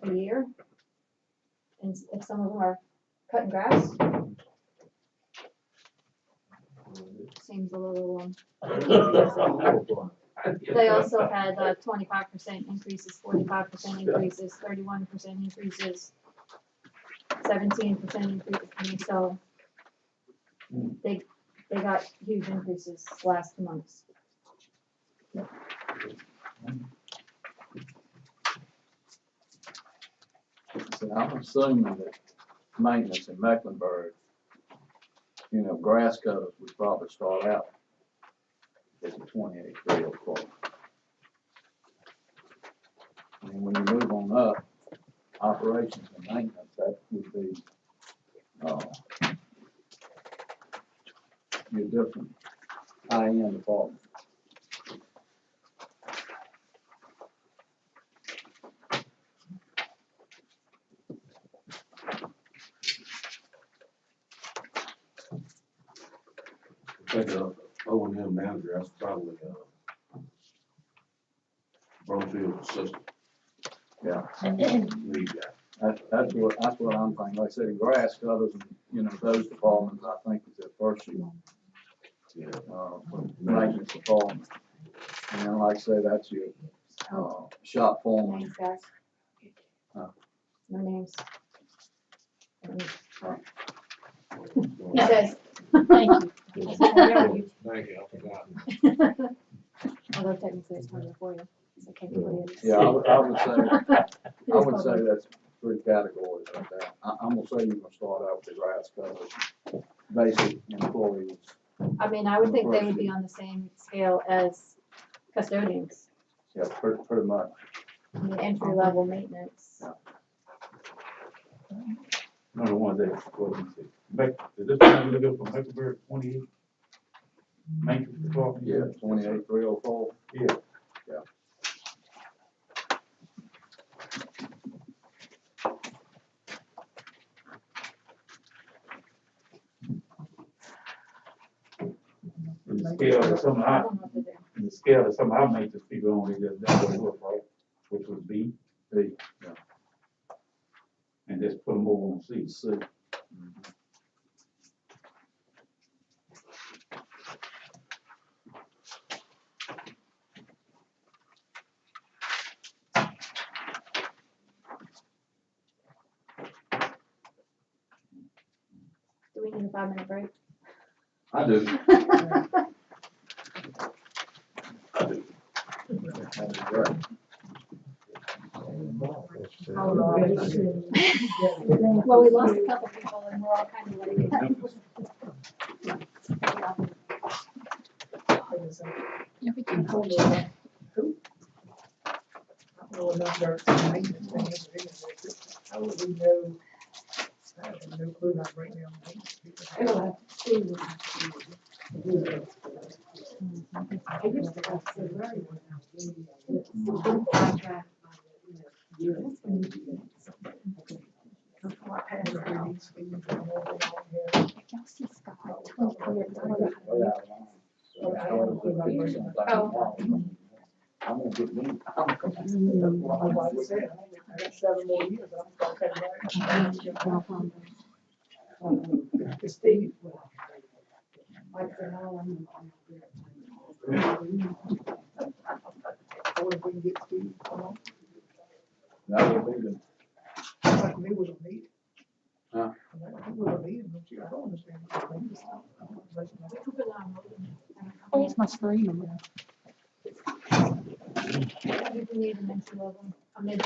a year, and if some of them are cutting grass, seems a little, they also had 25% increases, 45% increases, 31% increases, 17% increases, I mean, so they got huge increases last months. So I'm assuming that maintenance in Mecklenburg, grass cutters would probably start out at the 28,304. And when you move on up, operations and maintenance, that would be, your different high-end department. I think O&M manager, that's probably, Brofield assistant. Yeah. Lead guy. That's what I'm thinking. Like I said, grass cutters, and, those departments, I think is at first year. Yeah. Maintenance department. And then, like I say, that's your, shop foreman. Names, guys. Huh. No names. So, He says, Thank you. Thank you, I forgot. although technically it's one for you, so technically it's. Yeah, I would say that's 3 categories right there. I'm gonna say you're gonna start out with the grass cutters, basic employees. I mean, I would think they would be on the same scale as custodians, Yeah, pretty much. I mean, entry level maintenance. No, the one that, what you say, is this one you looking for Mecklenburg 28? Maintenance department? Yeah, 28,304. Yeah. Yeah. In the scale that I somehow, don't know what to do. in the scale that somehow makes this figure on, it just doesn't work, right? Which was B, B, and just put them over on C. C. we need a 5-minute break? I do. Well, we lost a couple people and we're all kind of like. Yeah, we can hold it. Who? I don't know enough about the maintenance thing, how would we know? I have no clue about right now. Y'all see Scott, $2,200. Oh. I'm gonna get me. I got 7 more years, and I'm starting back. Steve. What if we can get Steve, come on, That would be the, like me with a meeting. Huh? I think we're a meeting, don't you? I don't understand. Where's my screen? I think we need a mid-level, and then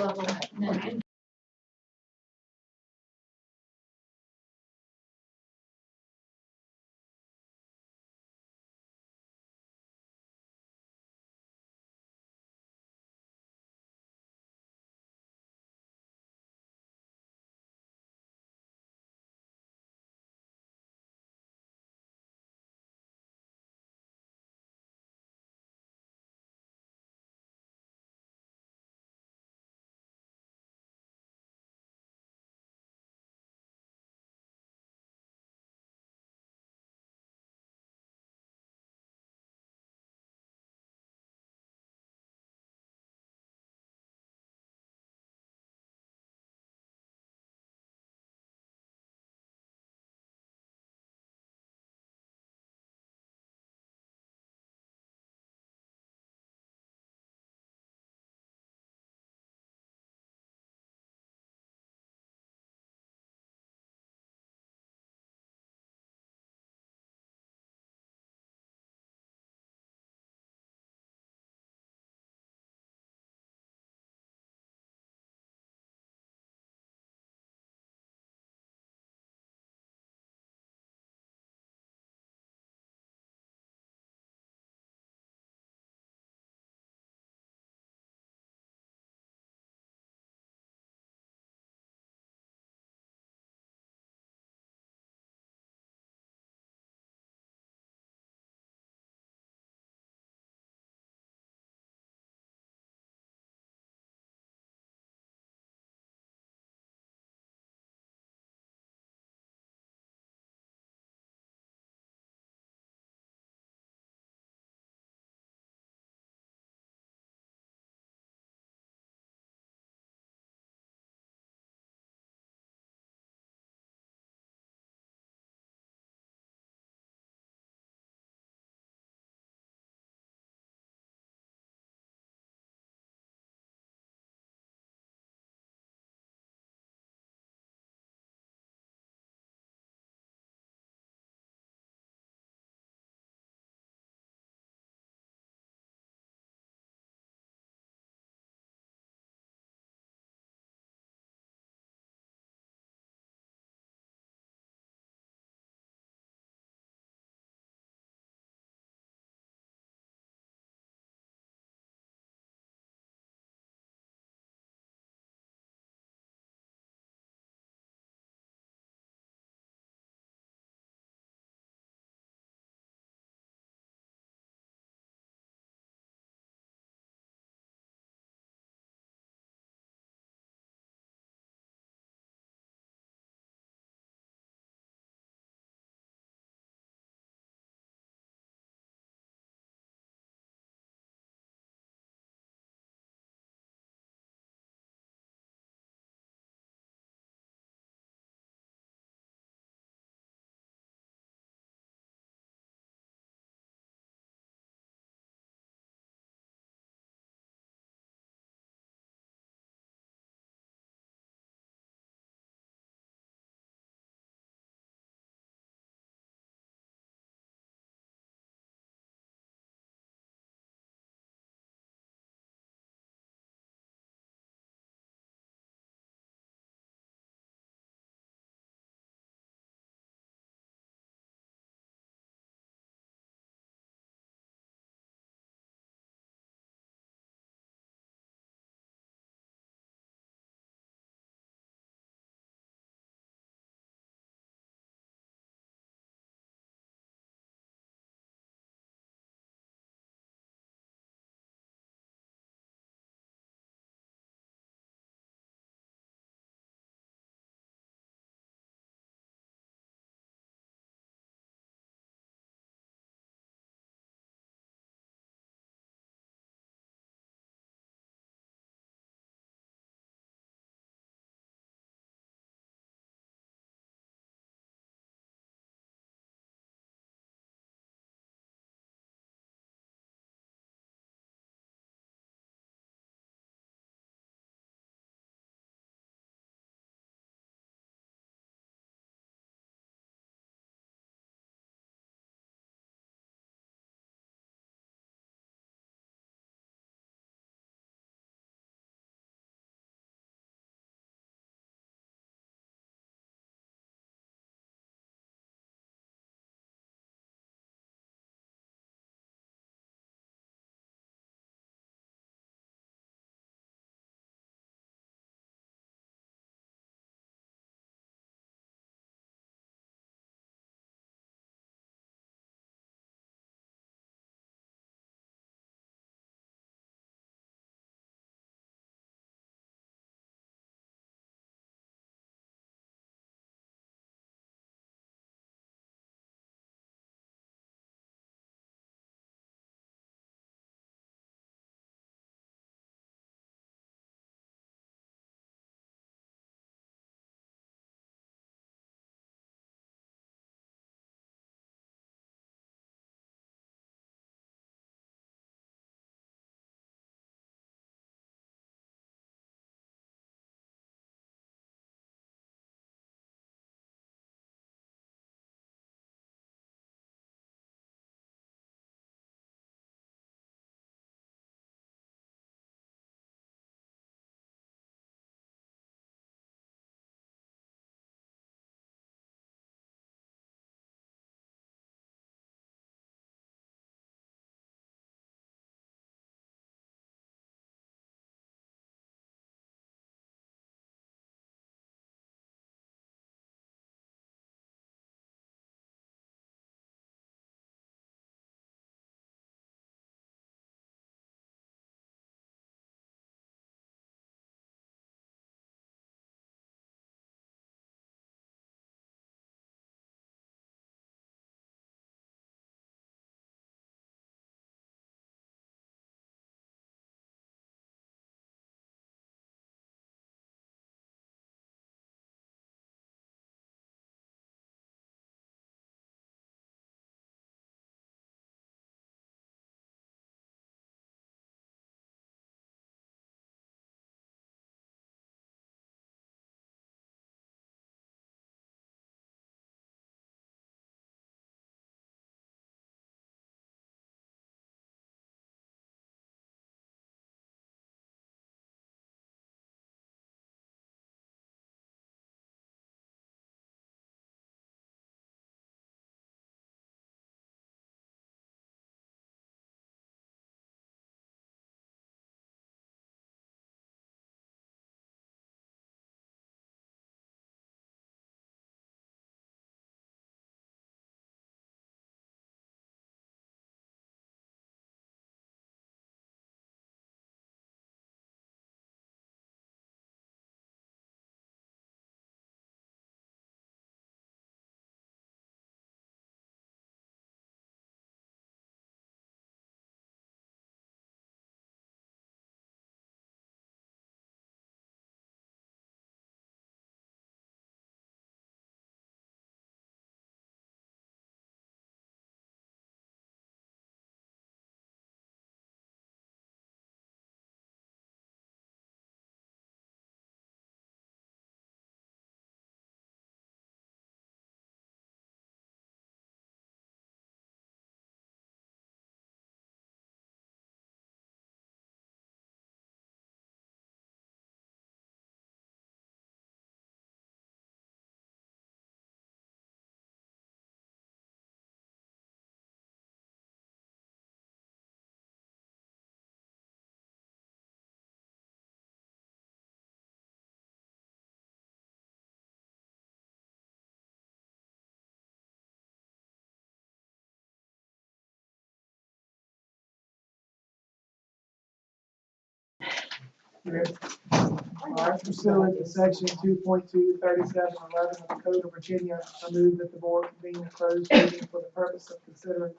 Pursuant to section 2.23711 of the Code of Virginia, I move that the board convene a closed meeting for the purpose of considering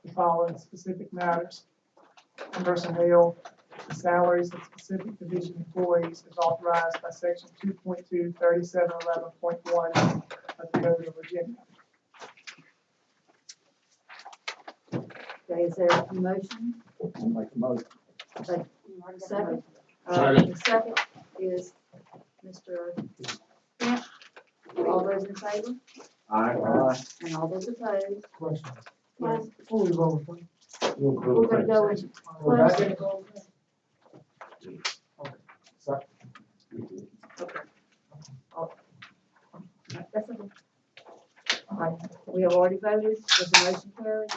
the following specific matters. Personnel, the salaries of specific division employees is authorized by section 2.23711.1 of the Code of Virginia. Okay, is there a motion? I'll make a motion. Second? Second. The second is Mr. Kent. All those in favor? Aye. And all those opposed? Question. Yes. Before we vote, We're gonna go in Well, that's closed. it. Okay. Oh. That's okay. All right, we have already voted, does the motion carry?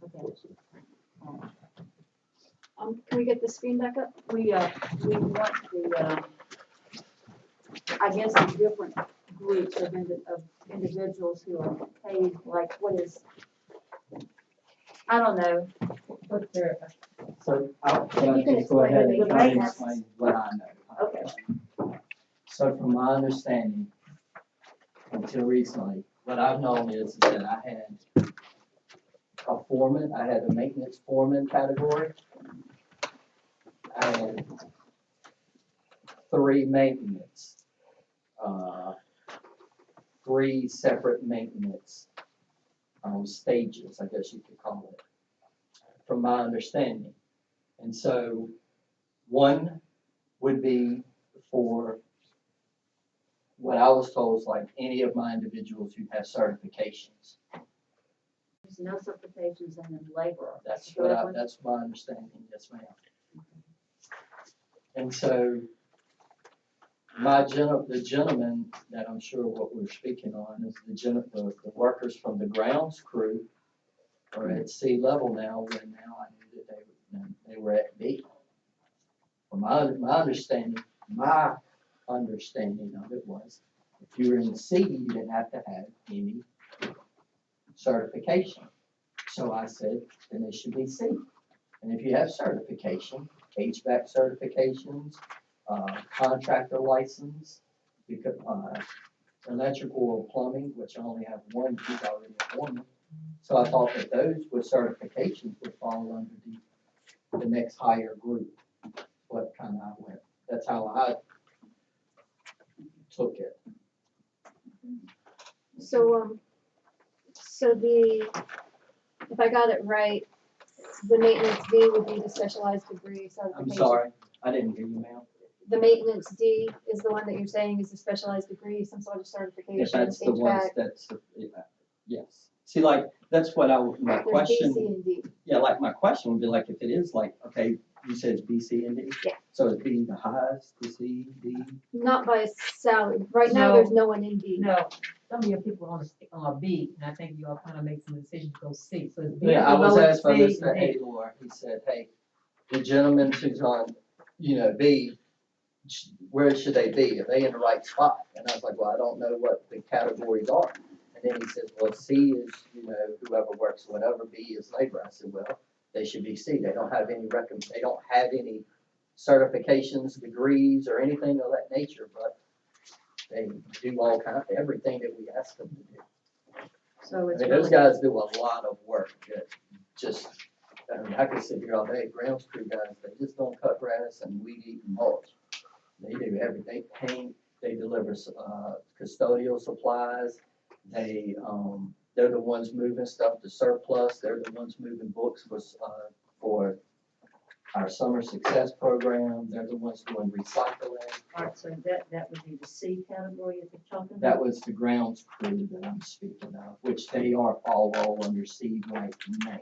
Okay. Can we get the screen back up? We want the, I guess the different groups of individuals who are paid, like, what is, I don't know, What's their, So I'll You can just go ahead explain and it. try to explain what I know. Okay. So from my understanding, until recently, what I've known is that I had a foreman, I had a maintenance foreman category. I had 3 maintenance, 3 separate maintenance stages, I guess you could call it, from my understanding. And so one would be for what I was told is like any of my individuals who have certifications. there's no certifications and then laborer. That's Correct? that's my understanding, yes, ma'am. And so the gentleman that I'm sure what we're speaking on is the workers from the grounds crew are at C level now, when now I knew that they were at B. From my understanding of it was, if you were in C, you didn't have to have any certification. So I said, then it should be C. And if you have certification, HVAC certifications, contractor license, electrical or plumbing, which I only have one, he's already a foreman. So I thought that those with certifications would fall under the next higher group. What kind of I went. That's how I took it. So, if I got it right, the maintenance D would be the specialized degree certification. I'm sorry, I didn't hear you, ma'am. The maintenance D is the one that you're saying is a specialized degree, some sort of certification, If that's the ones, HVAC. yes. See, like, that's what my There's B, question, C, and D. yeah, like, my question would be like, if it is like, okay, you said it's B, C, and D? Yeah. So it's B the highest, the C, D? Not by salary. Right now, No. there's no one in D. no, some of your people on B, and I think you all kind of make some decisions to go C, so it's B is Yeah, the I was lowest, asked by C, Mr. and D. Haylor, he said, hey, the gentleman who's on, B, where should they be? Are they in the right spot? And I was like, well, I don't know what the categories are. And then he says, well, C is, whoever works, whatever, B is labor. I said, well, they should be C. They don't have any they don't have any certifications, degrees, or anything of that nature, but they do all kind of everything that we ask them to do. So I it's mean, those really, guys do a lot of work that just, I could sit here all day, grounds crew guys, they just don't cut grass and weed eat and mulch. They do everything, they paint, they deliver, custodial supplies, they're the ones moving stuff to surplus, they're the ones moving books for our summer success program, they're the ones doing recycling. all right, so that would be the C category at the top of That was the grounds crew that I'm speaking of, which they are all under C right now.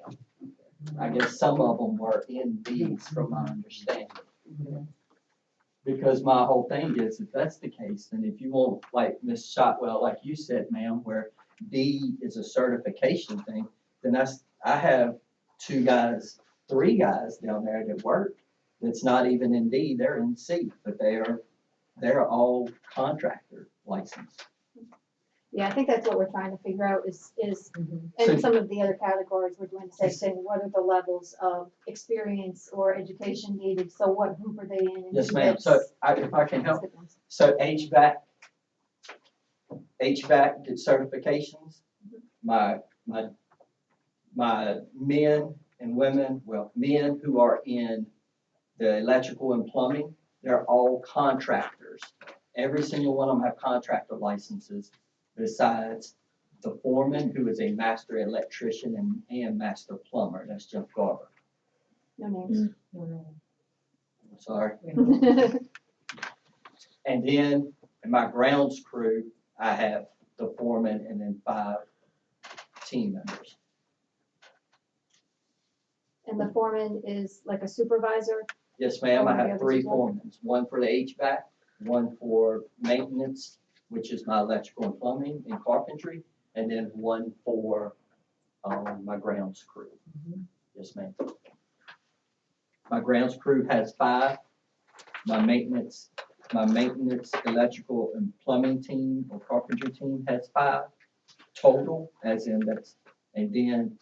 I guess some of them were in B's from my understanding. Because my whole thing is, if that's the case, then if you want, like Ms. Shotwell, like you said, ma'am, where D is a certification thing, then I have 3 guys down there that work, that's not even in D, they're in C, but they're all contractor licensed. Yeah, I think that's what we're trying to figure out is, Mhm. and So- some of the other categories, we're doing the same thing. What are the levels of experience or education needed? So what group are they in? and Yes, who ma'am, gets- so if I can help, that's the ones. so HVAC did certifications. My men and women, well, men who are in the electrical and plumbing, they're all contractors. Every single one of them have contractor licenses besides the foreman, who is a master electrician and master plumber. That's Jeff Garber. No names. Sorry. And then in my grounds crew, I have the foreman and then 5 team members. And the foreman is like a supervisor? Yes, ma'am, I Oh, the have others 3 as well? foremen, one for the HVAC, one for maintenance, which is my electrical and plumbing and carpentry, and then one for my grounds crew. Yes, ma'am. My grounds crew has 5. My maintenance, electrical and plumbing team or carpentry team has 5 total, as in that's, and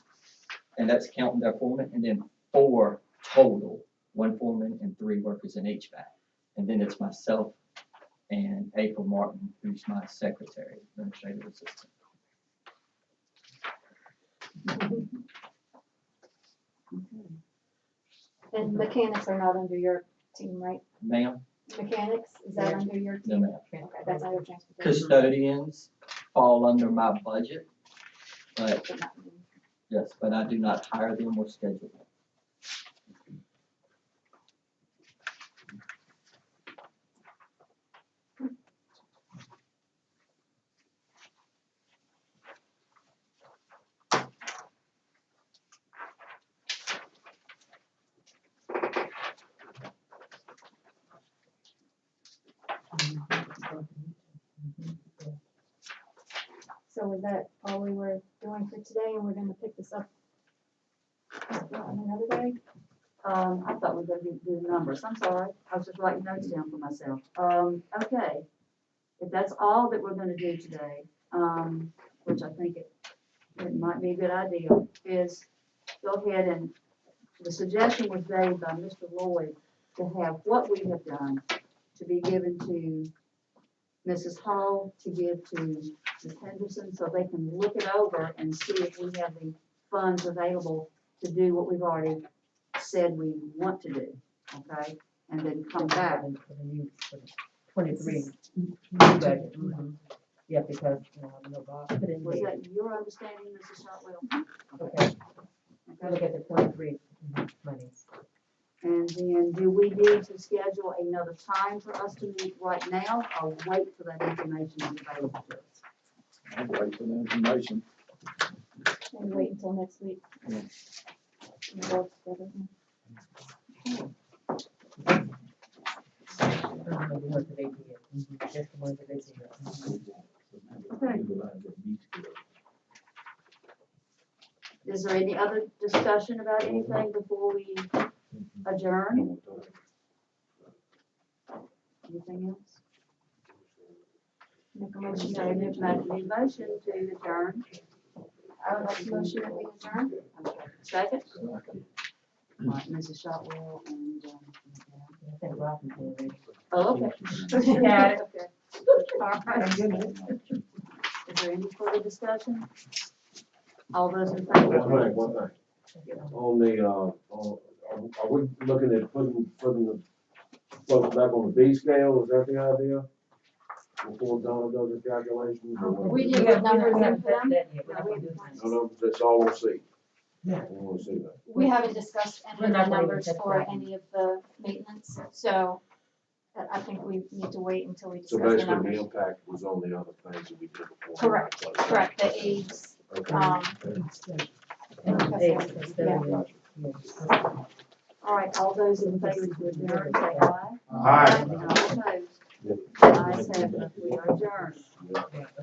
that's counting their foreman, and then 4 total, 1 foreman and 3 workers in HVAC. And then it's myself and April Martin, who's my secretary, administrative assistant. And mechanics are not under your team, right? Ma'am? Mechanics, is that Yeah. under your No, team? ma'am. Okay, that's under transportation. Custodians fall under my budget, but but not- yes, but I do not hire them or schedule them. So was that all we were doing for today, and we're gonna pick this up on another day? I thought we were gonna do the numbers, I'm sorry, I was just writing notes down for myself. Okay, if that's all that we're gonna do today, which I think it might be a good idea, is go ahead and, the suggestion was made by Mr. Lloyd to have what we have done to be given to Mrs. Hall, to give to Ms. Henderson, so they can look it over and see if we have the funds available to do what we've already said we want to do, okay? And then come back. For the new, for the 23 new budget. Yeah, because, no, Bob put in Was there. that your understanding, Mrs. Shotwell? Okay, look at the 23 monies. And then do we need to schedule another time for us to meet right now, or wait for that information to be available to us? I'll wait for the information. And wait until next week? Yeah. And go together. The ones that they did. Just the ones that they did. Okay. Is there any other discussion about anything before we adjourn? Anything else? Make a motion Okay, to there's not any motion to adjourn. I would like to motion that we adjourn. Okay. Second? All right, Mrs. Shotwell and, I think Rob can do it. oh, okay. Got it. Okay. All right. Is there any further discussion? All those in favor? One thing. On the, are we looking at putting the folks back on the B scale, is that the idea? Before Donna does the calculations? or what? We did put numbers in haven't for them. touched that yet. We're not gonna do that. No, no, that's all we'll see. Yeah. We wanna see that. We haven't discussed any We're of the not gonna numbers touch for that. any of the maintenance, so I think we need to wait until we So discuss the basically, the numbers. impact was on the other things that we did before. Correct, correct, the aids, Okay. And the dates and stuff, Yeah. yeah. All right, all those in favor to adjourn, say aye. Aye. And all opposed? Ayes have it, we are adjourned. Yeah.